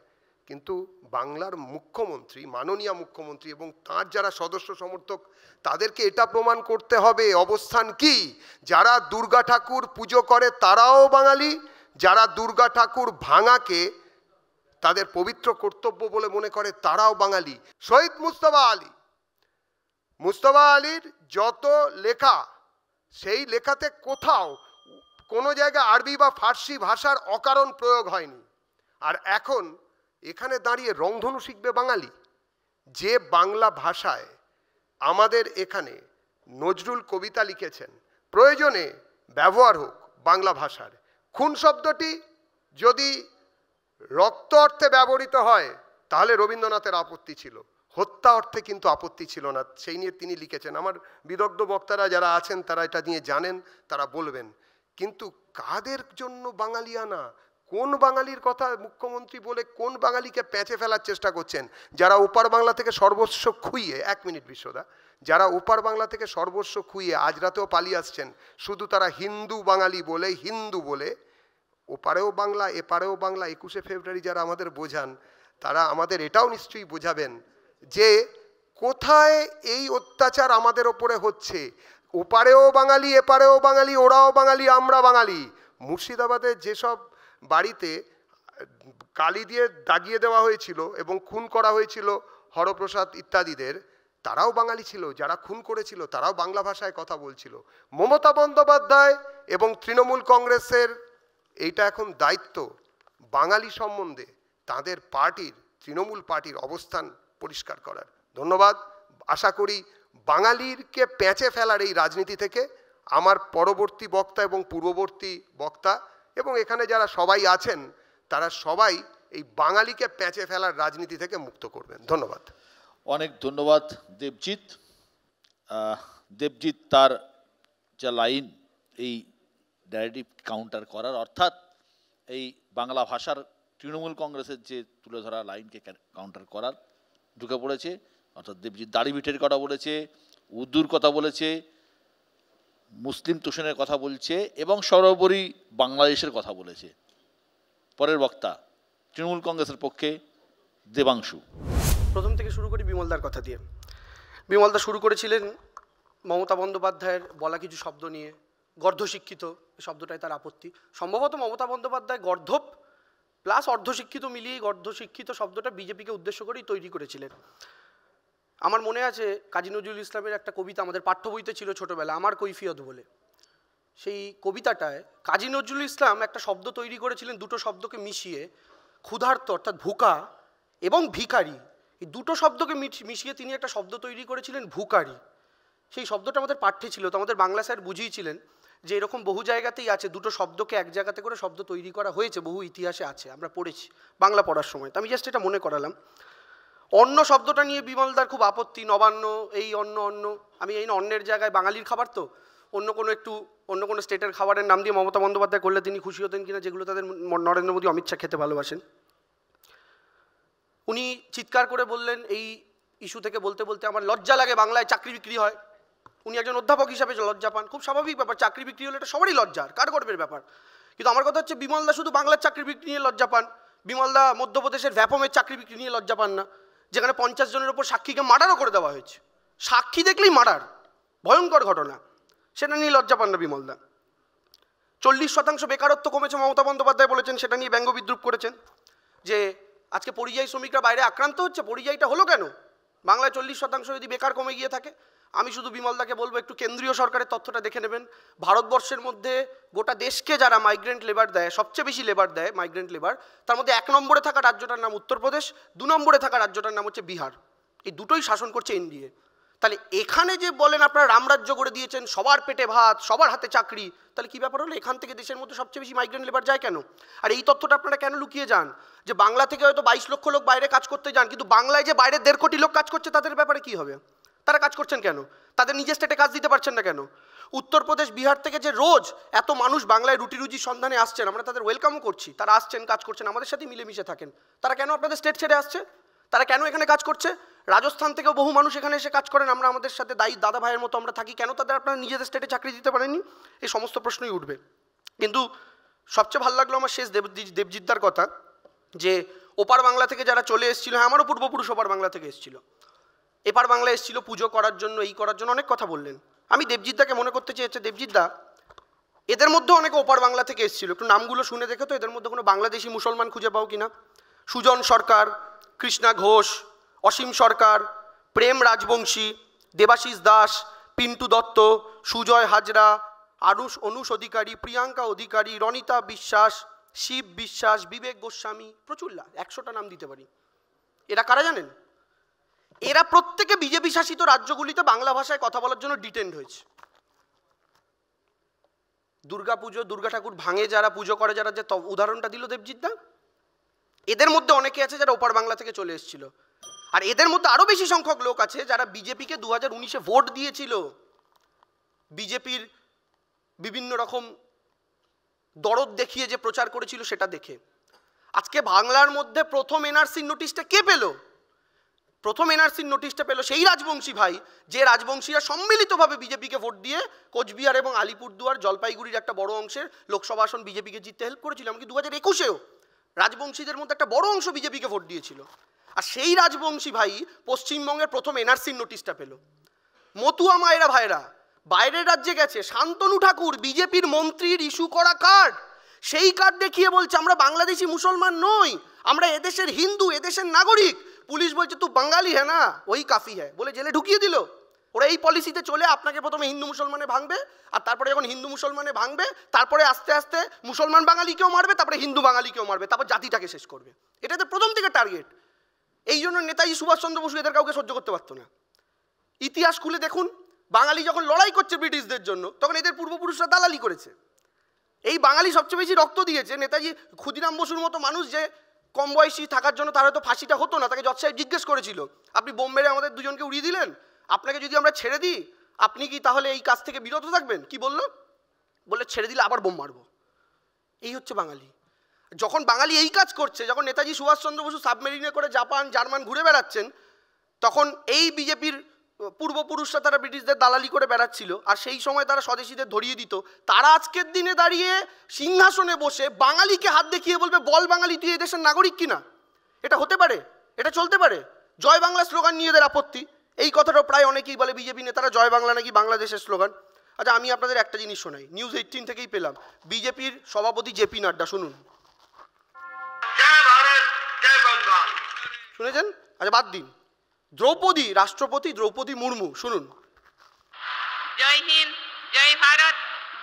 কিন্তু বাংলার মুখ্যমন্ত্রী, মাননীয় মুখ্যমন্ত্রী এবং তার যারা সদস্য সমর্থক, তাদেরকে এটা প্রমাণ করতে হবে অবস্থান কি। যারা দুর্গা ঠাকুর পুজো করে তারাও বাঙালি, যারা দুর্গা ঠাকুর ভাঙাকে তাদের পবিত্র কর্তব্য বলে মনে করে তারাও বাঙালি। শহীদ মুস্তফা আলীর যত লেখা, সেই লেখাতে কোথাও কোনো জায়গায় আরবি বা ফার্সি ভাষার অকারণ প্রয়োগ হয়নি। আর এখন এখানে দাঁড়িয়ে রংধনু শিখবে বাঙালি? যে বাংলা ভাষায় আমাদের এখানে নজরুল কবিতা লিখেছেন, প্রয়োজনে ব্যবহার হোক বাংলা ভাষার। খুন শব্দটি যদি রক্ত অর্থে ব্যবহৃত হয় তাহলে রবীন্দ্রনাথের আপত্তি ছিল, হত্যা অর্থে কিন্তু আপত্তি ছিল না, সেই নিয়ে তিনি লিখেছেন। আমার বিদগ্ধ বক্তারা যারা আছেন তারা এটা নিয়ে জানেন, তারা বলবেন। কিন্তু কাদের জন্য বাঙালিয়ানা, কোন বাঙালির কথা মুখ্যমন্ত্রী বলে কোন বাঙালিকে প্যাঁচে ফেলার চেষ্টা করছেন? যারা ওপার বাংলা থেকে সর্বস্ব খুইয়ে, 1 মিনিট বিশ্বদা, যারা ওপার বাংলা থেকে সর্বস্ব খুইয়ে আজ রাতেও পালিয়ে আসছেন, শুধু তারা হিন্দু বাঙালি বলে, হিন্দু বলে, ওপারেও বাংলা এপারেও বাংলা, 21শে ফেব্রুয়ারি যারা আমাদের বোঝান, তারা আমাদের এটাও নিশ্চয়ই বোঝাবেন যে কোথায় এই অত্যাচার আমাদের ওপরে হচ্ছে। ওপারেও বাঙালি এপারেও বাঙালি, ওরাও বাঙালি আমরা বাঙালি। মুর্শিদাবাদের যেসব বাড়িতে কালি দিয়ে দাগিয়ে দেওয়া হয়েছিল এবং খুন করা হয়েছিল হরপ্রসাদ ইত্যাদিদের, তারাও বাঙালি ছিল। যারা খুন করেছিল তারাও বাংলা ভাষায় কথা বলছিল। মমতা বন্দ্যোপাধ্যায় এবং তৃণমূল কংগ্রেসের এইটা এখন দায়িত্ব বাঙালি সম্বন্ধে তাদের পার্টির, তৃণমূল পার্টির অবস্থান পরিষ্কার করার। ধন্যবাদ। আশা করি বাঙালিরকে প্যাঁচে ফেলার এই রাজনীতি থেকে আমার পরবর্তী বক্তা এবং পূর্ববর্তী বক্তা এবং এখানে যারা সবাই আছেন তারা সবাই এই বাঙালিকে প্যাঁচে ফেলার রাজনীতি থেকে মুক্ত করবেন। ধন্যবাদ। অনেক ধন্যবাদ দেবজিৎ। দেবজিৎ তার যা লাইন এই ডাইরেক্টিভ কাউন্টার করার, অর্থাৎ এই বাংলা ভাষার তৃণমূল কংগ্রেসের যে তুলে ধরা লাইনকে কাউন্টার করার ঢুকে পড়েছে। অর্থাৎ দেবজিৎ দাড়িভিটের কথা বলেছে, উর্দুর কথা বলেছে, মুসলিম তোষণের কথা বলছে এবং সর্বোপরি বাংলাদেশের কথা বলেছে। পরের বক্তা তৃণমূল কংগ্রেসের পক্ষে দেবাংশু। প্রথম থেকে শুরু করি বিমলদার কথা দিয়ে। বিমলদা শুরু করেছিলেন মমতা বন্দ্যোপাধ্যায়ের বলা কিছু শব্দ নিয়ে। গর্ধশিক্ষিত এই শব্দটাই তার আপত্তি। সম্ভবত মমতা বন্দ্যোপাধ্যায় গর্ধপ প্লাস অর্ধশিক্ষিত মিলিয়েই গর্ধশিক্ষিত শব্দটা বিজেপিকে উদ্দেশ্য করেই তৈরি করেছিলেন। আমার মনে আছে কাজী নজরুল ইসলামের একটা কবিতা আমাদের পাঠ্য বইতে ছিল ছোটোবেলা, আমার কৈফিয়ত বলে। সেই কবিতাটায় কাজী নজরুল ইসলাম একটা শব্দ তৈরি করেছিলেন দুটো শব্দকে মিশিয়ে, ক্ষুধার্ত অর্থাৎ ভুকা এবং ভিখারি, এই দুটো শব্দকে মিশিয়ে তিনি একটা শব্দ তৈরি করেছিলেন ভুকারি। সেই শব্দটা আমাদের পাঠ্যে ছিল, তো আমাদের বাংলা স্যার বুঝিয়েছিলেন যে এরকম বহু জায়গাতেই আছে, দুটো শব্দকে এক জায়গাতে করে শব্দ তৈরি করা হয়েছে, বহু ইতিহাসে আছে, আমরা পড়েছি বাংলা পড়ার সময়। তো আমি জাস্ট এটা মনে করালাম। অন্ন শব্দটা নিয়ে বিমলদার খুব আপত্তি, নবান্ন এই অন্ন অন্ন, আমি এই অন্নের জায়গায় বাঙালির খাবার তো অন্য কোনো স্টেটের খাবারের নাম দিয়ে মমতা বন্দ্যোপাধ্যায় করলে তিনি খুশি হতেন কিনা, যেগুলো তাদের নরেন্দ্র মোদী অমিত শাহ খেতে ভালোবাসেন। উনি চিৎকার করে বললেন এই ইস্যু থেকে বলতে বলতে, আমার লজ্জা লাগে বাংলায় চাকরি বিক্রি হয়। উনি একজন অধ্যাপক হিসাবে লজ্জা পান, খুব স্বাভাবিক ব্যাপার, চাকরি বিক্রি হলে এটা সবারই লজ্জার, কার গর্বের ব্যাপার। কিন্তু আমার কথা হচ্ছে বিমলদা শুধু বাংলার চাকরি বিক্রি নিয়ে লজ্জা পান, বিমলদা মধ্যপ্রদেশের ভ্যাপমের চাকরি বিক্রি নিয়ে লজ্জা পান না, যেখানে 50 জনের ওপর সাক্ষীকে মার্ডারও করে দেওয়া হয়েছে। সাক্ষী দেখলেই মার্ডার, ভয়ঙ্কর ঘটনা, সেটা নিয়ে লজ্জা পান না বিমলদা। 40% বেকারত্ব কমেছে মমতা বন্দ্যোপাধ্যায় বলেছেন, সেটা নিয়ে ব্যঙ্গ বিদ্রুপ করেছেন যে আজকে পরিযায়ী শ্রমিকরা বাইরে আক্রান্ত হচ্ছে, পরিযায়ীটা হলো কেন? বাংলায় 40% যদি বেকার কমে গিয়ে থাকে। আমি শুধু বিমলদাকে বলবো একটু কেন্দ্রীয় সরকারের তথ্যটা দেখে নেবেন। ভারতবর্ষের মধ্যে গোটা দেশকে যারা মাইগ্রেন্ট লেবার দেয়, সবচেয়ে বেশি লেবার দেয় মাইগ্রেন্ট লেবার, তার মধ্যে 1 নম্বরে থাকা রাজ্যটার নাম উত্তরপ্রদেশ, 2 নম্বরে থাকা রাজ্যটার নাম হচ্ছে বিহার। এই দুটোই শাসন করছে এনডিএ। তাহলে এখানে যে বলেন আপনারা রামরাজ্য করে দিয়েছেন, সবার পেটে ভাত, সবার হাতে চাকরি, তাহলে কী ব্যাপার হলো? এখান থেকে দেশের মধ্যে সবচেয়ে বেশি মাইগ্রেন্ট লেবার যায় কেন? আর এই তথ্যটা আপনারা কেন লুকিয়ে যান যে বাংলা থেকে হয়তো 22 লক্ষ লোক বাইরে কাজ করতে যান, কিন্তু বাংলায় যে বাইরে 1.5 কোটি লোক কাজ করছে তাদের ব্যাপারে কী হবে? তারা কাজ করছেন কেন? তাদের নিজের স্টেটে কাজ দিতে পারছেন না কেন? উত্তরপ্রদেশ বিহার থেকে যে রোজ এত মানুষ বাংলায় রুটি রুজির সন্ধানে আসছেন, আমরা তাদের ওয়েলকামও করছি, তারা আসছেন, কাজ করছেন, আমাদের সাথে মিলেমিশে থাকেন। তারা কেন আপনাদের স্টেট ছেড়ে আসছে? তারা কেন এখানে কাজ করছে? রাজস্থান থেকেও বহু মানুষ এখানে এসে কাজ করেন, আমরা আমাদের সাথে দাদা ভাইয়ের মতো আমরা থাকি, কেন তাদের আপনারা নিজেদের স্টেটে চাকরি দিতে পারেননি? এই সমস্ত প্রশ্নই উঠবে। কিন্তু সবচেয়ে ভালো লাগলো আমার শেষ দেবজিৎদার কথা, যে ওপার বাংলা থেকে যারা চলে এসেছিল, হ্যাঁ আমারও পূর্বপুরুষ ওপার বাংলা থেকে এসেছিল, এপার বাংলা এসেছিল পুজো করার জন্য, এই করার জন্য অনেক কথা বললেন। আমি দেবজিৎদাকে মনে করতে চেয়েছি, দেবজিৎদা এদের মধ্যে অনেকে ওপার বাংলা থেকে এসেছিল, একটু নামগুলো শুনে দেখে তো এদের মধ্যে কোনো বাংলাদেশি মুসলমান খুঁজে পাও কিনা। সুজন সরকার, কৃষ্ণা ঘোষ, অসীম সরকার, প্রেম রাজবংশী, দেবাশিস দাস, পিন্টু দত্ত, সুজয় হাজরা, অনুষ অধিকারী, প্রিয়াঙ্কা অধিকারী, রনিতা বিশ্বাস, শিব বিশ্বাস, বিবেক গোস্বামী, প্রচুর 100টা নাম দিতে পারি। এরা কারা জানেন? এরা প্রত্যেকে বিজেপি শাসিত রাজ্যগুলিতে বাংলা ভাষায় কথা বলার জন্য ডিটেন্ড হয়েছে। দুর্গা পুজো, দুর্গা ঠাকুর ভাঙে যারা, পুজো করে যারা, যে উদাহরণটা দিল দেবজিৎদা, এদের মধ্যে অনেকে আছে যারা ওপার বাংলা থেকে চলে এসেছিল। আর এদের মধ্যে আরও বেশি সংখ্যক লোক আছে যারা বিজেপিকে 2019-এ ভোট দিয়েছিল। বিজেপির বিভিন্ন রকম দরদ দেখিয়ে যে প্রচার করেছিল সেটা দেখে। আজকে বাংলার মধ্যে প্রথম এনআরসির নোটিশটা কে পেল? প্রথম এনআরসির নোটিশটা পেল সেই রাজবংশী ভাই, যে রাজবংশীরা সম্মিলিতভাবে বিজেপিকে ভোট দিয়ে কোচবিহার এবং আলিপুরদুয়ার জলপাইগুড়ির একটা বড় অংশের লোকসভা আসন বিজেপিকে জিততে হেল্প করেছিল। এমনকি 2021-এও রাজবংশীদের মধ্যে একটা বড় অংশ বিজেপিকে ভোট দিয়েছিল। আর সেই রাজবংশী ভাই পশ্চিমবঙ্গের প্রথম এনআরসির নোটিশটা পেল। মতুয়া মায়েরা ভাইরা বাইরের রাজ্যে গেছে, শান্তনু ঠাকুর বিজেপির মন্ত্রীর ইস্যু করা কার্ড, সেই কার্ড দেখিয়ে বলছে আমরা বাংলাদেশি মুসলমান নই, আমরা এদেশের হিন্দু, এদেশের নাগরিক। পুলিশ বলছে তু বাঙালি হ্যাঁ না, ওই কাফি হ্যাঁ, বলে জেলে ঢুকিয়ে দিল। ওরা এই পলিসিতে চলে আপনাকে প্রথমে হিন্দু মুসলমানে ভাঙবে, আর তারপরে যখন হিন্দু মুসলমানে ভাঙবে তারপরে আস্তে আস্তে মুসলমান বাঙালিকেও মারবে, তারপরে হিন্দু বাঙালিকেও মারবে, তারপর জাতিটাকে শেষ করবে। এটাতে প্রথম থেকে টার্গেট। এই জন্য নেতাজি সুভাষচন্দ্র বসু এদের কাউকে সহ্য করতে পারতো না। ইতিহাস খুলে দেখুন, বাঙালি যখন লড়াই করছে ব্রিটিশদের জন্য তখন এদের পূর্বপুরুষরা দালালি করেছে। এই বাঙালি সবচেয়ে বেশি রক্ত দিয়েছে। নেতাজি ক্ষুদিরাম বসুর মতো মানুষ যে কম বয়সী থাকার জন্য তার হয়তো ফাঁসিটা হতো না, তাকে জজ সাহেব জিজ্ঞেস করেছিল আপনি বোম মেরে আমাদের দুজনকে উড়িয়ে দিলেন, আপনাকে যদি আমরা ছেড়ে দিই আপনি কি তাহলে এই কাজ থেকে বিরত থাকবেন? কি বললো? বলে ছেড়ে দিলে আবার বোম মারবো। এই হচ্ছে বাঙালি। যখন বাঙালি এই কাজ করছে, যখন নেতাজি সুভাষচন্দ্র বসু সাবমেরিনে করে জাপান জার্মান ঘুরে বেড়াচ্ছেন, তখন এই বিজেপির পূর্বপুরুষরা তারা ব্রিটিশদের দালালি করে বেড়াচ্ছিল, আর সেই সময় তারা স্বদেশীদের ধরিয়ে দিত। তারা আজকের দিনে দাঁড়িয়ে সিংহাসনে বসে বাঙালিকে হাত দেখিয়ে বলবে বল বাঙালি তুই এই দেশের নাগরিক কিনা। এটা হতে পারে? এটা চলতে পারে? জয় বাংলা স্লোগান নিয়ে এদের আপত্তি। এই কথাটাও প্রায় অনেকেই বলে বিজেপি নেতারা জয় বাংলা নাকি বাংলাদেশের স্লোগান। আচ্ছা আমি আপনাদের একটা জিনিস শোনাই, নিউজ 18 থেকেই পেলাম। বিজেপির সভাপতি জেপি নাড্ডা, শুনুন। শুনেছেন? আচ্ছা বাদ দিন। দ্রৌপদী, রাষ্ট্রপতি দ্রৌপদী মুর্মু, শুনুন। জয় হিন্দ, জয় ভারত,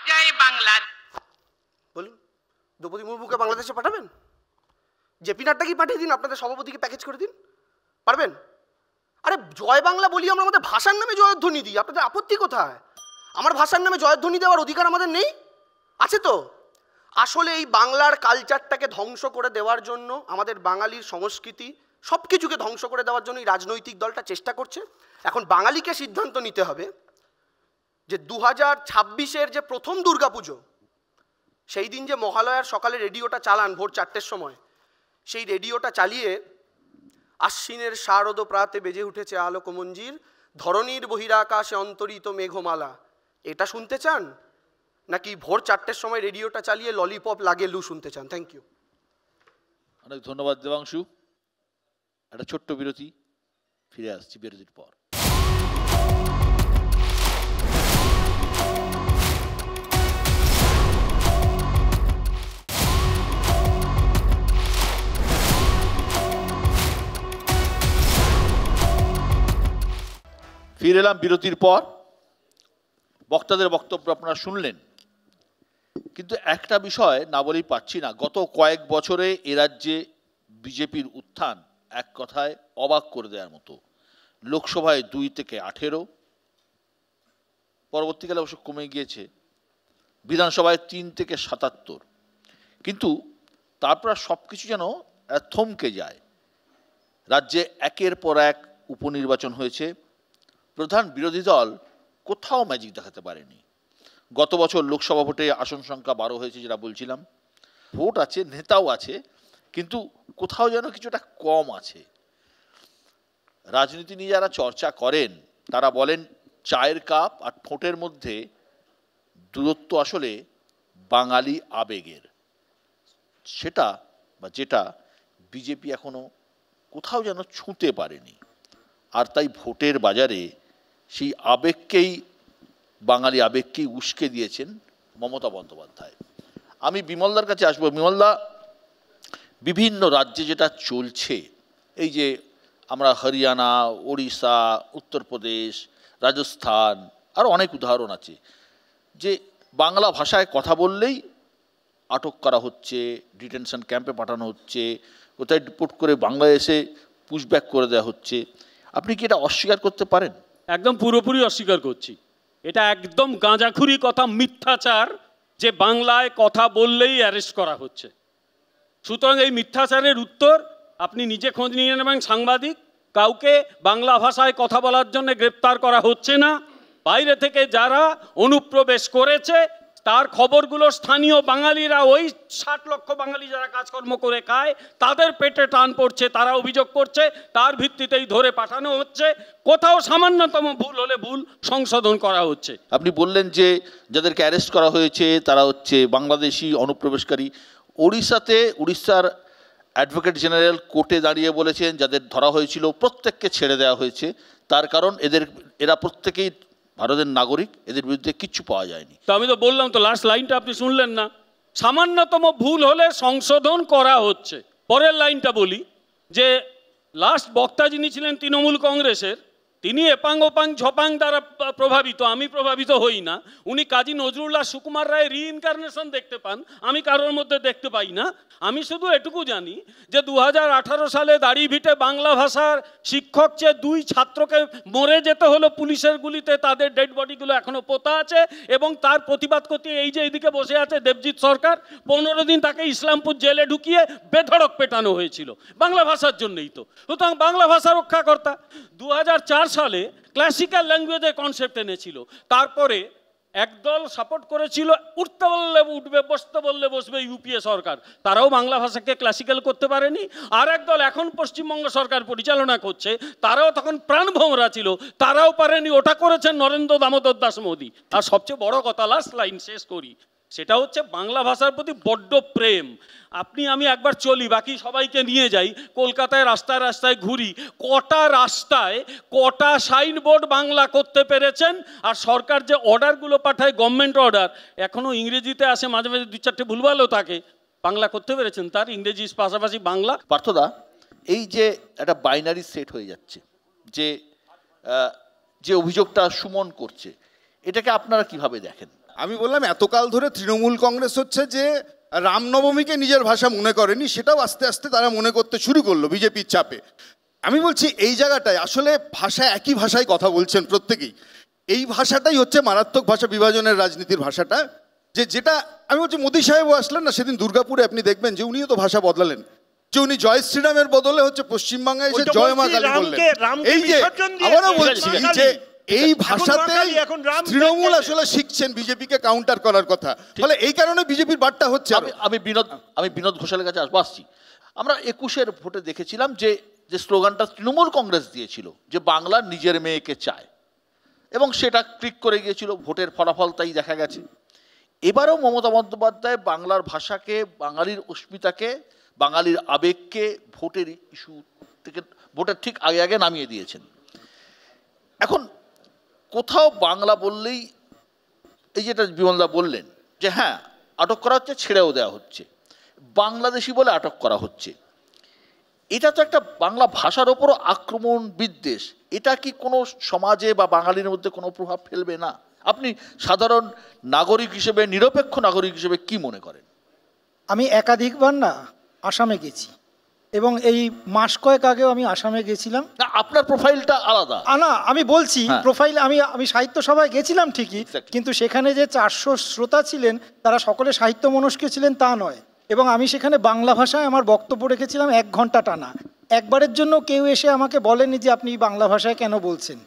জয় বাংলা। বলুন, দ্রৌপদী মুর্মুকে বাংলাদেশে পাঠাবেন? জেপি নাড্ডাকে পাঠিয়ে দিন, আপনাদের সভাপতিকে প্যাকেজ করে দিন, পারবেন? আরে জয় বাংলা বলি আমরা, আমাদের ভাষার নামে জয়ধ্বনি দিই, আপনাদের আপত্তি কোথায়? আমার ভাষার নামে জয়ধ্বনি দেওয়ার অধিকার আমাদের নেই? আছে তো। আসলে এই বাংলার কালচারটাকে ধ্বংস করে দেওয়ার জন্য, আমাদের বাঙালির সংস্কৃতি সব কিছুকে ধ্বংস করে দেওয়ার জন্য এই রাজনৈতিক দলটা চেষ্টা করছে। এখন বাঙালিকে সিদ্ধান্ত নিতে হবে যে 2026-এর যে প্রথম দুর্গাপুজো, সেই দিন যে মহালয়ার সকালে রেডিওটা চালান ভোর 4টের সময়, সেই রেডিওটা চালিয়ে আশ্বিনের শারদ প্রাতে বেজে উঠেছে আলোকমঞ্জির, ধরণীর বহিরাকাশে অন্তরিত মেঘমালা, এটা শুনতে চান নাকি ভোর 4টের সময় রেডিওটা চালিয়ে ললিপপ লাগে লু শুনতে চান? Thank you. অনেক ধন্যবাদ দেবাংশু। একটা ছোট্ট বিরতি, ফিরে আসছি বিরতির পর। ফিরে এলাম বিরতির পর। বক্তাদের বক্তব্য আপনারা শুনলেন, কিন্তু একটা বিষয় না বলেই পাচ্ছি না। গত কয়েক বছরে এ রাজ্যে বিজেপির উত্থান এক কথায় অবাক করে দেওয়ার মতো। লোকসভায় 2 থেকে 18, পরবর্তীকালে অবশ্য কমে গিয়েছে, বিধানসভায় 3 থেকে 77, কিন্তু তারপর সব কিছু যেন থমকে যায়। রাজ্যে একের পর এক উপনির্বাচন হয়েছে, প্রধান বিরোধী দল কোথাও ম্যাজিক দেখাতে পারেনি। গত বছর লোকসভা ভোটে আসন সংখ্যা 12 হয়েছে, যেটা বলছিলাম। ভোট আছে, নেতাও আছে, কিন্তু কোথাও যেন কিছুটা কম আছে। রাজনীতি নিয়ে যারা চর্চা করেন তারা বলেন চায়ের কাপ আর ঠোঁটের মধ্যে দূরত্ব আসলে বাঙালি আবেগের, সেটা বা যেটা বিজেপি এখনো কোথাও যেন ছুঁতে পারেনি। আর তাই ভোটের বাজারে সেই আবেগকেই, বাঙালি আবেগকেই উস্কে দিয়েছেন মমতা বন্দ্যোপাধ্যায়। আমি বিমলদার কাছে আসবো। বিমলদা, বিভিন্ন রাজ্যে যেটা চলছে, এই যে আমরা হরিয়ানা, ওড়িশা, উত্তরপ্রদেশ, রাজস্থান, আর অনেক উদাহরণ আছে, যে বাংলা ভাষায় কথা বললেই আটক করা হচ্ছে, ডিটেনশন ক্যাম্পে পাঠানো হচ্ছে, কোথায় ডিপোর্ট করে বাংলাদেশে পুশব্যাক করে দেওয়া হচ্ছে। আপনি কি এটা অস্বীকার করতে পারেন? একদম পুরোপুরি অস্বীকার করছি। এটা একদম গাঁজাখুরি কথা, মিথ্যাচার যে বাংলায় কথা বললেই অ্যারেস্ট করা হচ্ছে। সুতরাং এই মিথ্যাচারের উত্তর আপনি নিজে খোঁজ নিয়ে নেবেন। সাংবাদিক, কাউকে বাংলা ভাষায় কথা বলার জন্য গ্রেপ্তার করা হচ্ছে না। বাইরে থেকে যারা অনুপ্রবেশ করেছে তার খবরগুলো স্থানীয় বাঙালিরা, ওই 60 লক্ষ বাঙালি যারা কাজকর্ম করে খায় তাদের পেটে টান পড়ছে, তারা অভিযোগ করছে, তার ভিত্তিতেই ধরে পাঠানো হচ্ছে। কোথাও সামান্যতম ভুল হলে ভুল সংশোধন করা হচ্ছে। আপনি বললেন যে যাদেরকে অ্যারেস্ট করা হয়েছে তারা হচ্ছে বাংলাদেশি অনুপ্রবেশকারী। উড়িষ্যার অ্যাডভোকেট জেনারেল কোর্টে দাঁড়িয়ে বলেছেন যাদের ধরা হয়েছিল প্রত্যেককে ছেড়ে দেওয়া হয়েছে, তার কারণ এরা প্রত্যেকেই ভারতের নাগরিক, এদের বিরুদ্ধে কিচ্ছু পাওয়া যায়নি। তো আমি তো বললাম, তো লাস্ট লাইনটা আপনি শুনলেন না, সামান্যতম ভুল হলে সংশোধন করা হচ্ছে। পরের লাইনটা বলি, যে লাস্ট বক্তা যিনি ছিলেন তৃণমূল কংগ্রেসের, তিনি এপাং ওপাং ঝপাং দ্বারা প্রভাবিত, আমি প্রভাবিত হই না। উনি কাজী নজরুল্লাহ সুকুমার রায় রিইনকারনেশন দেখতে পান, আমি কারোর মধ্যে দেখতে পাই না। আমি শুধু এটুকু জানি যে 2018 সালে দাড়িভিটে বাংলা ভাষার শিক্ষক চেয়ে 2 ছাত্রকে মরে যেতে হলো পুলিশের গুলিতে, তাদের ডেড বডিগুলো এখনো পোতা আছে, এবং তার প্রতিবাদ করতে এই যে এইদিকে বসে আছে দেবজিৎ সরকার, 15 দিন তাকে ইসলামপুর জেলে ঢুকিয়ে বেধড়ক পেটানো হয়েছিল বাংলা ভাষার জন্যই। তো সুতরাং বাংলা ভাষা রক্ষাকর্তা 2004 সালে ক্লাসিক্যাল ল্যাঙ্গুয়েজের কনসেপ্ট এনেছিল, তারপরে একদল সাপোর্ট করেছিল উঠতে বললে উঠবে, বসতে বললে বসবে ইউপিএ সরকার, তারাও বাংলা ভাষাকে ক্লাসিক্যাল করতে পারেনি। আর একদল এখন পশ্চিমবঙ্গ সরকার পরিচালনা করছে, তারাও তখন প্রাণভোমরা ছিল, তারাও পারেনি, ওটা করেছেন নরেন্দ্র দামোদর দাস মোদী। আর সবচেয়ে বড় কথা, লাস্ট লাইন শেষ করি, সেটা হচ্ছে বাংলা ভাষার প্রতি বড্ড প্রেম। আমি একবার চলি, বাকি সবাইকে নিয়ে যাই, কলকাতায় রাস্তায় রাস্তায় ঘুরি, কটা সাইনবোর্ড বাংলা করতে পেরেছেন? আর সরকার যে অর্ডারগুলো পাঠায়, গভর্নমেন্ট অর্ডার, এখনও ইংরেজিতে আসে, মাঝে মাঝে 2-4টে ভুলভালও থাকে। বাংলা করতে পেরেছেন? তার ইংরেজির পাশাপাশি বাংলা। পার্থদা, এই যে একটা বাইনারি সেট হয়ে যাচ্ছে, যে অভিযোগটা সুমন করছে, এটাকে আপনারা কিভাবে দেখেন? আমি বললাম এতকাল ধরে তৃণমূল কংগ্রেস হচ্ছে যে রামনবমীকে নিজের ভাষা মনে করেনি, সেটাও আস্তে আস্তে তারা মনে করতে শুরু করলো বিজেপির চাপে। আমি বলছি এই জায়গাটায় আসলে ভাষা, একই ভাষায় কথা বলছেন প্রত্যেকেই, এই ভাষাটাই হচ্ছে মারাত্মক ভাষা বিভাজনের রাজনীতির ভাষাটা। যেটা আমি বলছি, মোদী সাহেবও আসলেন না সেদিন দুর্গাপুরে, আপনি দেখবেন যে উনিও তো ভাষা বদলালেন, যে উনি জয় শ্রীরামের বদলে হচ্ছে পশ্চিমবঙ্গে এসে জয় মা কালী বললেন। এই যে আবারও বলছি যে এই ভাষাতেই তৃণমূল আসলে শিখছেন বিজেপিকে কাউন্টার করার কথা, ফলে এই কারণে বিজেপির বার্তা হচ্ছে। আমি বিনোদ ঘোষালের কাছে আসছি। আমরা 21-এর ভোটে দেখেছিলাম যে স্লোগানটা তৃণমূল কংগ্রেস দিয়েছিল, যে বাংলা নিজের মেয়েকে চায়, এবং সেটা ক্লিক করে গিয়েছিল, ভোটের ফলাফল তাই দেখা গেছে। এবারও মমতা বন্দ্যোপাধ্যায় বাংলার ভাষাকে, বাঙালির অস্মিতাকে, বাঙালির আবেগকে ভোটের ইস্যু থেকে, ভোটের ঠিক আগে আগে নামিয়ে দিয়েছেন। এখন কোথাও বাংলা বললেই, এই যেটা বিমলদা বললেন যে হ্যাঁ আটক করা হচ্ছে, ছেড়েও দেওয়া হচ্ছে, বাংলাদেশি বলে আটক করা হচ্ছে, এটা তো একটা বাংলা ভাষার ওপরও আক্রমণ, বিদ্বেষ। এটা কি কোনো সমাজে বা বাঙালির মধ্যে কোনো প্রভাব ফেলবে না? আপনি সাধারণ নাগরিক হিসেবে, নিরপেক্ষ নাগরিক হিসেবে কি মনে করেন? আমি একাধিকবার না আসামে গেছি, এবং এই মাস কয়েক আগেও আমি আসামে গেছিলাম। না, আপনার প্রোফাইলটা আলাদা। না, আমি বলছি প্রোফাইল, আমি সাহিত্য সভায় গেছিলাম ঠিকই, কিন্তু সেখানে যে 400 শ্রোতা ছিলেন তারা সকলে সাহিত্য মনস্ক ছিলেন তা নয়। এবং আমি সেখানে বাংলা ভাষায় আমার বক্তব্য রেখেছিলাম 1 ঘন্টা টানা। একবারের জন্য কেউ এসে আমাকে বলেনি যে আপনি বাংলা ভাষায় কেন বলছেন,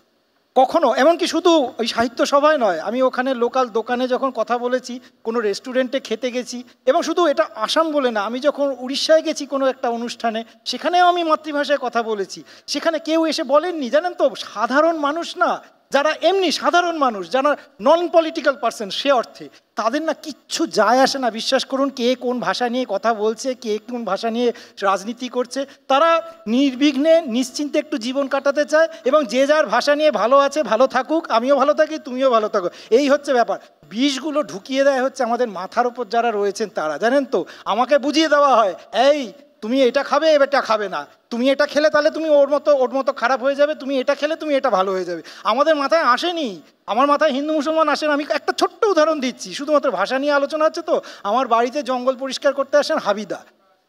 কখনো। এমনকি শুধু ওই সাহিত্য সভায় নয়, আমি ওখানে লোকাল দোকানে যখন কথা বলেছি, কোনো রেস্টুরেন্টে খেতে গেছি, এবং শুধু এটা আসাম বলে না, আমি যখন উড়িষ্যায় গেছি কোনো একটা অনুষ্ঠানে, সেখানেও আমি মাতৃভাষায় কথা বলেছি, সেখানে কেউ এসে বলেননি। জানেন তো, সাধারণ মানুষ না, যারা এমনি সাধারণ মানুষ, যারা নন পলিটিক্যাল পার্সন, সে অর্থে তাদের না কিচ্ছু যায় আসে না, বিশ্বাস করুন, কে কোন ভাষা নিয়ে কথা বলছে, কে কোন ভাষা নিয়ে রাজনীতি করছে, তারা নির্বিঘ্নে নিশ্চিন্তে একটু জীবন কাটাতে চায়, এবং যে যার ভাষা নিয়ে ভালো আছে, ভালো থাকুক, আমিও ভালো থাকি, তুমিও ভালো থাকো, এই হচ্ছে ব্যাপার। বিষগুলো ঢুকিয়ে দেয় হচ্ছে আমাদের মাথার ওপর যারা রয়েছেন তারা। জানেন তো, আমাকে বুঝিয়ে দেওয়া হয়, এই তুমি এটা খাবে, এটা খাবে না, তুমি এটা খেলে তাহলে তুমি ওর মতো খারাপ হয়ে যাবে, তুমি এটা খেলে তুমি এটা ভালো হয়ে যাবে। আমাদের মাথায় আসেনি, আমার মাথায় হিন্দু মুসলমান আসেন। আমি একটা ছোট্ট উদাহরণ দিচ্ছি, শুধুমাত্র ভাষা নিয়ে আলোচনা হচ্ছে তো। আমার বাড়িতে জঙ্গল পরিষ্কার করতে আসেন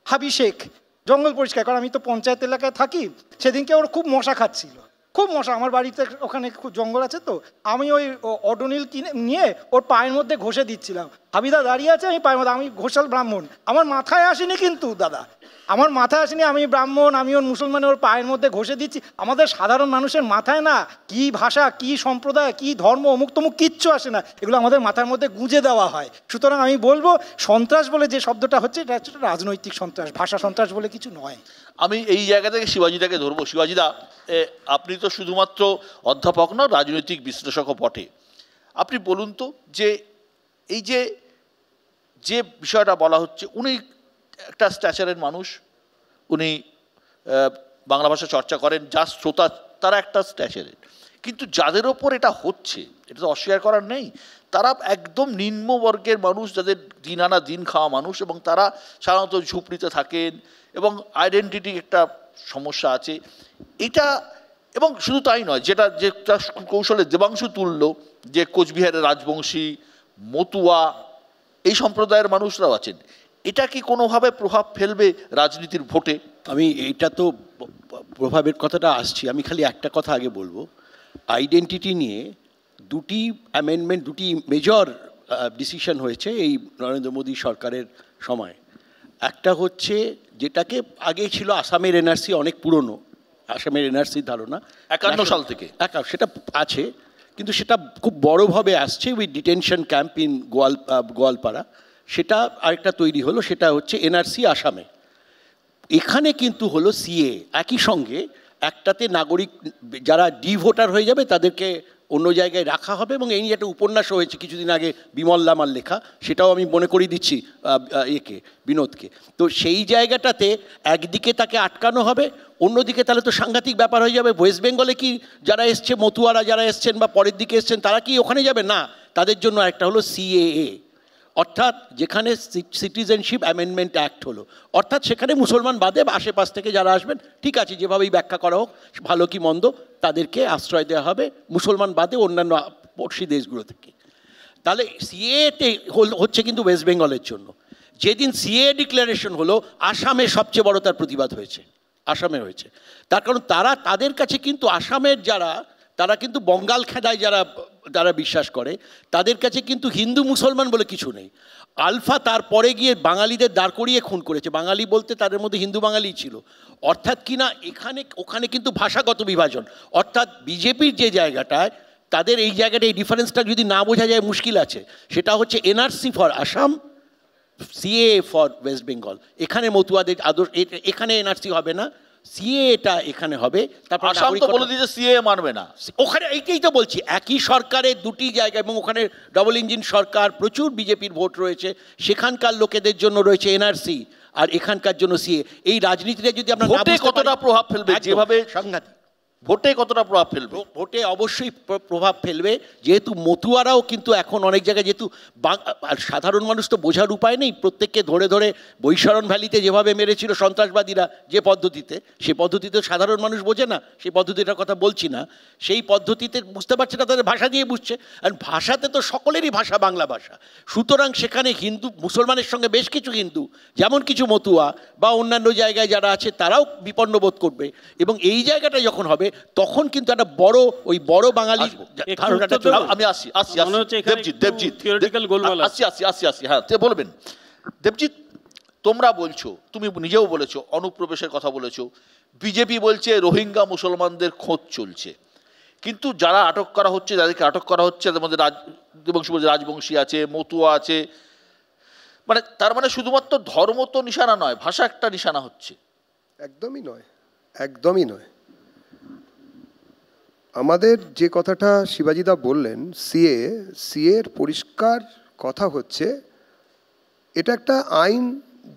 হাবি শেখ, জঙ্গল পরিষ্কার, কারণ আমি তো পঞ্চায়েত এলাকায় থাকি। সেদিনকে ওর খুব মশা খাচ্ছিল, খুব মশা, আমার বাড়িতে ওখানে খুব জঙ্গল আছে তো। আমি ওই অডোনিল কিনে নিয়ে ওর পায়ের মধ্যে ঘষে দিচ্ছিলাম, হাবিদা দাঁড়িয়ে আছে, আমি পায়ের মধ্যে, আমি ঘোষাল ব্রাহ্মণ, আমার মাথায় আসেনি কিন্তু দাদা, আমার মাথায় আসেনি আমি ব্রাহ্মণ, আমি ওর মুসলমান, ওর পায়ের মধ্যে ঘষে দিচ্ছি। আমাদের সাধারণ মানুষের মাথায় না কি ভাষা, কি সম্প্রদায়, কি ধর্ম, অমুক তমুক কিচ্ছু আসে না, এগুলো আমাদের মাথার মধ্যে গুঁজে দেওয়া হয়। সুতরাং আমি বলবো সন্ত্রাস বলে যে শব্দটা হচ্ছে, এটা হচ্ছে রাজনৈতিক সন্ত্রাস, ভাষা সন্ত্রাস বলে কিছু নয়। আমি এই জায়গা থেকে শিবাজিদাকে ধরবো। শিবাজিদা, আপনি তো শুধুমাত্র অধ্যাপক না, রাজনৈতিক বিশ্লেষকও বটে। আপনি বলুন তো যে এই যে বিষয়টা বলা হচ্ছে, উনি একটা স্ট্যাচারের মানুষ, উনি বাংলা ভাষা চর্চা করেন, যা শ্রোতা তারা একটা স্ট্যাচারের, কিন্তু যাদের ওপর এটা হচ্ছে, এটা তো অস্বীকার করার নেই, তারা একদম নিম্নবর্গের মানুষ, যাদের দিন আনা দিন খাওয়া মানুষ, এবং তারা সাধারণত ঝুপড়িতে থাকেন এবং আইডেন্টিটি একটা সমস্যা আছে এটা। এবং শুধু তাই নয়, যেটা কৌশলে দেবাংশু তুলল, যে কোচবিহারের রাজবংশী, মতুয়া, এই সম্প্রদায়ের মানুষরাও আছেন, এটা কি কোনোভাবে প্রভাব ফেলবে রাজনীতির ভোটে? আমি এইটা তো প্রভাবের কথাটা আসছি, আমি খালি একটা কথা আগে বলবো। আইডেন্টিটি নিয়ে দুটি অ্যামেন্ডমেন্ট, দুটি মেজর ডিসিশন হয়েছে এই নরেন্দ্র মোদী সরকারের সময়। একটা হচ্ছে যেটাকে আগে ছিল আসামের এনআরসি, অনেক পুরনো আসামের এনআরসির ধারণা 51 সাল থেকে সেটা আছে, কিন্তু সেটা খুব বড়োভাবে আসছে with detention camp in Goalpara, সেটা আরেকটা তৈরি হলো, সেটা হচ্ছে এনআরসি আসামে। এখানে কিন্তু হলো সিএ, একই সঙ্গে একটাতে নাগরিক যারা ভোটার হয়ে যাবে তাদেরকে অন্য জায়গায় রাখা হবে, এবং এই নিয়ে একটা উপন্যাসও হয়েছে কিছুদিন আগে বিমল লামার লেখা, সেটাও আমি মনে করিয়ে দিচ্ছি বিনোদকে। তো সেই জায়গাটাতে একদিকে তাকে আটকানো হবে, অন্যদিকে তাহলে তো সাংঘাতিক ব্যাপার হয়ে যাবে। ওয়েস্ট বেঙ্গলে কি যারা এসছে, মতুয়ারা যারা এসছেন বা পরের দিকে এসছেন, তারা কি ওখানে যাবে না? তাদের জন্য একটা হলো সিএএ, অর্থাৎ যেখানে সিটিজেনশিপ অ্যামেন্ডমেন্ট অ্যাক্ট হলো, অর্থাৎ সেখানে মুসলমান বাদে বা আশেপাশ থেকে যারা আসবেন, ঠিক আছে, যেভাবেই ব্যাখ্যা করা হোক, ভালো কি মন্দ, তাদেরকে আশ্রয় দেওয়া হবে, মুসলমান বাদে অন্যান্য পড়শি দেশগুলো থেকে। তাহলে সিএতে হচ্ছে কিন্তু ওয়েস্ট বেঙ্গলের জন্য। যেদিন সিএ ডিক্লারেশন হলো, আসামে সবচেয়ে বড় তার প্রতিবাদ হয়েছে, আসামে হয়েছে। তার কারণ তাদের কাছে কিন্তু আসামের তারা কিন্তু বঙ্গাল খেদায় যারা বিশ্বাস করে, তাদের কাছে কিন্তু হিন্দু মুসলমান বলে কিছু নেই। আলফা তারপরে গিয়ে বাঙালিদের দাঁড় করিয়ে খুন করেছে, বাঙালি বলতে তাদের মধ্যে হিন্দু বাঙালি ছিল, অর্থাৎ কিনা ওখানে কিন্তু ভাষাগত বিভাজন, অর্থাৎ বিজেপির যে জায়গাটায় তাদের এই জায়গাটা, এই ডিফারেন্সটা যদি না বোঝা যায় মুশকিল আছে। সেটা হচ্ছে NRC for Assam, CA for West Bengal. এখানে মতুয়াদের এখানে এনআরসি হবে না, সিএ এটা এখানে হবে। তারপর আসাম তো বলে দিয়েছে সিএ মানবে না, ওখানে এইটাই তো বলছি, একই সরকারের দুটি জায়গা, এবং ওখানে ডবল ইঞ্জিন সরকার, প্রচুর বিজেপির ভোট রয়েছে, সেখানকার লোকেদের জন্য রয়েছে এনআরসি, আর এখানকার জন্য সিএ। এই রাজনীতিটা যদি আমরা কতটা প্রভাব ফেলবে, যেভাবে সাংঘাতিক, ভোটে কতটা প্রভাব ফেলবে? ভোটে অবশ্যই প্রভাব ফেলবে, যেহেতু মতুয়ারাও কিন্তু এখন অনেক জায়গায়, যেহেতু সাধারণ মানুষ তো বোঝার উপায় নেই, প্রত্যেককে ধরে ধরে বৈশারণ ভ্যালিতে যেভাবে মেরেছিল সন্ত্রাসবাদীরা, যে পদ্ধতিতে, সেই পদ্ধতিতে সাধারণ মানুষ বোঝে না, সেই পদ্ধতিটার কথা বলছি না, সেই পদ্ধতিতে বুঝতে পারছে না, তাদের ভাষা দিয়ে বুঝছে। আর ভাষাতে তো সকলেরই ভাষা বাংলা ভাষা, সুতরাং সেখানে হিন্দু মুসলমানের সঙ্গে বেশ কিছু হিন্দু, যেমন কিছু মতুয়া বা অন্যান্য জায়গায় যারা আছে, তারাও বিপন্ন বোধ করবে, এবং এই জায়গাটা যখন হবে তখন কিন্তু একটা বড় বাঙালি ধারণাটা। আমি আসি হ্যাঁ, বলবেন দেবজিৎ, তোমরা বলছো, তুমি নিজেও বলেছো, অনুপ্রবেশের কথা বলেছো, বিজেপি বলছে রোহিঙ্গা মুসলমানদের খোঁজ চলছে, কিন্তু যারা আটক করা হচ্ছে, যাদেরকে আটক করা হচ্ছে, তাদের মধ্যে রাজবংশী আছে, মতুয়া আছে, মানে তার মানে শুধুমাত্র ধর্ম তো নিশানা নয়, ভাষা একটা নিশানা হচ্ছে। একদমই নয়, একদমই নয়। আমাদের যে কথাটা শিবাজিদা বললেন, সিএর পরিষ্কার কথা হচ্ছে, এটা একটা আইন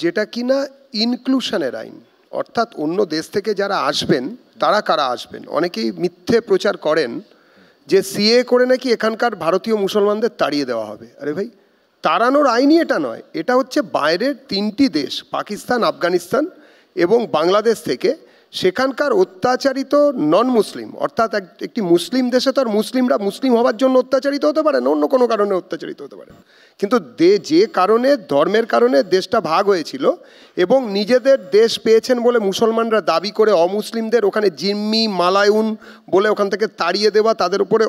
যেটা কিনা ইনক্লুশনের আইন, অর্থাৎ অন্য দেশ থেকে যারা আসবেন, তারা কারা আসবেন, অনেকেই মিথ্যে প্রচার করেন যে সিএ করে নাকি এখানকার ভারতীয় মুসলমানদের তাড়িয়ে দেওয়া হবে। আরে ভাই, তাড়ানোর আইনই এটা নয়, এটা হচ্ছে বাইরের 3টি দেশ, পাকিস্তান, আফগানিস্তান এবং বাংলাদেশ থেকে, সেখানকার অত্যাচারিত নন মুসলিম, অর্থাৎ একটি মুসলিম দেশে তো আর মুসলিমরা মুসলিম হওয়ার জন্য অত্যাচারিত হতে পারে না, অন্য কোনো কারণে অত্যাচারিত হতে পারে, কিন্তু যে কারণে, ধর্মের কারণে দেশটা ভাগ হয়েছিল, এবং নিজেদের দেশ পেয়েছেন বলে মুসলমানরা দাবি করে অমুসলিমদের ওখানে জিম্মি, মালায়ুন বলে ওখান থেকে তাড়িয়ে দেওয়া, তাদের উপরে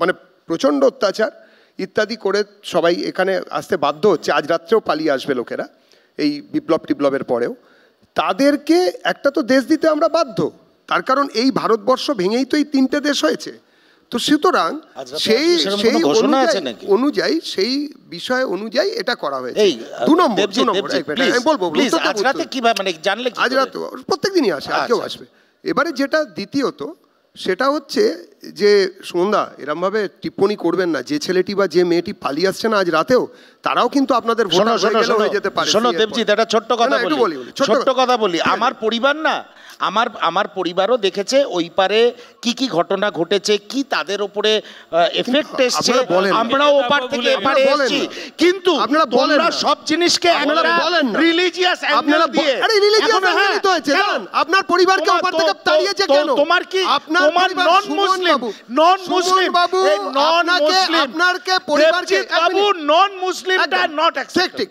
মানে প্রচণ্ড অত্যাচার, ইত্যাদি করে সবাই এখানে আসতে বাধ্য হচ্ছে, আজ রাত্রেও পালিয়ে আসবে লোকেরা এই বিপ্লব টিপ্লবের পরেও। তাদেরকে একটা তো দেশ দিতে আমরা বাধ্য, তার কারণ এই ভারতবর্ষ ভেঙেই তো এই 3টে দেশ হয়েছে। তো সুতরাং সেই অনুযায়ী সেই বিষয় অনুযায়ী এটা করা হয়েছে। 2 নম্বর আমি বলবো আজ রাত প্রত্যেক দিনই আসে, আজকেও আসবে। এবারে যেটা দ্বিতীয়ত সেটা হচ্ছে যে সুমনদা এরমভাবে টিপ্পণী করবেন না, যে ছেলেটি বা যে মেয়েটি পালিয়ে আসছে না আজ রাতেও, তারাও কিন্তু আপনাদের ভোটার হয়ে যেতে পারে। শোনো দেবজিৎ, একটা ছোট্ট কথা বলি। আমার পরিবার না, আমার পরিবারও দেখেছে ওই পারে কি কি ঘটনা ঘটেছে, কি তাদের উপরে এফেক্ট এসছে, আমরাও ওপার থেকে এপারে এসেছি, কিন্তু তোমরা সব জিনিসকে রিলিজিয়াস অ্যাঙ্গেল দিয়ে আপনার পরিবারকে ওপার থেকে তাড়িয়েছে কেন? তোমার কি তোমার নন মুসলিম আপনাকে পরিবারকে বাবু নন মুসলিমটা নট অ্যাকসেপ্টেড।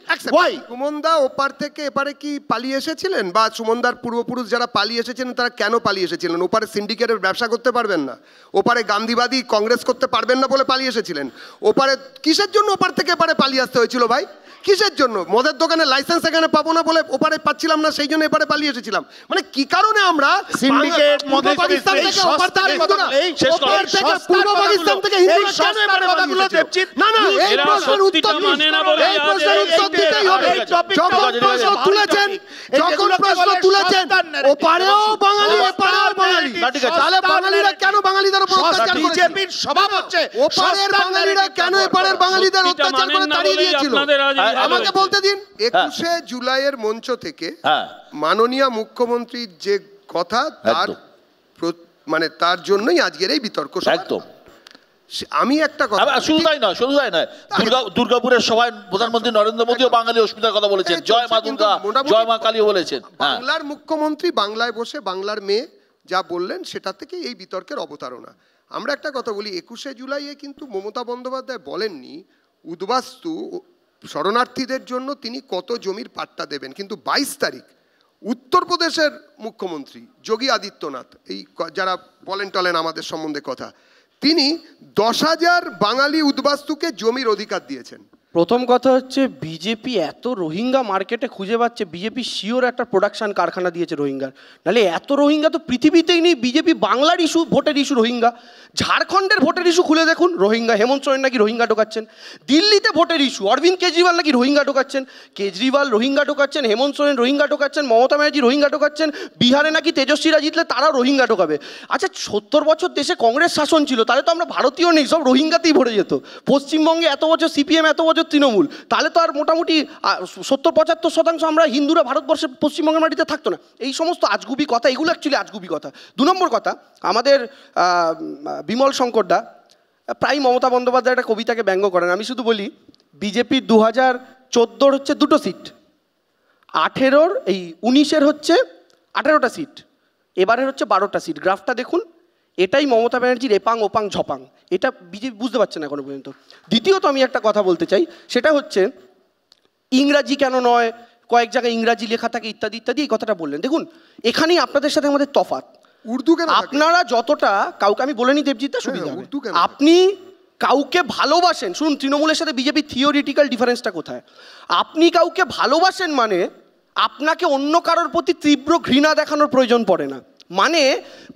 সুমনদা ওপার থেকে এপারে কি পালিয়ে এসেছিলেন, বা সুমনদার পূর্বপুরুষ যারা পালিয়ে এসেছিলেন তারা কেন পালিয়ে এসেছিলেন? ওপারে সিন্ডিকেটের ব্যবসা করতে পারবেন না, ওপারে গান্ধীবাদী কংগ্রেস করতে পারবেন না বলে পালিয়ে এসেছিলেন। ওপারে কিসের জন্য ওপার থেকে এপারে পালিয়ে আসতে হয়েছিল ভাই? কিসের জন্য? মদের দোকানে লাইসেন্স এখানে পাবো না বলে ওপারে পাচ্ছিলাম না, সেই জন্য এপারে পালিয়ে এসেছিলাম। মানে কি কারণে আমরা সিন্ডিকেট মদের পাকিস্তান থেকে ওপার থেকে পূর্ব পাকিস্তান থেকে হিন্দুরা কেন এপারে কথাগুলো দেবজিৎ? না না, এই প্রশ্নের উত্তর দিতেই হবে। যখন প্রশ্ন তুলেছেন ওপারেও বাঙালি এপারেও বাঙালি, তাহলে বাঙালিরা কেন বাঙালিদের উপর অত্যাচার করেছে? বিজেপির স্বভাব হচ্ছে ওপারের বাঙালিরা কেন এপারের বাঙালিদের অত্যাচার করে তাড়িয়ে দিয়েছিল? আমাকে বলতে দিন। 21শে জুলাইয়ের মঞ্চ থেকে মাননীয় মুখ্যমন্ত্রীর যে কথা, তার মানে তার জন্যই আজকের এই বিতর্ক। একদম। আমি একটা কথা, শুধু তাই নয় দুর্গাপুরের সভায় প্রধানমন্ত্রী নরেন্দ্র মোদীও বাঙালি অস্মিতার কথা বলেছেন, জয় মা দুর্গা জয় মা কালীও বলেছেন। বাংলার মুখ্যমন্ত্রী বাংলায় বসে বাংলার মেয়ে যা বললেন সেটা থেকে এই বিতর্কের অবতারণা। আমরা একটা কথা বলি, 21শে জুলাইয়ে কিন্তু মমতা বন্দ্যোপাধ্যায় বলেননি উদ্বাস্তু শরণার্থীদের জন্য তিনি কত জমির পাট্টা দেবেন, কিন্তু 22 তারিখ উত্তরপ্রদেশের মুখ্যমন্ত্রী যোগী আদিত্যনাথ, এই যারা বলেন টলেন আমাদের সম্বন্ধে কথা, তিনি 10,000 বাঙালি উদ্বাস্তুকে জমির অধিকার দিয়েছেন। প্রথম কথা হচ্ছে বিজেপি এত রোহিঙ্গা মার্কেটে খুঁজে পাচ্ছে, বিজেপি শিওর একটা প্রোডাকশন কারখানা দিয়েছে রোহিঙ্গার, নাহলে এত রোহিঙ্গা তো পৃথিবীতেই নেই। বিজেপি বাংলার ইস্যু, ভোটের ইস্যু রোহিঙ্গা, ঝাড়খণ্ডের ভোটের ইস্যু খুলে দেখুন রোহিঙ্গা, হেমন্ত সোরেন নাকি রোহিঙ্গা ঢোকাচ্ছেন। দিল্লিতে ভোটের ইস্যু অরবিন্দ কেজরিওয়াল নাকি রোহিঙ্গা ঢোকাচ্ছেন, কেজরিওয়াল রোহিঙ্গা ঢোকাচ্ছেন, হেমন্ত সোরেন রোহিঙ্গা ঢোকাচ্ছেন, মমতা ব্যানার্জি রোহিঙ্গা ঢোকাচ্ছেন, বিহারে নাকি তেজস্বীরা জিতলে তারাও রোহিঙ্গা ঢোকাবে। আচ্ছা 70 বছর দেশে কংগ্রেস শাসন ছিল, তাহলে তো আমরা ভারতীয় নেই, সব রোহিঙ্গাতেই ভরে যেত। পশ্চিমবঙ্গে এত বছর সিপিএম, এত বছর তৃণমূল, তাহলে তো আর মোটামুটি 70-75% আমরা হিন্দুরা ভারতবর্ষের পশ্চিমবঙ্গের মাটিতে থাকতো না। এই সমস্ত আজগুবি কথা, এগুলো অ্যাকচুয়ালি আজগুবি কথা। 2 নম্বর কথা, আমাদের বিমল শঙ্করদা প্রায় মমতা বন্দ্যোপাধ্যায় একটা কবিতাকে ব্যঙ্গ করেন। আমি শুধু বলি বিজেপির 2014 হচ্ছে 2টো সিট, 18-র এই 19-এর হচ্ছে 18টা সিট, এবারের হচ্ছে 12টা সিট। গ্রাফটা দেখুন, এটাই মমতা ব্যানার্জির এপাং ওপাং ঝপাং, এটা বিজেপি বুঝতে পারছে না এখনো পর্যন্ত। দ্বিতীয়ত আমি একটা কথা বলতে চাই, সেটা হচ্ছে ইংরাজি কেন নয়, কয়েক জায়গায় ইংরাজি লেখা থাকে ইত্যাদি ইত্যাদি, এই কথাটা বললেন। দেখুন এখানেই আপনাদের সাথে আমাদের তফাৎ। উর্দু কেন? আপনারা যতটা কাউকে, আমি বলে নিই দেবজিৎ, সুবিধা হবে, আপনি কাউকে ভালোবাসেন, শুনুন তৃণমূলের সাথে বিজেপির থিওরিটিক্যাল ডিফারেন্সটা কোথায়। আপনি কাউকে ভালোবাসেন মানে আপনাকে অন্য কারোর প্রতি তীব্র ঘৃণা দেখানোর প্রয়োজন পড়ে না। মানে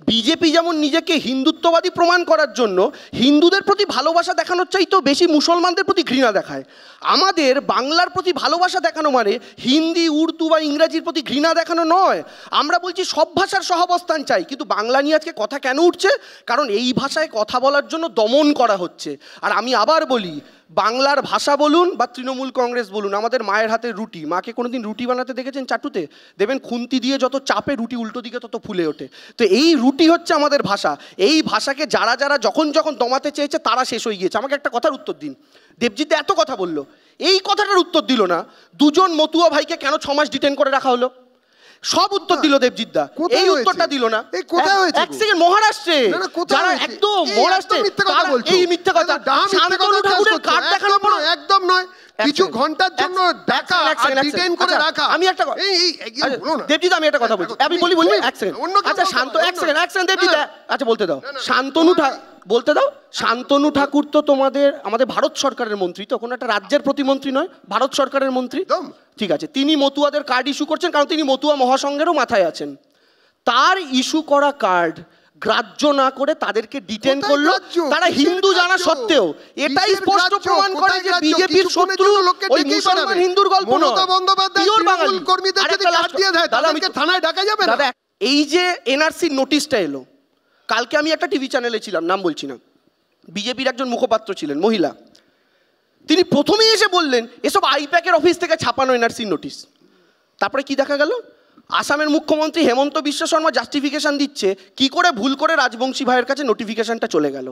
বিজেপি যেমন নিজেকে হিন্দুত্ববাদী প্রমাণ করার জন্য হিন্দুদের প্রতি ভালোবাসা দেখানোর চাইতেও বেশি মুসলমানদের প্রতি ঘৃণা দেখায়। আমাদের বাংলার প্রতি ভালোবাসা দেখানো মানে হিন্দি, উর্দু বা ইংরাজির প্রতি ঘৃণা দেখানো নয়। আমরা বলছি সব ভাষার সহাবস্থান চাই, কিন্তু বাংলা নিয়ে আজকে কথা কেন উঠছে? কারণ এই ভাষায় কথা বলার জন্য দমন করা হচ্ছে। আর আমি আবার বলি, বাংলার ভাষা বলুন বা তৃণমূল কংগ্রেস বলুন, আমাদের মায়ের হাতে রুটি, মাকে কোনোদিন রুটি বানাতে দেখেছেন চাটুতে? দেখবেন খুন্তি দিয়ে যত চাপে রুটি উল্টো দিকে তত ফুলে ওঠে। তো এই রুটি হচ্ছে আমাদের ভাষা। এই ভাষাকে যারা যারা যখন যখন দমাতে চেয়েছে তারা শেষ হয়ে গিয়েছে। আমাকে একটা কথার উত্তর দিন, দেবজিৎ এত কথা বললো, এই কথাটার উত্তর দিল না। 2জন মতুয়া ভাইকে কেন 6 মাস ডিটেন করে রাখা হলো? সব উত্তর দিল দেবজিৎ দা, এই উত্তরটা দিল না। এক সেকেন্ড, মহারাষ্ট্রে যারা একদম মহারাষ্ট্রে এই মিথ্যা কথা, শান্তনু ঠাকুরের কার্ড দেখানোর পর একদম নয়, কিছু ঘন্টার জন্য দেখা আর ডিটেইন করে রাখা। আমি একটা দেবজিৎ, আমি একটা কথা বলছি, আমি বলি এক সেকেন্ড। আচ্ছা শান্ত, এক সেকেন্ড দেবজিৎ, আচ্ছা বলতে দাও। বলতে দাও। শান্তনু ঠাকুর তো আমাদের ভারত সরকারের মন্ত্রী, তো কোনো একটা রাজ্যের প্রতিমন্ত্রী নয়, ভারত সরকারের মন্ত্রী। ঠিক আছে, তিনি মতুয়াদের কার্ড ইস্যু করছেন, কারণ তিনি মতুয়া মহাসংঘেরও মাথায় আছেন। তার ইস্যু করা কার্ড গ্রাহ্য না করে তাদেরকে ডিটেন করলো, তারা হিন্দু জানা সত্ত্বেও। এটাই স্পষ্ট প্রমাণ করে যে বিজেপির শত্রু ওই মুসলমান হিন্দুর গল্প নয়, পিওর বাঙালি। দাদা, এই যে এনআরসির নোটিশটা এলো, কালকে আমি একটা টিভি চ্যানেলে ছিলাম, নাম বলছি না, বিজেপির একজন মুখপাত্র ছিলেন মহিলা, তিনি প্রথমেই এসে বললেন এসব আইপ্যাকের অফিস থেকে ছাপানো এনআরসির নোটিশ। তারপরে কি দেখা গেল, আসামের মুখ্যমন্ত্রী হেমন্ত বিশ্ব শর্মা জাস্টিফিকেশন দিচ্ছে কি করে ভুল করে রাজবংশী ভাইয়ের কাছে নোটিফিকেশনটা চলে গেল।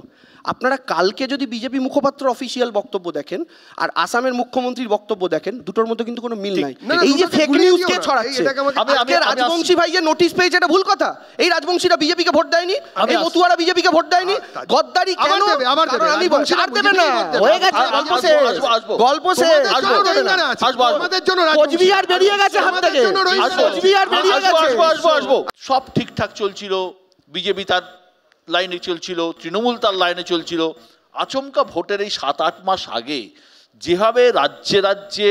আপনারা কালকে যদি বিজেপি মুখপাত্র অফিসিয়াল বক্তব্য দেখেন আর আসামের মুখ্যমন্ত্রীর বক্তব্য দেখেন, দুটোর মধ্যে কিন্তু কোনো মিল নাই। এই যে ফেক নিউজ কে ছড়াচ্ছে, আজকে রাজবংশী ভাই যে নোটিশ পেয়েছে এটা ভুল কথা। এই রাজবংশীরা বিজেপিকে ভোট দেয়নি, এই মতুয়ারা বিজেপিকে ভোট দেয়নি। গদ্দারি কেন? আমি বলছি আর দেবে না, হয়ে গেছে, গল্প শেষ, গল্প শেষ। কোচবিহার বেরিয়ে গেছে হাত থেকে, কোচবিহার আসবো। সব ঠিকঠাক চলছিল, বিজেপি তার লাইনে চলছিল, তৃণমূল তার লাইনে চলছিল। আচমকা ভোটের এই 7-8 মাস আগে যেভাবে রাজ্যে রাজ্যে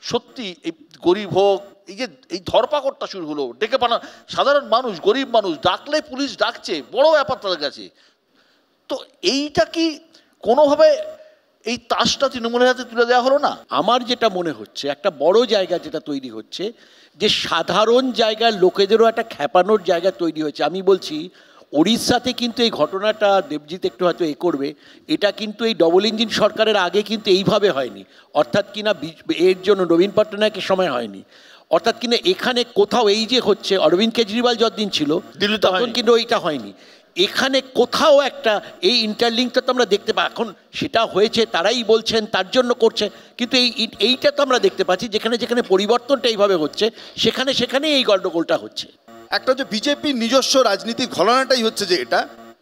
সত্যি এই গরিব হোক, এই যে এই ধরপাকড়টা শুরু হলো, ডেকে পানা সাধারণ মানুষ, গরিব মানুষ ডাকলে পুলিশ ডাকছে, বড় ব্যাপার তাদের কাছে। তো এইটা কি কোনোভাবে এই তাসটা তৃণমূলের হাতে তুলে দেওয়া হলো না? আমার যেটা মনে হচ্ছে একটা বড় জায়গা যেটা তৈরি হচ্ছে, যে সাধারণ জায়গার লোকেদেরও একটা খ্যাপানোর জায়গা তৈরি হয়েছে। আমি বলছি ওড়িশাতে কিন্তু এই ঘটনাটা, দেবজিৎ একটু হয়তো করবে, এটা কিন্তু এই ডবল ইঞ্জিন সরকারের আগে কিন্তু এইভাবে হয়নি। অর্থাৎ কিনা এর জন্য নবীন পট্টনায়কের সময় হয়নি। অর্থাৎ কিনা এখানে কোথাও এই যে হচ্ছে, অরবিন্দ কেজরিওয়াল যতদিন ছিল তখন কিন্তু ওইটা হয়নি। এখানে কোথাও একটা এই ইন্টারলিঙ্কটা তো আমরা দেখতে পাই। এখন সেটা হয়েছে, তারাই বলছেন তার জন্য করছে, কিন্তু এইটা তো আমরা দেখতে পাচ্ছি যেখানে যেখানে পরিবর্তনটা এইভাবে হচ্ছে সেখানে সেখানেই এই গণ্ডগোলটা হচ্ছে। একটা যে বিজেপির নিজস্ব রাজনীতির ঘটনাটাই হচ্ছে যে এটা,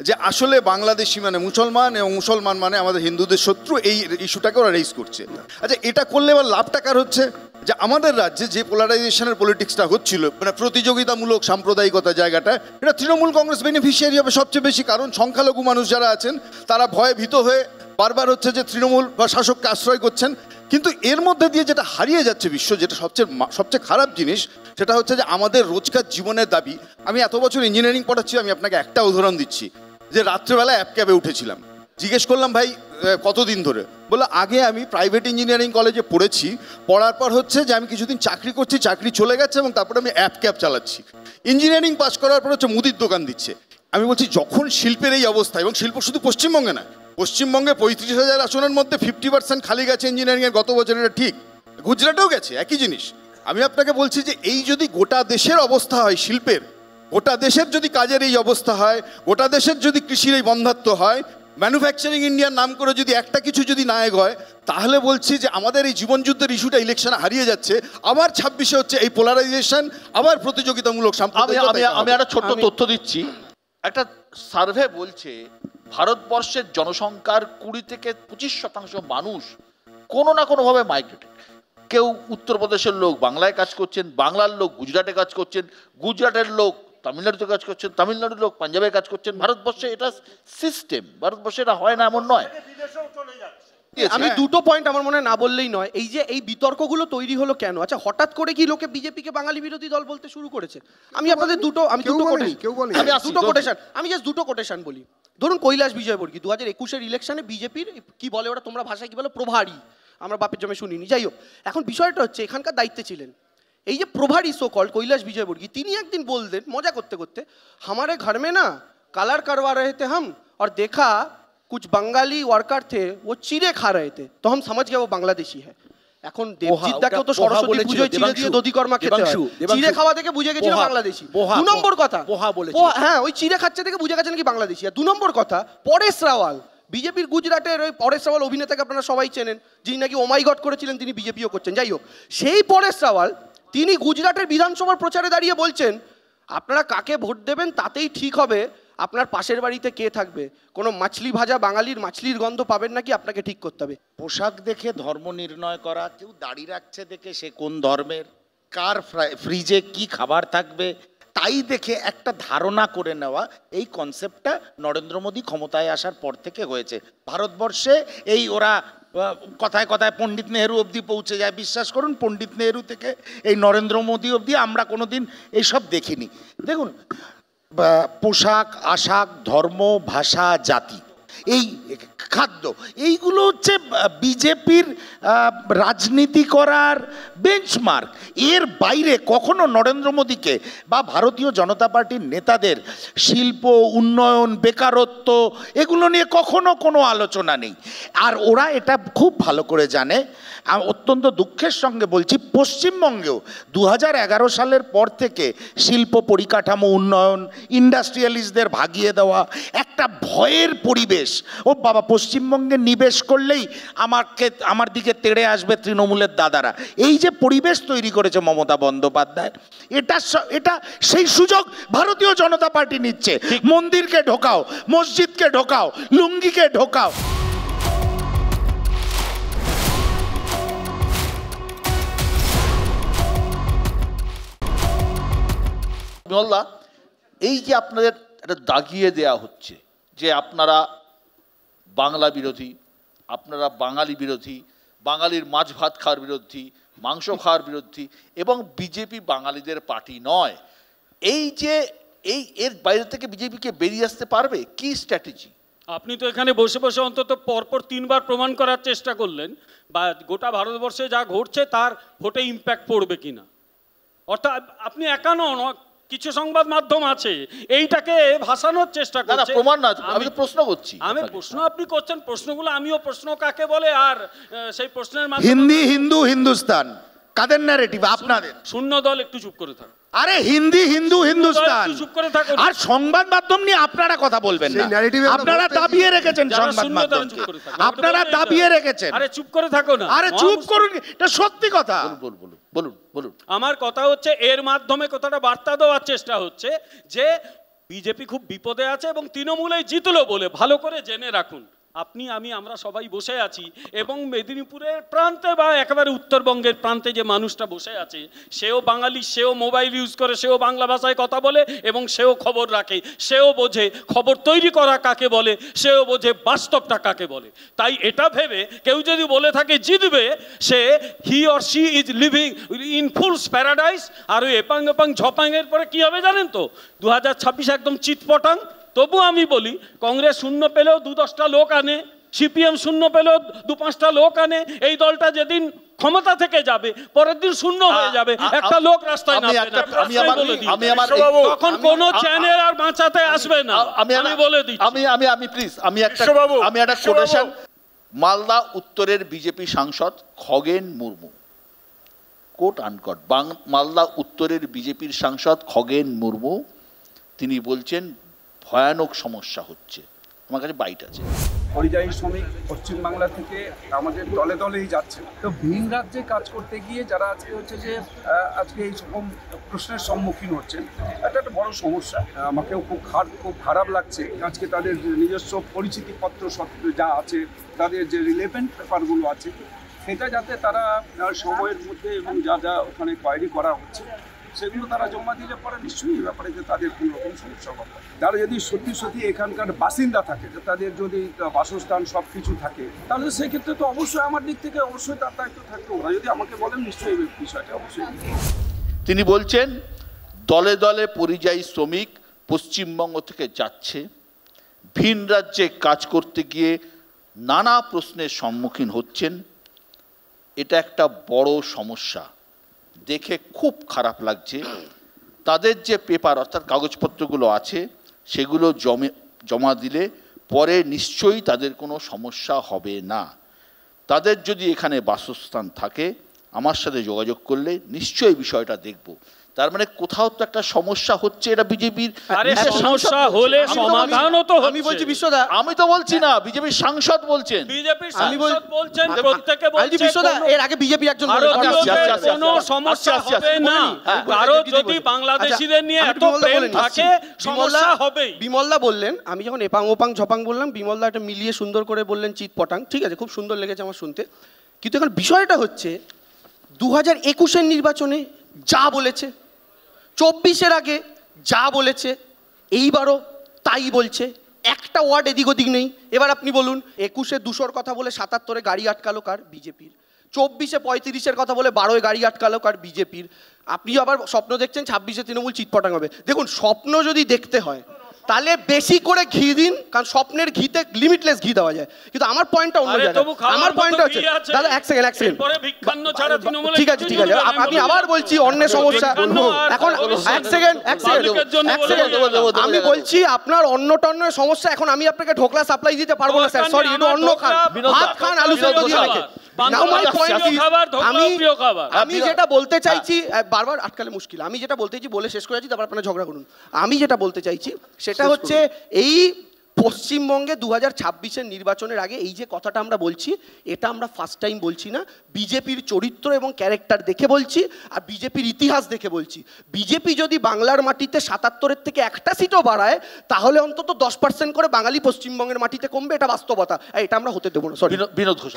যে আসলে বাংলাদেশি মানে মুসলমান এবং মুসলমান মানে আমাদের হিন্দুদের শত্রু, এই ইস্যুটাকে ওরা রেইজ করছে। আচ্ছা, এটা করলে এবার লাভটা কার হচ্ছে? যে আমাদের রাজ্যে যে পোলারাইজেশনের পলিটিক্সটা হচ্ছিল, মানে প্রতিযোগিতামূলক সাম্প্রদায়িকতা জায়গাটা, এটা তৃণমূল কংগ্রেস বেনিফিশিয়ারি হবে সবচেয়ে বেশি। কারণ সংখ্যালঘু মানুষ যারা আছেন তারা ভয়ে ভীত হয়ে বারবার হচ্ছে যে তৃণমূল বা শাসককে আশ্রয় করছেন। কিন্তু এর মধ্যে দিয়ে যেটা হারিয়ে যাচ্ছে বিশ্ব, যেটা সবচেয়ে খারাপ জিনিস, সেটা হচ্ছে যে আমাদের রোজকার জীবনের দাবি। আমি এত বছর ইঞ্জিনিয়ারিং পড়াচ্ছি, আমি আপনাকে একটা উদাহরণ দিচ্ছি, যে রাত্রেবেলা অ্যাপ ক্যাবে উঠেছিলাম, জিজ্ঞেস করলাম ভাই কতদিন ধরে, বলে আগে আমি প্রাইভেট ইঞ্জিনিয়ারিং কলেজে পড়েছি, পড়ার পর হচ্ছে যে আমি কিছুদিন চাকরি করছি, চাকরি চলে গেছে এবং তারপরে আমি অ্যাপ ক্যাব চালাচ্ছি। ইঞ্জিনিয়ারিং পাস করার পর হচ্ছে মুদির দোকান দিচ্ছে। আমি বলছি যখন শিল্পের এই অবস্থা, এবং শিল্প শুধু পশ্চিমবঙ্গে না, পশ্চিমবঙ্গে 35,000 আসনের মধ্যে 50% খালি গেছে ইঞ্জিনিয়ারিংয়ের গত বছর, এটা ঠিক। গুজরাটেও গেছে একই জিনিস। আমি আপনাকে বলছি যে এই যদি গোটা দেশের অবস্থা হয় শিল্পের, গোটা দেশের যদি কাজের এই অবস্থা হয়, গোটা দেশের যদি কৃষির এই বন্ধাত্ম হয়, ম্যানুফ্যাকচারিং ইন্ডিয়ার নাম করে যদি একটা কিছু যদি নায়ক হয়, তাহলে বলছি যে আমাদের এই জীবনযুদ্ধের ইস্যুটা ইলেকশনে হারিয়ে যাচ্ছে। আবার 26-এ হচ্ছে এই পোলারাইজেশন, আবার প্রতিযোগিতামূলক সাম্প্রদায়িকতা। আমি একটা ছোট্ট তথ্য দিচ্ছি। একটা সার্ভে বলছে ভারতবর্ষের জনসংখ্যার 20 থেকে 25% মানুষ কোনো না কোনোভাবে মাইগ্রেটেড। কেউ উত্তরপ্রদেশের লোক বাংলায় কাজ করছেন, বাংলার লোক গুজরাটে কাজ করছেন, গুজরাটের লোক তামিলনাড়ুতে কাজ করছেন, তামিলনাড়ুর লোক পাঞ্জাবে কাজ করছেন। ভারতবর্ষে এটা সিস্টেম, ভারতবর্ষে এটা হয় না এমন নয়। আমি দুটো পয়েন্ট আমার মনে না বললেই নয়। এই যে এই বিতর্কগুলো তৈরি হলো কেন? আচ্ছা, হঠাৎ করে কি লোকে বিজেপিকে বাঙালি বিরোধী দল বলতে শুরু করেছে? আমি আপনাদের দুটো কোটেশন বলি। ধরুন কৈলাস বিজয়বর্গী 2021-এর ইলেকশনে বিজেপির কি বলে ওরা, তোমরা ভাষায় কি বলো, প্রভারী, আমরা বাপের জমে শুনিনি, যাই হোক। এখন বিষয়টা হচ্ছে এখানকার দায়িত্বে ছিলেন এই যে প্রভারী সোকল কৈলাস বিজয়বর্গী, তিনি একদিন বললেন মজা করতে করতে, हमारे घर में ना कलर करवा रहे थे हम और देखा कुछ बंगाली वर्कर थे वो चिड़े खा रहे थे तो हम समझ गए वो बांग्लादेशी है। এখন দেবজিৎ দাকেও তো সরস্বতী পুজোয় চিড়ে দিয়ে দধিকর্মা খেতে হয়, চিড়ে খাওয়া দেখে বুঝে গেছিল বাংলাদেশি। 2 নম্বর কথা, হ্যাঁ ওই চিড়ে খাচ্ছে দেখে বুঝে গেছেন কি বাংলাদেশি। আর 2 নম্বর কথা, পরেশ রাওয়াল, বিজেপির গুজরাটের ওই পরেশ রাওয়াল অভিনেতাকে আপনারা সবাই চেনেন, যিনি নাকি ওমাই গড করেছিলেন, তিনি বিজেপিও করছেন। যাই হোক, সেই পরেশ রাওয়াল তিনি গুজরাটের বিধানসভার প্রচারে দাঁড়িয়ে বলছেন আপনারা কাকে ভোট দেবেন তাতেই ঠিক হবে আপনার পাশের বাড়িতে কে থাকবে, কোনো মাছলি ভাজা বাঙালির মাছলির গন্ধ পাবেন নাকি আপনাকে ঠিক করতে হবে। পোশাক দেখে ধর্ম নির্ণয় করা, কেউ দাড়ি রাখছে দেখে সে কোন ধর্মের, কার ফ্রিজে কি খাবার থাকবে, তাই দেখে একটা ধারণা করে নেওয়া, এই কনসেপ্টটা নরেন্দ্র মোদী ক্ষমতায় আসার পর থেকে হয়েছে ভারতবর্ষে। এই ওরা কথায় কথায় পণ্ডিত নেহেরু অবধি পৌঁছে যায়, বিশ্বাস করুন পণ্ডিত নেহেরু থেকে এই নরেন্দ্র মোদী অবধি আমরা কোনো দিন এইসব দেখিনি। দেখুন, পোশাক আশাক, ধর্ম, ভাষা, জাতি, এই খাদ্য, এইগুলো হচ্ছে বিজেপির রাজনীতি করার বেঞ্চমার্ক। এর বাইরে কখনো নরেন্দ্র মোদীকে বা ভারতীয় জনতা পার্টির নেতাদের শিল্প উন্নয়ন, বেকারত্ব, এগুলো নিয়ে কখনো কোনো আলোচনা নেই। আর ওরা এটা খুব ভালো করে জানে। অত্যন্ত দুঃখের সঙ্গে বলছি, পশ্চিমবঙ্গেও 2011 সালের পর থেকে শিল্প পরিকাঠামো উন্নয়ন, ইন্ডাস্ট্রিয়ালিস্টদের ভাগিয়ে দেওয়া, একটা ভয়ের পরিবেশ। ও বাবা, পশ্চিমবঙ্গে নিবেশ করলেই আমার দিকে তেড়ে আসবে তৃণমূলের দাদারা, এই যে পরিবেশ তৈরি করেছে মমতা বন্দ্যোপাধ্যায়, এটা সেই সুযোগ ভারতীয় জনতা পার্টি নিচ্ছে। মন্দিরকে ঢোকাও, মসজিদকে ঢোকাও, লুঙ্গিকে ঢোকাও। বিমলদা, এই যে আপনাদের একটা দাগিয়ে দেয়া হচ্ছে যে আপনারা বাংলা বিরোধী, আপনারা বাঙালি বিরোধী, বাঙালির মাছ ভাত খাওয়ার বিরোধী, মাংস খাওয়ার বিরোধী, এবং বিজেপি বাঙালিদের পার্টি নয়, এই যে এর বাইরে থেকে বিজেপিকে বেরিয়ে আসতে পারবে কি স্ট্র্যাটেজি? আপনি তো এখানে বসে বসে অন্তত পরপর 3 বার প্রমাণ করার চেষ্টা করলেন বা গোটা ভারতবর্ষে যা ঘটছে তার ভোটে ইম্প্যাক্ট পড়বে কিনা। অর্থাৎ আপনি একা নন, কিছু সংবাদ মাধ্যম আছে এইটাকে ভাসানোর চেষ্টা করছে। প্রমাণ না, আমি প্রশ্ন করছি। আমি প্রশ্ন আপনি করছেন, প্রশ্নগুলো আমিও প্রশ্ন কাকে বলে, আর সেই প্রশ্নের মাধ্যমে হিন্দি, হিন্দু, হিন্দুস্তান কাদের ন্যারেটিভ? আপনাদের। শূন্য দল একটু চুপ করে থাকুন। আরে হিন্দি, হিন্দু, হিন্দুস্তান, চুপ করে থাকুন। আর সংবাদ মাধ্যম নিয়ে আপনারা কথা বলবেন না। আপনারা দাবিয়ে রেখেছেন সংবাদ মাধ্যম, আপনারা দাবিয়ে রেখেছেন। আরে চুপ করে থাকো না। আরে চুপ করুন, এটা সত্যি কথা। বলুন। আমার কথা হচ্ছে এর মাধ্যমে কথাটা বার্তা দেওয়ার চেষ্টা হচ্ছে যে বিজেপি খুব বিপদে আছে এবং তৃণমূলেই জিতলো বলে ভালো করে জেনে রাখুন। আপনি আমরা সবাই বসে আছি এবং মেদিনীপুরের প্রান্তে বা একেবারে উত্তরবঙ্গের প্রান্তে যে মানুষটা বসে আছে সেও বাঙালি, সেও মোবাইল ইউজ করে, সেও বাংলা ভাষায় কথা বলে এবং সেও খবর রাখে, সেও বোঝে খবর তৈরি করা কাকে বলে, সেও বোঝে বাস্তবটা কাকে বলে। তাই এটা ভেবে কেউ যদি বলে থাকে জিতবে, সে he or she is living in fools paradise. আর ওই এপাং এপাং ঝপাংয়ের পরে কী হবে জানেন তো? 2026 একদম চিৎপটাং। তবু আমি বলি, কংগ্রেস শূন্য পেলেও 2-10টা লোক আনে, সিপিএম শূন্য পেলেও 2-5টা লোক আনে। এই দলটা যেদিন ক্ষমতা থেকে যাবে পরের দিন শূন্য হয়ে যাবে, একটা লোক রাস্তায় নামবে না। তখন কোন চ্যানেল আর বাঁচাতে আসবে না, আমি বলে দিচ্ছি। আমি একটা কোটেশন। মালদা উত্তরের বিজেপি সাংসদ খগেন মুর্মু, কোট আনকট, মালদা উত্তরের বিজেপির সাংসদ খগেন মুর্মু তিনি বলছেন ভয়ানক সমস্যা হচ্ছে। আমার কাছে বাইট আছে। পরিযায়ী শ্রমিক পশ্চিমবাংলা থেকে আমাদের দলে দলেই যাচ্ছে, তো ভিন রাজ্যে কাজ করতে গিয়ে যারা আজকে হচ্ছে যে আজকে এই রকম প্রশ্নের সম্মুখীন হচ্ছেন, এটা একটা বড় সমস্যা। আমাকেও খুব খারাপ লাগছে আজকে তাদের নিজস্ব পরিচিতিপত্র যা আছে, তাদের যে রিলেভেন্ট পেপারগুলো আছে, সেটা যাতে তারা সময়ের মধ্যে এবং যা যা ওখানে কোয়ারি করা হচ্ছে সেগুলো তারা জমা দিলে পরে নিশ্চয়ই এই ব্যাপারে যে তাদের কোনো রকম সমস্যা হবে। তারা যদি সত্যি এখানকার বাসিন্দা থাকে, তাদের যদি বাসস্থান সব কিছু থাকে, তাহলে সেক্ষেত্রে তো অবশ্যই আমার দিক থেকে অবশ্যই তার দায়িত্ব থাকবে। ওরা যদি আমাকে বলেন নিশ্চয়ই এই বিষয়টা অবশ্যই। তিনি বলছেন দলে দলে পরিযায়ী শ্রমিক পশ্চিমবঙ্গ থেকে যাচ্ছে, ভিন রাজ্যে কাজ করতে গিয়ে নানা প্রশ্নের সম্মুখীন হচ্ছেন। এটা একটা বড় সমস্যা, দেখে খুব খারাপ লাগছে। তাদের যে পেপার অর্থাৎ কাগজপত্রগুলো আছে সেগুলো জমা দিলে পরে নিশ্চয়ই তাদের কোনো সমস্যা হবে না। তাদের যদি এখানে বাসস্থান থাকে আমার সাথে যোগাযোগ করলে নিশ্চয়ই বিষয়টা দেখব। তার মানে কোথাও তো একটা সমস্যা হচ্ছে, এটা বিজেপির সমস্যা হলে সমাধানও তো হচ্ছে। আমি বলছি বিশ্বদা, আমি তো বলছি না, বিজেপির সাংসদ বলছেন, বিজেপির সাংসদ বলছেন, প্রত্যেককে বলছে বিশ্বদা এর আগে বিজেপি একজন কোনো সমস্যা হবে না। কারো যদি বাংলাদেশীদের নিয়ে এত প্রেম থাকে সমস্যা হবে। বিমলদা বললেন, আমি যখন এপাং ওপাং ঝপাং বললাম, বিমলদা একটা মিলিয়ে সুন্দর করে বললেন চিৎপটাং, ঠিক আছে, খুব সুন্দর লেগেছে আমার শুনতে। কিন্তু এখন বিষয়টা হচ্ছে 2021-এর নির্বাচনে যা বলেছে, 24-এর আগে যা বলেছে এইবারও তাই বলছে, একটা ওয়ার্ড এদিক ওদিক নেই। এবার আপনি বলুন, 21-এ 200-র কথা বলে 77-এ গাড়ি আটকালো কার? বিজেপির। 24-এ 35-এর কথা বলে 12-এ গাড়ি আটকালো কার? বিজেপির। আপনি আবার স্বপ্ন দেখছেন 26-এ তৃণমূল চিৎপটাং হবে। দেখুন, স্বপ্ন যদি দেখতে হয় তাহলে বেশি করে ঘি দিন, কারণ স্বপ্নের ঘিতে লিমিটলেস ঘি দেওয়া যায়। কিন্তু আমার পয়েন্টটা অন্য জায়গায়। আমার পয়েন্টটা হচ্ছে, দাদা এক সেকেন্ড ঠিক আছে ঠিক আছে, আমি আবার বলছি অন্যের সমস্যা এখন। এক সেকেন্ড আমি বলছি আপনার অন্ন টন্নের সমস্যা। এখন আমি আপনাকে ঢোকলা সাপ্লাই দিতে পারবো না স্যার, সরি, এটা অন্য খান, ভাত খান আলু সেদ্ধ দিয়ে রেখে। আমি যেটা বলতে চাইছি, বারবার আটকালে মুশকিল, আমি যেটা বলতে চাইছি বলে শেষ করে যাচ্ছি, তারপর আপনারা ঝগড়া করুন। আমি যেটা বলতে চাইছি সেটা হচ্ছে, এই পশ্চিমবঙ্গে 2026-এর নির্বাচনের আগে এই যে কথাটা আমরা বলছি, এটা আমরা ফার্স্ট টাইম বলছি না। বিজেপির চরিত্র এবং ক্যারেক্টার দেখে বলছি, আর বিজেপির ইতিহাস দেখে বলছি। বিজেপি যদি বাংলার মাটিতে 77-এর থেকে একটা সিটও বাড়ায়, তাহলে অন্তত 10% করে বাঙালি পশ্চিমবঙ্গের মাটিতে কমবে, এটা বাস্তবতা। এটা আমরা হতে দেবো না। সরি, বিনোদ ঘোষ।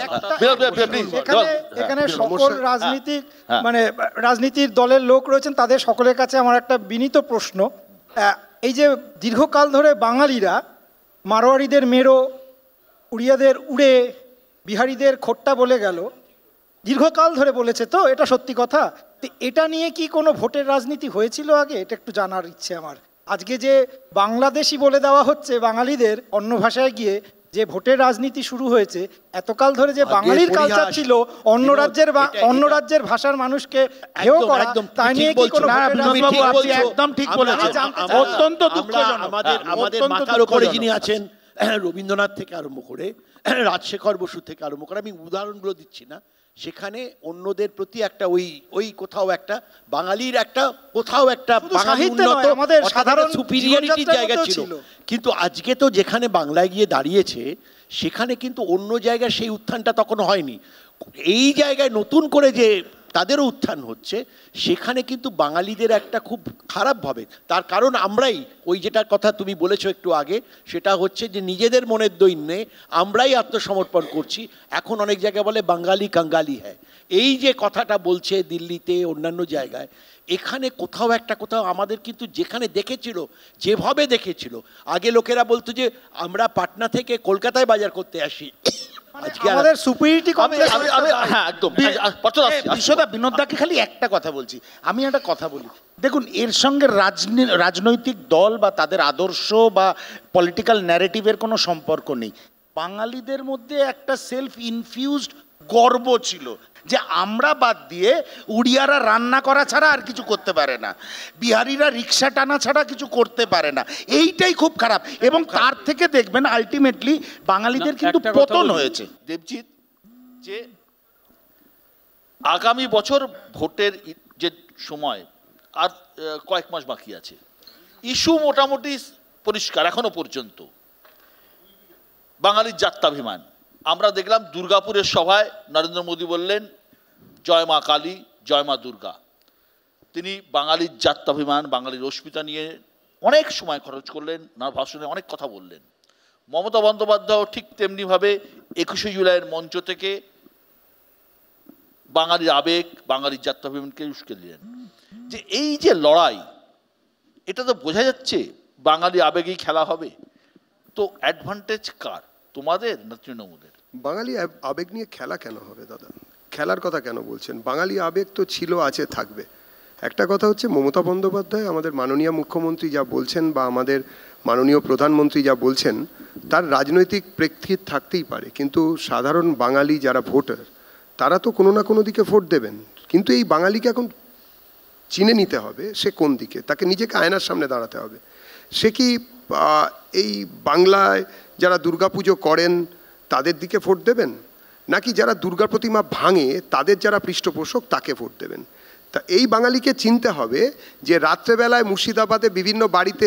এখানে সকল রাজনীতিক মানে রাজনীতির দলের লোক রয়েছেন, তাদের সকলের কাছে আমার একটা বিনীত প্রশ্ন। এই যে দীর্ঘকাল ধরে বাঙালিরা মারোয়ারিদের মেরো, উড়িয়াদের উড়ে, বিহারিদের খোট্টা বলে গেল, দীর্ঘকাল ধরে বলেছে, তো এটা সত্যি কথা। তো এটা নিয়ে কি কোনো ভোটের রাজনীতি হয়েছিল আগে? এটা একটু জানার ইচ্ছে আমার। আজকে যে বাংলাদেশি বলে দেওয়া হচ্ছে বাঙালিদের অন্য ভাষায় গিয়ে, যে ভোটের রাজনীতি শুরু হয়েছে, এতকাল ধরে যে বাঙালির কালচার ছিল অন্য রাজ্যের ভাষার মানুষকে হেয় করা, তাই নিয়ে কি কোনো একদম ঠিক বলেছেন। অত্যন্ত দুঃখজনক। আমাদের মাথার উপরে যিনি আছেন, রবীন্দ্রনাথ থেকে আরম্ভ করে রাজশেখর বসু থেকে আরম্ভ করে, আমি উদাহরণগুলো দিচ্ছি না, সেখানে অন্যদের প্রতি একটা ওই কোথাও একটা বাঙালির একটা কোথাও একটা আমাদের সাধারণ সুপিরিয়রিটির জায়গা ছিল। কিন্তু আজকে তো যেখানে বাংলায় গিয়ে দাঁড়িয়েছে, সেখানে কিন্তু অন্য জায়গায় সেই উত্থানটা তখন হয়নি। এই জায়গায় নতুন করে যে তাদেরও উত্থান হচ্ছে, সেখানে কিন্তু বাঙালিদের একটা খুব খারাপভাবে, তার কারণ আমরাই, ওই যেটার কথা তুমি বলেছো একটু আগে, সেটা হচ্ছে যে নিজেদের মনের দৈন্যে আমরাই আত্মসমর্পণ করছি। এখন অনেক জায়গায় বলে বাঙালি কাঙ্গালি হ্যায়, এই যে কথাটা বলছে দিল্লিতে, অন্যান্য জায়গায়, এখানে কোথাও আমাদের কিন্তু যেখানে দেখেছিল, যেভাবে দেখেছিল, আগে লোকেরা বলতো যে আমরা পাটনা থেকে কলকাতায় বাজার করতে আসি, আমাদের সুপিরিয়রিটি কমপ্লেক্স। বিনোদদাকে খালি একটা কথা বলছি, আমি একটা কথা বলি। দেখুন, এর সঙ্গে রাজনৈতিক দল বা তাদের আদর্শ বা পলিটিক্যাল ন্যারেটিভের কোনো সম্পর্ক নেই। বাঙালিদের মধ্যে একটা সেলফ ইনফিউজড গর্ব ছিল যে আমরা বাদ দিয়ে উড়িয়ারা রান্না করা ছাড়া আর কিছু করতে পারে না, বিহারিরা রিক্সা টানা ছাড়া কিছু করতে পারে না। এইটাই খুব খারাপ, এবং তার থেকে দেখবেন আলটিমেটলি বাঙালিদের কিন্তু পতন হয়েছে। দেবজিৎ, যে আগামী বছর ভোটের যে সময় আর কয়েক মাস বাকি আছে, ইস্যু মোটামুটি পরিষ্কার এখনো পর্যন্ত। বাঙালির জাত্যাভিমান, আমরা দেখলাম দুর্গাপুরের সভায় নরেন্দ্র মোদী বললেন জয় মা কালী, জয় মা দুর্গা। তিনি বাঙালির জাত্যাভিমান, বাঙালির অস্মিতা নিয়ে অনেক সময় খরচ করলেন, ওনার ভাষণে অনেক কথা বললেন। মমতা বন্দ্যোপাধ্যায়ও ঠিক তেমনিভাবে 21শে জুলাইয়ের মঞ্চ থেকে বাঙালির আবেগ, বাঙালির জাত্যাভিমানকে উস্কে দিলেন। যে এই যে লড়াই, এটা তো বোঝা যাচ্ছে বাঙালি আবেগেই খেলা হবে। তো অ্যাডভান্টেজ কার, তোমাদের না তৃণমূলের? বাঙালি আবেগ নিয়ে খেলা কেন হবে দাদা? খেলার কথা কেন বলছেন? বাঙালি আবেগ তো ছিল, আছে, থাকবে। একটা কথা হচ্ছে, মমতা বন্দ্যোপাধ্যায় আমাদের মাননীয় মুখ্যমন্ত্রী যা বলছেন, বা আমাদের মাননীয় প্রধানমন্ত্রী যা বলছেন, তার রাজনৈতিক প্রেক্ষিত থাকতেই পারে, কিন্তু সাধারণ বাঙালি যারা ভোটার, তারা তো কোনো না কোনো দিকে ভোট দেবেন। কিন্তু এই বাঙালিকে এখন চিনে নিতে হবে সে কোন দিকে, তাকে নিজেকে আয়নার সামনে দাঁড়াতে হবে। সে কি এই বাংলায় যারা দুর্গাপুজো করেন তাদের দিকে ভোট দেবেন, নাকি যারা দুর্গা প্রতিমা ভাঙে তাদের যারা পৃষ্ঠপোষক তাকে ভোট দেবেন? তা এই বাঙালিকে চিনতে হবে যে রাত্রেবেলায় মুর্শিদাবাদে বিভিন্ন বাড়িতে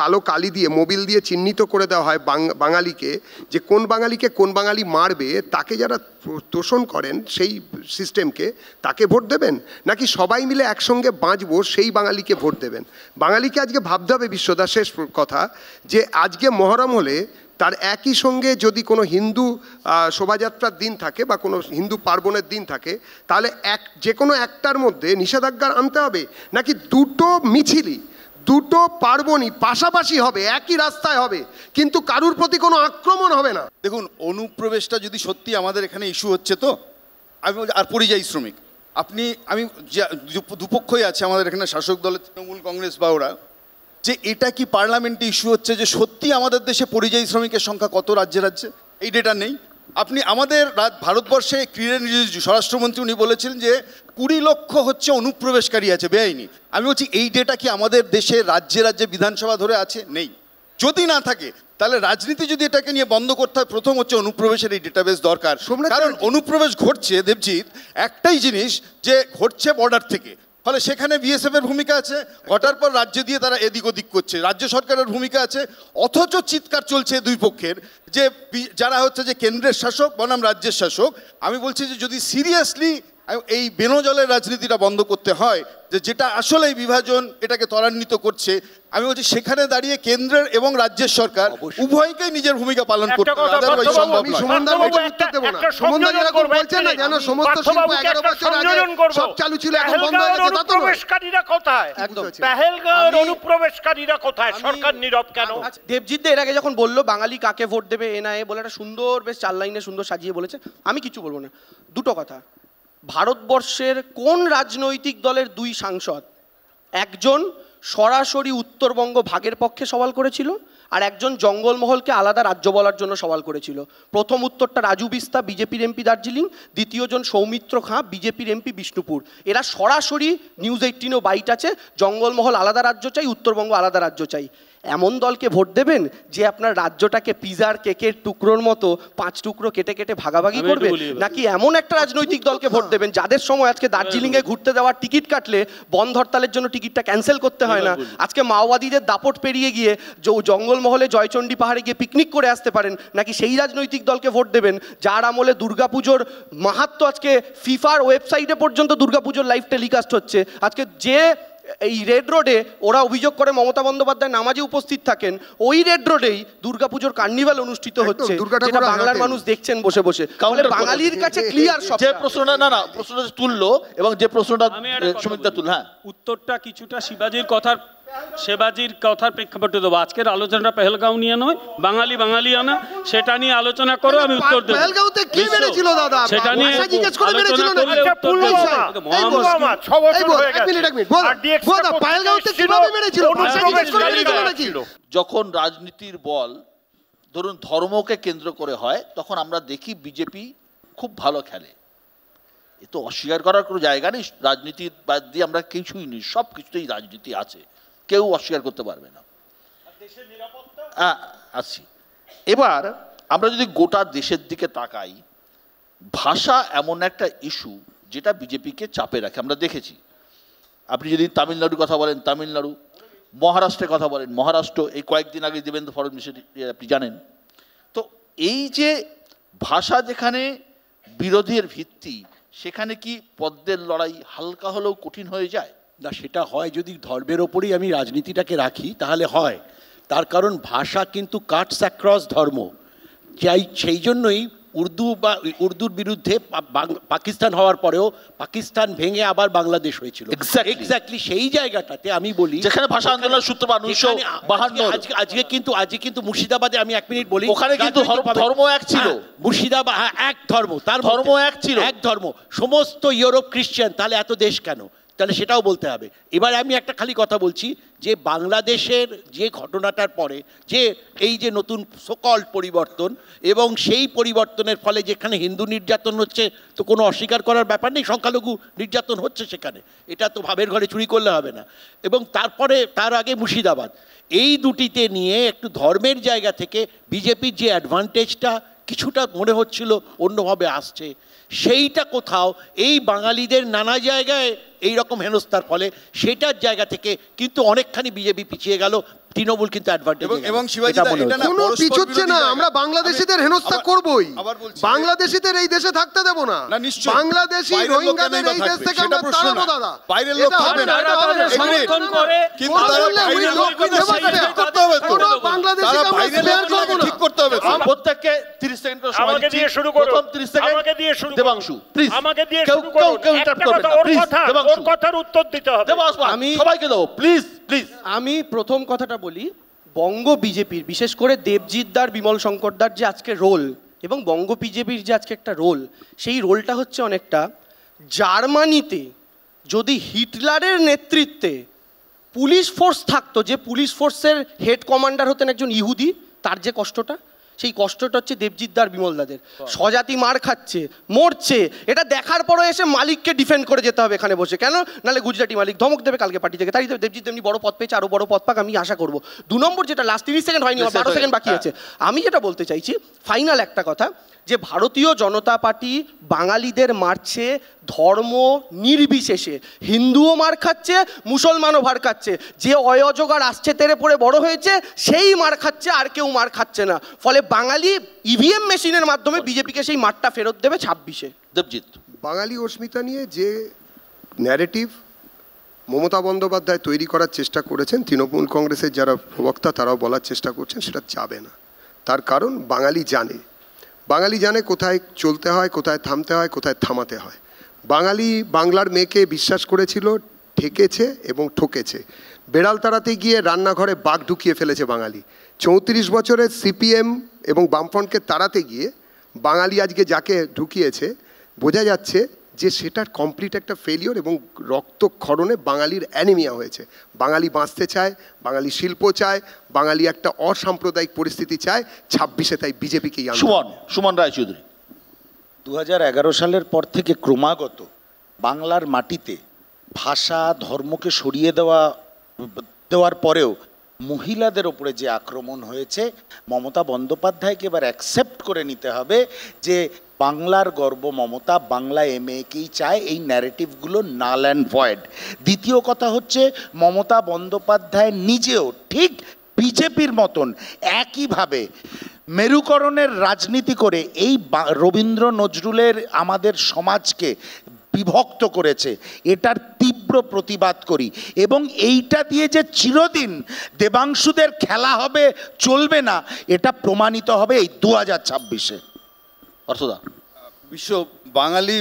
কালো কালি দিয়ে, মোবিল দিয়ে চিহ্নিত করে দেওয়া হয় বাঙালিকে, যে কোন বাঙালিকে কোন বাঙালি মারবে, তাকে যারা তোষণ করেন সেই সিস্টেমকে, তাকে ভোট দেবেন, নাকি সবাই মিলে একসঙ্গে বাঁচবো সেই বাঙালিকে ভোট দেবেন? বাঙালিকে আজকে ভাবতে হবে, বিশ্বদা শেষ কথা, যে আজকে মহরম হলে তার একই সঙ্গে যদি কোনো হিন্দু শোভাযাত্রার দিন থাকে বা কোনো হিন্দু পার্বণের দিন থাকে, তাহলে যে কোনো একটার মধ্যে নিষেধাজ্ঞা আনতে হবে, নাকি দুটো মিছিলই, দুটো পার্বণই পাশাপাশি হবে, একই রাস্তায় হবে, কিন্তু কারুর প্রতি কোনো আক্রমণ হবে না। দেখুন, অনুপ্রবেশটা যদি সত্যি আমাদের এখানে ইস্যু হচ্ছে, তো আমি আর পরিযায়ী শ্রমিক, আমি দুপক্ষই আছে আমাদের এখানে, শাসক দলের তৃণমূল কংগ্রেস বা ওরা, যে এটা কি পার্লামেন্টে ইস্যু হচ্ছে যে সত্যি আমাদের দেশে পরিযায়ী শ্রমিকের সংখ্যা কত রাজ্যে রাজ্যে, এই ডেটা নেই। আপনি আমাদের ভারতবর্ষে ক্রীড়া স্বরাষ্ট্রমন্ত্রী উনি বলেছিলেন যে 20 লক্ষ হচ্ছে অনুপ্রবেশকারী আছে বেআইনি। আমি বলছি এই ডেটা কি আমাদের দেশে রাজ্যে রাজ্যে বিধানসভা ধরে আছে? নেই। যদি না থাকে তাহলে রাজনীতি যদি এটাকে নিয়ে বন্ধ করতে হয়, প্রথম হচ্ছে অনুপ্রবেশের এই ডেটাবেস দরকার। কারণ অনুপ্রবেশ ঘটছে দেবজিৎ, একটাই জিনিস যে ঘটছে বর্ডার থেকে, ফলে সেখানে বিএসএফ এর ভূমিকা আছে, ঘটার পর রাজ্য দিয়ে তারা এদিক ওদিক করছে, রাজ্য সরকারের ভূমিকা আছে, অথচ চিৎকার চলছে দুই পক্ষের যে যারা হচ্ছে যে কেন্দ্রের শাসক বনাম রাজ্যের শাসক। আমি বলছি যে যদি সিরিয়াসলি এই বেনজলের রাজনীতিটা বন্ধ করতে হয়, যেটা আসলে এই বিভাজন এটাকে ত্বরান্বিত করছে, আমি বলছি সেখানে দাঁড়িয়ে কেন্দ্রের এবং রাজ্যের সরকার উভয়কেই নিজের ভূমিকা পালন করতে হবে। আদারওয়াইজ সম্ভব নয়। সুমনদার বাবু উত্তর দেব না। সুমনদা যেরকম বলছেন না, যেন সমস্ত শিল্প 11 বছর আগে সব চালু ছিল, এখন বন্ধ হয়ে গেছে, তা তো নয়। অনুপ্রবেশকারীরা কোথায়? পেহেলগাঁওয়ের অনুপ্রবেশকারীরা কোথায়? সরকার নীরব কেন? দেবজিৎ এর আগে যখন বললো বাঙালি কাকে ভোট দেবে এনআইএ বলে একটা সুন্দর বেশ 4 লাইনে সুন্দর সাজিয়ে বলেছে, আমি কিছু বলবো না। দুটো কথা, ভারতবর্ষের কোন রাজনৈতিক দলের 2 সাংসদ, একজন সরাসরি উত্তরবঙ্গ ভাগের পক্ষে সওয়াল করেছিল আর একজন জঙ্গলমহলকে আলাদা রাজ্য বলার জন্য সওয়াল করেছিল? প্রথম উত্তরটা রাজু বিস্তা, বিজেপির এমপি দার্জিলিং, দ্বিতীয়জন সৌমিত্র খাঁ, বিজেপির এমপি বিষ্ণুপুর। এরা সরাসরি নিউজ 18-এও বাইট আছে, জঙ্গলমহল আলাদা রাজ্য চাই, উত্তরবঙ্গ আলাদা রাজ্য চাই। এমন দলকে ভোট দেবেন যে আপনার রাজ্যটাকে পিজার কেকের টুকরোর মতো 5 টুকরো কেটে কেটে ভাগাভাগি করবে? নাকি এমন একটা রাজনৈতিক দলকে ভোট দেবেন যাদের সময় আজকে দার্জিলিংয়ে ঘুরতে যাওয়ার টিকিট কাটলে বন্ধ হরতালের জন্য টিকিটটা ক্যান্সেল করতে হয় না, আজকে মাওবাদীদের দাপট পেরিয়ে গিয়ে জঙ্গলমহলে জয়চণ্ডী পাহাড়ে গিয়ে পিকনিক করে আসতে পারেন? নাকি সেই রাজনৈতিক দলকে ভোট দেবেন যার আমলে দুর্গাপুজোর মাহাত্ম্য আজকে ফিফার ওয়েবসাইটে পর্যন্ত দুর্গাপুজোর লাইভ টেলিকাস্ট হচ্ছে? আজকে যে এই রেড রোডে ওরা অভিযোগ করে মমতা বন্দ্যোপাধ্যায় নামাজে উপস্থিত থাকেন, ওই রেড রোডেই দুর্গাপুজোর কার্নিভাল অনুষ্ঠিত হচ্ছে, যেটা বাংলার মানুষ দেখছেন বসে বসে। বাঙালির কাছে ক্লিয়ার সব। যে প্রশ্নটা প্রশ্নটা তুললো এবং যে প্রশ্নটা সুমিত্রা তুল, হ্যাঁ উত্তরটা কিছুটা শিবাজির কথার প্রেক্ষাপটে দেবো। আজকের আলোচনাটা পেহেলগাঁও নিয়ে নয়, বাঙালি বাঙালিয়ানা, সেটা নিয়ে আলোচনা করো, আমি উত্তর দেবো। পেহেলগাঁওতে কি মেরেছিল দাদা? সেটা নিয়ে জিজ্ঞেস করে মেরেছিল না? পুলওয়ামা 6 বছর হয়ে গেছে। পেহেলগাঁওতে কিভাবে মেরেছিল? জিজ্ঞেস করে মেরেছিল নাকি? যখন রাজনীতির বল ধরুন ধর্মকে কেন্দ্র করে হয়, তখন আমরা দেখি বিজেপি খুব ভালো খেলে। এ তো অস্বীকার করার কোনো জায়গা নেই। রাজনীতির বাদ দিয়ে আমরা কিছুই নেই, সব কিছুতেই রাজনীতি আছে, কেউ অস্বীকার করতে পারবে না। আছি এবার আমরা যদি গোটা দেশের দিকে তাকাই, ভাষা এমন একটা ইস্যু যেটা বিজেপিকে চাপে রাখে, আমরা দেখেছি। আপনি যদি তামিলনাড়ুর কথা বলেন তামিলনাড়ু, মহারাষ্ট্রের কথা বলেন মহারাষ্ট্র, এই কয়েকদিন আগে দেবেন্দ্র ফডনবিসের আপনি জানেন। তো এই যে ভাষা যেখানে বিরোধের ভিত্তি, সেখানে কি পদ্মের লড়াই হালকা হলেও কঠিন হয়ে যায় না? সেটা হয় যদি ধর্মের ওপরেই আমি রাজনীতিটাকে রাখি, তাহলে হয়। তার কারণ ভাষা কিন্তু কাটস অ্যাক্রস ধর্ম। সেই জন্যই উর্দুর বিরুদ্ধে পাকিস্তান হওয়ার পরেও পাকিস্তান ভেঙে আবার বাংলাদেশ হয়েছিল। এক্স্যাক্টলি সেই জায়গাটাতে আমি বলি যেখানে ভাষা আন্দোলনের সূত্রপাত 1952। আজকে কিন্তু মুর্শিদাবাদে, আমি 1 মিনিট বলি, ওখানে কিন্তু ধর্ম এক ছিল। মুর্শিদাবাদ এক ধর্ম, তার ধর্ম এক ছিল, এক ধর্ম, সমস্ত ইউরোপ খ্রিস্টান, তাহলে এত দেশ কেন? তাহলে সেটাও বলতে হবে। এবার আমি একটা খালি কথা বলছি যে বাংলাদেশের যে ঘটনাটার পরে যে এই যে নতুন সোকল্ড পরিবর্তন, এবং সেই পরিবর্তনের ফলে যেখানে হিন্দু নির্যাতন হচ্ছে, তো কোনো অস্বীকার করার ব্যাপার নেই, সংখ্যালঘু নির্যাতন হচ্ছে সেখানে, এটা তো ভাবের ঘরে চুরি করলে হবে না। এবং তারপরে তার আগে মুর্শিদাবাদ, এই দুটিতে নিয়ে একটু ধর্মের জায়গা থেকে বিজেপির যে অ্যাডভান্টেজটা কিছুটা মনে হচ্ছিল অন্যভাবে আসছে, সেইটা কোথাও এই বাঙালিদের নানা জায়গায় এই রকম হেনস্থার ফলে সেটার জায়গা থেকে কিন্তু অনেকখানি বিজেপি পিছিয়ে গেল। তৃণমূল কিন্তু অ্যাডভান্টেজ এবং কোনো পিছুচ্ছে না। আমরা বাংলাদেশিদের হেনস্থা করবই, বাংলাদেশিদের এই দেশে থাকতে দেব না। বাংলাদেশি রোহিঙ্গাদের এই দেশ থেকে আমরা তাড়াবো দাদা। বাইরের লোক হবে না, সমর্থন করে, কিন্তু তারা বাইরের লোক করতে হবে তো, বাংলাদেশিকে আমরা স্পেয়ার করব না। ঠিক করতে হবে তো। প্রত্যেককে 30 সেকেন্ড করে সময় আমাকে দিচ্ছি। দিয়ে শুরু করুন। প্রথম 30 সেকেন্ড আমাকে দিয়ে শুরু করুন। দেবাংশু প্লিজ আমাকে দিয়ে কেউ শুরু করুন। কেউ ইন্টারাপ্ট একটা করবেন কথা, না ওর প্লিজ কথা, দেবাংশু ওর কথার উত্তর দিতে হবে। দেবাংশু সবাইকে দাও প্লিজ প্লিজ। আমি প্রথম কথাটা বলি, বঙ্গ বিজেপির বিশেষ করে দেবজিৎ দার, বিমল শঙ্করদার যে আজকে রোল এবং বঙ্গ বিজেপির যে আজকে একটা রোল, সেই রোলটা হচ্ছে অনেকটা জার্মানিতে যদি হিটলারের নেতৃত্বে পুলিশ ফোর্স থাকতো, যে পুলিশ ফোর্সের হেড কমান্ডার হতেন একজন ইহুদি, তার যে কষ্টটা, সেই কষ্টটা হচ্ছে দেবজিৎ দার, বিমল দাদের। স্বজাতি মার খাচ্ছে, মরছে, এটা দেখার পরও এসে মালিককে ডিফেন্ড করে যেতে হবে এখানে বসে। কেন? নাহলে গুজরাটি মালিক ধমক দেবে কালকে পার্টি থেকে। তাই দেবজিৎ এমনি বড় পদ পেয়েছে, আরও বড় পদ পাক আমি আশা করবো। 2 নম্বর যেটা লাস্ট 30 সেকেন্ড হয়নি, 12 সেকেন্ড বাকি আছে। আমি যেটা বলতে চাইছি ফাইনাল একটা কথা, যে ভারতীয় জনতা পার্টি বাঙালিদের মারছে ধর্ম নির্বিশেষে, হিন্দুও মার খাচ্ছে, মুসলমানও মার খাচ্ছে। যে অয়জগার আসছে তেরে পড়ে বড় হয়েছে সেই মার খাচ্ছে, আর কেউ মার খাচ্ছে না। ফলে বাঙালি ইভিএম মেশিনের মাধ্যমে বিজেপিকে সেই মারটা ফেরত দেবে 26-এ। দেবজিৎ, বাঙালি অস্মিতা নিয়ে যে ন্যারেটিভ মমতা বন্দ্যোপাধ্যায় তৈরি করার চেষ্টা করেছেন, তৃণমূল কংগ্রেসের যারা প্রবক্তা তারাও বলার চেষ্টা করছেন, সেটা যাবে না। তার কারণ বাঙালি জানে কোথায় চলতে হয়, কোথায় থামতে হয়, কোথায় থামাতে হয়। বাঙালি বাংলার মেয়েকে বিশ্বাস করেছিল, ঠেকেছে এবং ঠকেছে। বেড়াল তাড়াতে গিয়ে রান্নাঘরে বাঘ ঢুকিয়ে ফেলেছে বাঙালি। 34 বছরের সিপিএম এবং বামফ্রন্টকে তাড়াতে গিয়ে বাঙালি আজকে যাকে ঢুকিয়েছে, বোঝা যাচ্ছে যে সেটার কমপ্লিট একটা ফেলিওর এবং রক্তক্ষরণে বাঙালির অ্যানিমিয়া হয়েছে। বাঙালি বাঁচতে চায়, বাঙালি শিল্প চায়, বাঙালি একটা অসাম্প্রদায়িক পরিস্থিতি চায়। 26-এ তাই বিজেপিকেই সুমন রায়চৌধুরী। 2011 সালের পর থেকে ক্রমাগত বাংলার মাটিতে ভাষা ধর্মকে সরিয়ে দেওয়ার পরেও মহিলাদের ওপরে যে আক্রমণ হয়েছে, মমতা বন্দ্যোপাধ্যায়কে এবার অ্যাকসেপ্ট করে নিতে হবে যে বাংলার গর্ব মমতা, বাংলা এমএকেই চায়। এই ন্যারেটিভগুলো নাল অ্যান্ড ভয়েড। দ্বিতীয় কথা হচ্ছে, মমতা বন্দ্যোপাধ্যায় নিজেও ঠিক বিজেপির মতন একইভাবে মেরুকরণের রাজনীতি করে এই রবীন্দ্র নজরুলের আমাদের সমাজকে বিভক্ত করেছে। এটার তীব্র প্রতিবাদ করি এবং এইটা দিয়ে যে চিরদিন দেবাংশুদের খেলা হবে, চলবে না, এটা প্রমাণিত হবে এই 2026-এ। অর্থদা, বিশ্ব বাঙালি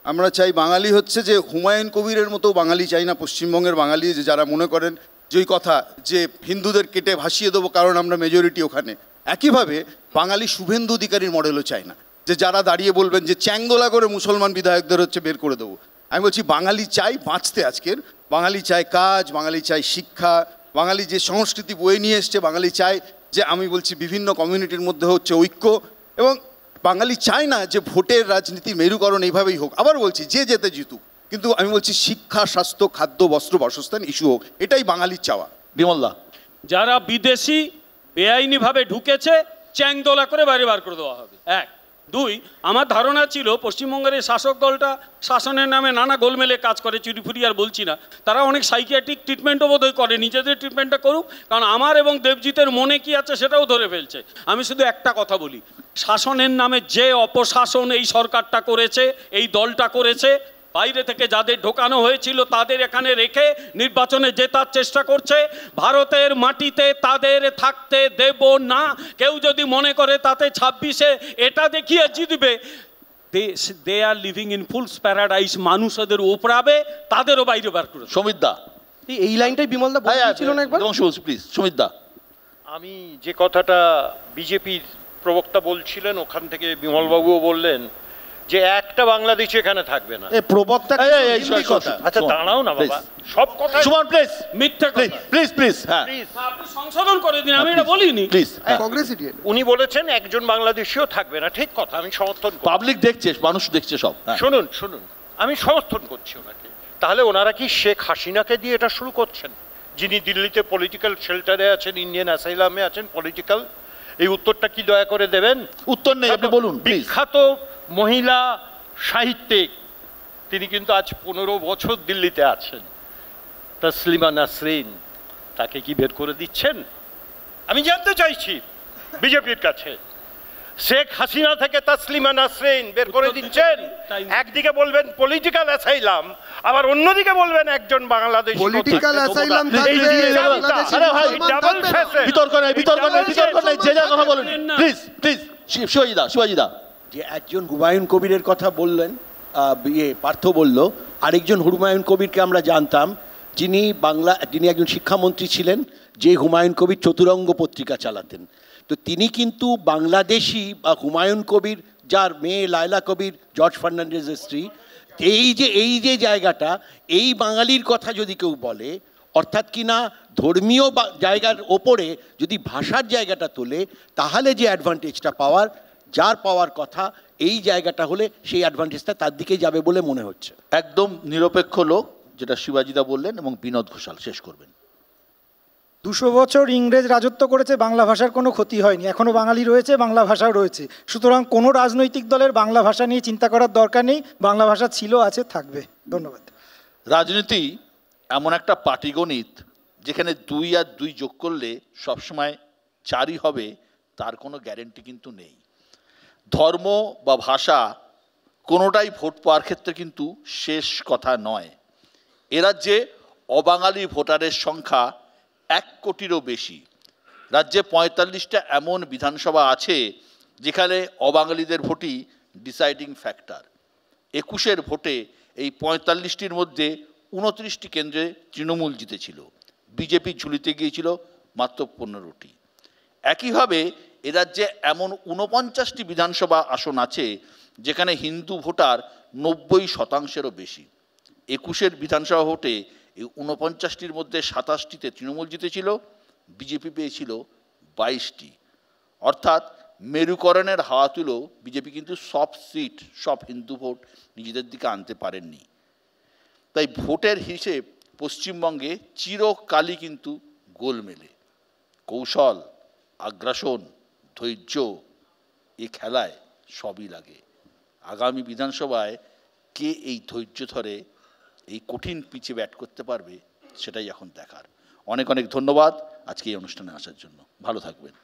আমরা চাই, বাঙালি হচ্ছে যে হুমায়ুন কবিরের মতো বাঙালি চাই না। পশ্চিমবঙ্গের বাঙালি যে যারা মনে করেন যে ওই কথা যে হিন্দুদের কেটে ভাসিয়ে দেবো কারণ আমরা মেজরিটি ওখানে, একইভাবে বাঙালি শুভেন্দু অধিকারীর মডেলও চাই না, যে যারা দাঁড়িয়ে বলবেন যে চ্যাংদোলা করে মুসলমান বিধায়কদের হচ্ছে বের করে দেবো। আমি বলছি বাঙালি চাই বাঁচতে আজকের, বাঙালি চাই কাজ, বাঙালি চাই শিক্ষা, বাঙালি যে সংস্কৃতি বয়ে নিয়ে এসছে, বাঙালি চাই যে আমি বলছি বিভিন্ন কমিউনিটির মধ্যে হচ্ছে ঐক্য, এবং বাঙালি চায় না যে ভোটের রাজনীতির মেরুকরণ এইভাবেই হোক। আবার বলছি যে যেতে জিতুক, কিন্তু আমি বলছি শিক্ষা, স্বাস্থ্য, খাদ্য, বস্ত্র, বাসস্থান ইস্যু হোক, এটাই বাঙালির চাওয়া। বিমলদা, যারা বিদেশি বেআইনিভাবে ঢুকেছে চ্যাংদোলা করে বাইরে বার করে দেওয়া হবে। 1, 2, আমার ধারণা ছিল পশ্চিমবঙ্গের এই শাসক দলটা শাসনের নামে নানা গোলমেলে কাজ করে, চুরিফুরি আর বলছি না, তারা অনেক সাইকিয়াট্রিক ট্রিটমেন্টও বোধহয় করে, নিজেদের ট্রিটমেন্টটা করুক, কারণ আমার এবং দেবজিতের মনে কি আছে সেটাও ধরে ফেলছে। আমি শুধু একটা কথা বলি, শাসনের নামে যে অপশাসন এই সরকারটা করেছে, এই দলটা করেছে, বাইরে থেকে যাদের ঢোকানো হয়েছিল তাদের এখানে রেখে নির্বাচনে জেতার চেষ্টা করছে। ভারতের মাটিতে তাদের থাকতে দেব না। কেউ যদি মনে করে তাতে 26-এ এটা দেখিয়ে জিতবে, দে আর লিভিং ইন ফুলস প্যারাডাইস। মানুষ ওদের ওপরাবে, তাদেরও বাইরে বার করে। সমিতদা, এই লাইনটাই বিমলদা বলেছিল না একবার? প্লিজ সমিতদা। আমি যে কথাটা বিজেপির প্রবক্তা বলছিলেন, ওখান থেকে বিমলবাবুও বললেন যে একটা বাংলাদেশি এখানে থাকবে না। প্রবক্তা আচ্ছা দাঁড়াও না বাবা, সব কথা সুমন প্লিজ, মিথ্যা কথা প্লিজ। হ্যাঁ, আপনি সংশোধন করে দিন, আমি এটা বলিনি। প্লিজ। উনি বলেছেন একজন বাংলাদেশিও থাকবে না, ঠিক কথা, আমি সমর্থন করি। পাবলিক দেখছে, মানুষ দেখছে সব। শুনুন, আমি সমর্থন করছি ওনাকে। তাহলে ওনারা কি শেখ হাসিনাকে দিয়ে এটা শুরু করছেন, যিনি দিল্লিতে পলিটিক্যাল শেল্টারে আছেন, ইন্ডিয়ান অ্যাসাইলামে আছেন পলিটিক্যাল? এই উত্তরটা কি দয়া করে দেবেন? উত্তর নেই, আপনি বলুন। বিখ্যাত মহিলা সাহিত্যিক, তিনি কিন্তু আজ 15 বছর দিল্লিতে আছেন, তসলিমা নাসরিন, তাকে কি বের করে দিচ্ছেন? আমি জানতে চাইছি বিজেপির কাছে, শেখ হাসিনা থেকে তসলিমা নাসরিন বের করে দিচ্ছেন, একদিকে বলবেন পলিটিক্যাল অ্যাসাইলাম, আবার অন্যদিকে বলবেন একজন বাংলাদেশি। পলিটিক্যাল অ্যাসাইলাম থাকবে, বিতর্ক নেই, যে যা কথা কথা বলুন প্লিজ প্লিজ। শিবাজিদা যে একজন হুমায়ুন কবিরের কথা বললেন, পার্থ বলল, আরেকজন হুমায়ুন কবিরকে আমরা জানতাম যিনি একজন শিক্ষামন্ত্রী ছিলেন, যে হুমায়ুন কবির চতুরঙ্গ পত্রিকা চালাতেন। তো তিনি কিন্তু বাংলাদেশি বা হুমায়ুন কবির, যার মেয়ে লায়লা কবির জর্জ ফার্নান্ডেজের স্ত্রী, এই যে জায়গাটা, এই বাঙালির কথা যদি কেউ বলে, অর্থাৎ কি না ধর্মীয় জায়গার ওপরে যদি ভাষার জায়গাটা তোলে, তাহলে যে অ্যাডভান্টেজটা পাওয়ার কথা, এই জায়গাটা হলে সেই অ্যাডভান্টেজটা তার দিকেই যাবে বলে মনে হচ্ছে। একদম নিরপেক্ষ লোক, যেটা শিবাজিদা বললেন, এবং বিনোদ ঘোষাল শেষ করবেন। 200 বছর ইংরেজ রাজত্ব করেছে, বাংলা ভাষার কোনো ক্ষতি হয়নি, এখনও বাঙালি রয়েছে, বাংলা ভাষাও রয়েছে। সুতরাং কোনো রাজনৈতিক দলের বাংলা ভাষা নিয়ে চিন্তা করার দরকার নেই, বাংলা ভাষা ছিল, আছে, থাকবে। ধন্যবাদ। রাজনীতি এমন একটা পাটিগণিত যেখানে 2 আর 2 যোগ করলে সবসময় 4ই হবে, তার কোনো গ্যারেন্টি কিন্তু নেই। ধর্ম বা ভাষা কোনোটাই ভোট পাওয়ার ক্ষেত্রে কিন্তু শেষ কথা নয়। এ রাজ্যে অবাঙালি ভোটারের সংখ্যা 1 কোটিরও বেশি। রাজ্যে 45টা এমন বিধানসভা আছে যেখানে অবাঙালিদের ভোটই ডিসাইডিং ফ্যাক্টর। 21-এর ভোটে এই 45টির মধ্যে 29টি কেন্দ্রে তৃণমূল জিতেছিল, বিজেপি ঝুলিতে গিয়েছিল মাত্র 15টি। একইভাবে এ রাজ্যে এমন 49টি বিধানসভা আসন আছে যেখানে হিন্দু ভোটার 90%-এরও বেশি। 21-এর বিধানসভা ভোটে এই 49টির মধ্যে 27টিতে তৃণমূল জিতেছিল, বিজেপি পেয়েছিল 22টি। অর্থাৎ মেরুকরণের হাওয়া তুলেও বিজেপি কিন্তু সব হিন্দু ভোট নিজেদের দিকে আনতে পারেননি। তাই ভোটের হিসেব পশ্চিমবঙ্গে চিরকালই কিন্তু গোলমেলে। কৌশল, আগ্রাসন, ধৈর্য, এ খেলায় সবই লাগে। আগামী বিধানসভায় কে এই ধৈর্য ধরে এই কঠিন পিচে ব্যাট করতে পারবে, সেটাই এখন দেখার। অনেক অনেক ধন্যবাদ আজকে এই অনুষ্ঠানে আসার জন্য। ভালো থাকবেন।